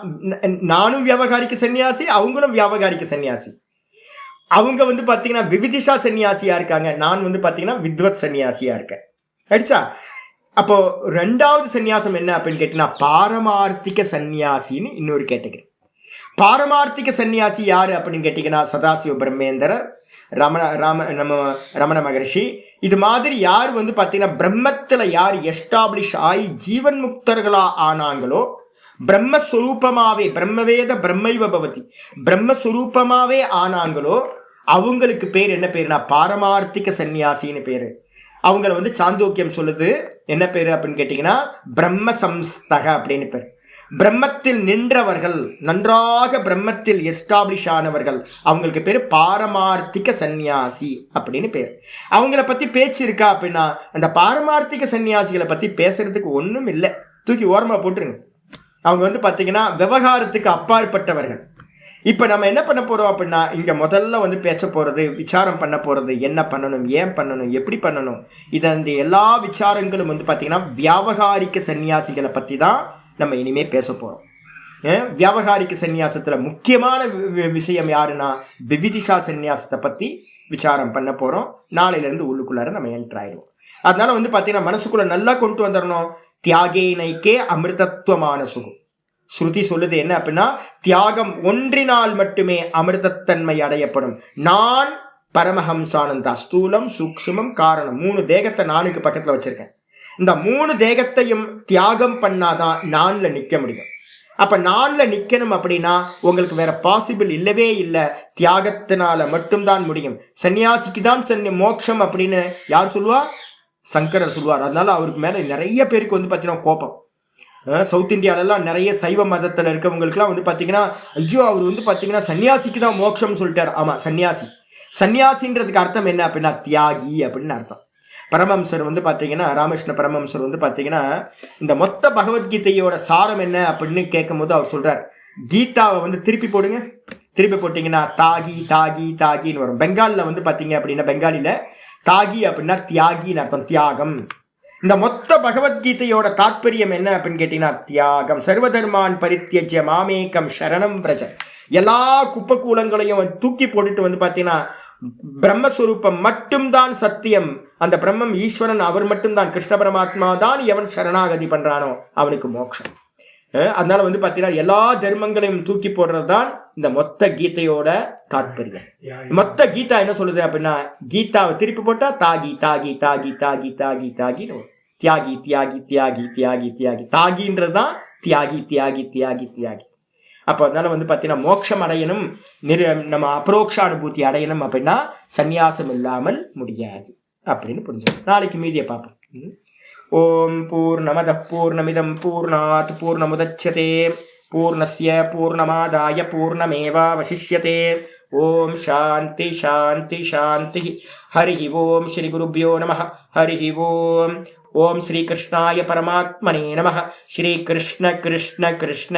நானும் வியாவகாரிக்க சன்னியாசி, அவங்களும் வியாவகாரிக்க சன்னியாசி. அவங்க வந்து பார்த்தீங்கன்னா விவிதிஷா சன்னியாசியாக இருக்காங்க, நான் வந்து பார்த்தீங்கன்னா வித்வத் சன்னியாசியாக இருக்கேன். அடிச்சா அப்போ 2வது சன்னியாசம் என்ன அப்படின்னு கேட்டீங்கன்னா பாரமார்த்திக சன்னியாசின்னு இன்னொரு கேட்டகரி. பாரமார்த்திக சன்னியாசி யாரு அப்படின்னு கேட்டீங்கன்னா சதாசிவ பிரம்மேந்திரர், ரமண மகர்ஷி, இது மாதிரி யார் வந்து பார்த்தீங்கன்னா பிரம்மத்தில் யார் எஸ்டாப்ளிஷ் ஆகி ஜீவன் முக்தர்களா ஆனாங்களோ பிரம்மஸ்வரூபமாவே பிரம்மவேத பிரம்மைவ பவதி பிரம்மஸ்வரூபமாவே ஆனாங்களோ அவங்களுக்கு பேர் என்ன பேருனா பாரமார்த்திக சந்நியாசின்னு பேரு. அவங்கள வந்து சாந்தோக்கியம் சொல்லுது என்ன பேரு அப்படின்னு கேட்டீங்கன்னா பிரம்ம சம்ஸ்தக அப்படின்னு பேர். பிரம்மத்தில் நின்றவர்கள், நன்றாக பிரம்மத்தில் எஸ்டாப்ளிஷ் ஆனவர்கள், அவங்களுக்கு பேர் பாரமார்த்திக சந்நியாசி அப்படின்னு பேர். அவங்கள பத்தி பேச்சு இருக்கா அப்படின்னா அந்த பாரமார்த்திக சந்நியாசிகளை பத்தி பேசுறதுக்கு ஒன்றும் இல்லை, தூக்கி ஓரமா போட்டுருங்க. அவங்க வந்து பார்த்தீங்கன்னா விவகாரத்துக்கு அப்பாற்பட்டவர்கள். இப்போ நம்ம என்ன பண்ண போகிறோம் அப்படின்னா இங்கே முதல்ல வந்து பேச போகிறது, விசாரம் பண்ண போகிறது, என்ன பண்ணணும், ஏன் பண்ணணும், எப்படி பண்ணணும், இந்த எல்லா விசாரங்களும் வந்து பார்த்திங்கன்னா வியாவகாரிக சன்னியாசிகளை பற்றி தான் நம்ம இனிமேல் பேச போகிறோம். வியாவகாரிக சன்னியாசத்தில் முக்கியமான விஷயம் யாருன்னா விவிதிஷா சன்னியாசத்தை பற்றி விசாரம் பண்ண போகிறோம். நாளையிலேருந்து உள்ளுக்குள்ளார நம்ம என்ட்ரு ஆயிடுவோம். அதனால வந்து பார்த்தீங்கன்னா மனசுக்குள்ளே நல்லா கொண்டு வந்துடணும். தியாகேனைக்கே அமிர்தத்துவமான சுகம். ஸ்ருதி சொல்லுது என்ன அப்படின்னா தியாகம் ஒன்றினால் மட்டுமே அமிர்தத்தன்மை அடையப்படும். நான் பரமஹம்சானந்தா, ஸ்தூலம் சூக்ஷ்மம் காரணம், 3 தேகத்தை நானுக்கு பக்கத்தில் வச்சிருக்கேன். இந்த 3 தேகத்தையும் தியாகம் பண்ணாதான் நான்ல நிற்க முடியும். அப்ப நான்ல நிக்கணும் அப்படின்னா உங்களுக்கு வேற பாசிபிள் இல்லவே இல்லை. தியாகத்தினால மட்டும்தான் முடியும். சன்னியாசிக்கு தான் மோட்சம் அப்படின்னு யார் சொல்லுவா? சங்கரர் சொல்லுவார். அதனால அவருக்கு மேல நிறைய பேருக்கு வந்து பார்த்தீங்கன்னா கோபம். சவுத் இந்தியாவிலலாம் நிறைய சைவ மதத்தில் இருக்கவங்களுக்குலாம் வந்து பார்த்தீங்கன்னா ஐயோ அவர் வந்து பார்த்தீங்கன்னா சன்னியாசிக்கு தான் மோட்சம்னு சொல்லிட்டார். ஆமாம், சன்னியாசி. சன்னியாசின்றதுக்கு அர்த்தம் என்ன அப்படின்னா தியாகி அப்படின்னு அர்த்தம். பரமஹம்சர் வந்து பார்த்தீங்கன்னா ராமகிருஷ்ண பரமஹம்சர் வந்து பார்த்தீங்கன்னா இந்த மொத்த பகவத்கீதையோட சாரம் என்ன அப்படின்னு கேட்கும் போது அவர் சொல்றார், கீதாவை வந்து திருப்பி போடுங்க, திருப்பி போட்டிங்கன்னா தாகி தாகி தாகின்னு வரும். பெங்காலில் வந்து பார்த்தீங்க அப்படின்னா பெங்காலியில் தாகி அப்படின்னா தியாகின்னு அர்த்தம், தியாகம். இந்த மொத்த பகவத்கீதையோட தாற்பயம் என்ன அப்படின்னு கேட்டீங்கன்னா தியாகம். சர்வதர்மான் பரித்தியஜ்ய மாமேகம் சரணம் பிரஜ. எல்லா குப்பக்கூலங்களையும் தூக்கி போட்டுட்டு வந்து பார்த்தீங்கன்னா பிரம்மஸ்வரூபம் மட்டும்தான் சத்தியம். அந்த பிரம்மம் ஈஸ்வரன், அவர் மட்டும்தான், கிருஷ்ண பரமாத்மா தான் எவன் சரணாகதி பண்றானோ அவனுக்கு மோட்சம். அதனால வந்து பார்த்தீங்கன்னா எல்லா தர்மங்களையும் தூக்கி போடுறது தான் இந்த மொத்த கீதையோட தாற்பயம். மொத்த கீதா என்ன சொல்லுது அப்படின்னா கீதாவை திருப்பி போட்டா தாகி தாகி தாகி தாகி தாகி தாகின்னு தியாகி தியாகி தியாகி தியாகி தியாகி தாகின்றது தான் தியாகி தியாகி தியாகி தியாகி. அப்போ அதனால வந்து பார்த்தீங்கன்னா மோட்சம் அடையணும், நம்ம அபரோக்ஷ அனுபூதி அடையணும் அப்படின்னா சந்நியாசம் இல்லாமல் முடியாது அப்படின்னு புரிஞ்சுக்கணும். நாளைக்கு மீதியை பார்ப்போம். ஓம் பூர்ணமத பூர்ணமிதம் பூர்ணாத் பூர்ணமுதச்யதே பூர்ணஸ்ய பூர்ணமாதாய பூர்ணமேவாவசிஷ்யதே. ஓம் சாந்தி சாந்தி சாந்தி. ஹரி ஓம் ஸ்ரீ குருப்யோ நமः. ஹரி ஓம். ஓம் ஸ்ரீ கிருஷ்ணாய பரமாத்மனே நமः. ஸ்ரீ கிருஷ்ண கிருஷ்ண கிருஷ்ண.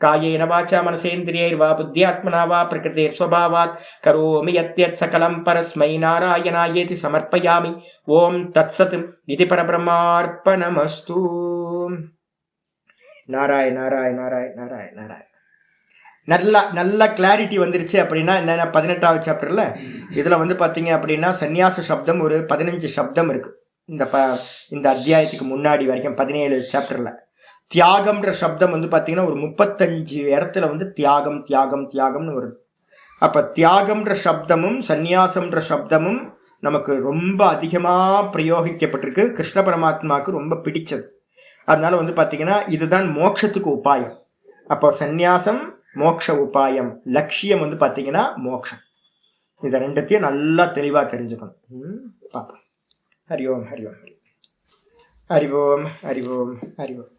காயேன வாசா மனசேந்திரியைர்வா புத்தியாத்மனா வா பிரகிருதேர் ஸ்வபாவாத் கரோமி யத்யத் சகலம் பரஸ்மை நாராயணாயேதி சமர்ப்பயாமி. ஓம் தத்சத் இது பரபிரம்மார்ப்பணமஸ்து. நாராய நாராய நாராய நாராய நாராய. நல்ல கிளாரிட்டி வந்துருச்சு அப்படின்னா என்னென்ன 18வது சாப்டரில் இதில் வந்து பார்த்தீங்க அப்படின்னா சந்நியாச சப்தம் ஒரு 15 சப்தம் இருக்குது. இந்த அத்தியாயத்துக்கு முன்னாடி வரைக்கும் 17 சாப்டரில் தியாகம்ன்ற சப்தம் வந்து பார்த்தீங்கன்னா ஒரு 35 இடத்துல வந்து தியாகம் தியாகம் தியாகம்னு வருது. அப்போ தியாகம்ன்ற சப்தமும் சந்நியாசம்ன்ற சப்தமும் நமக்கு ரொம்ப அதிகமாக பிரயோகிக்கப்பட்டிருக்கு. கிருஷ்ண பரமாத்மாவுக்கு ரொம்ப பிடிச்சது. அதனால வந்து பார்த்தீங்கன்னா இதுதான் மோட்சத்துக்கு உபாயம். அப்போ சந்நியாசம் மோட்ச உபாயம், லட்சியம் வந்து பார்த்தீங்கன்னா மோட்சம். இதை ரெண்டுத்தையும் நல்லா தெளிவாக தெரிஞ்சுக்கணும். பார்ப்போம். ஹரி ஓம் ஹரி ஓம் ஹரி ஓம் ஹரி ஓம் ஹரி ஓம்.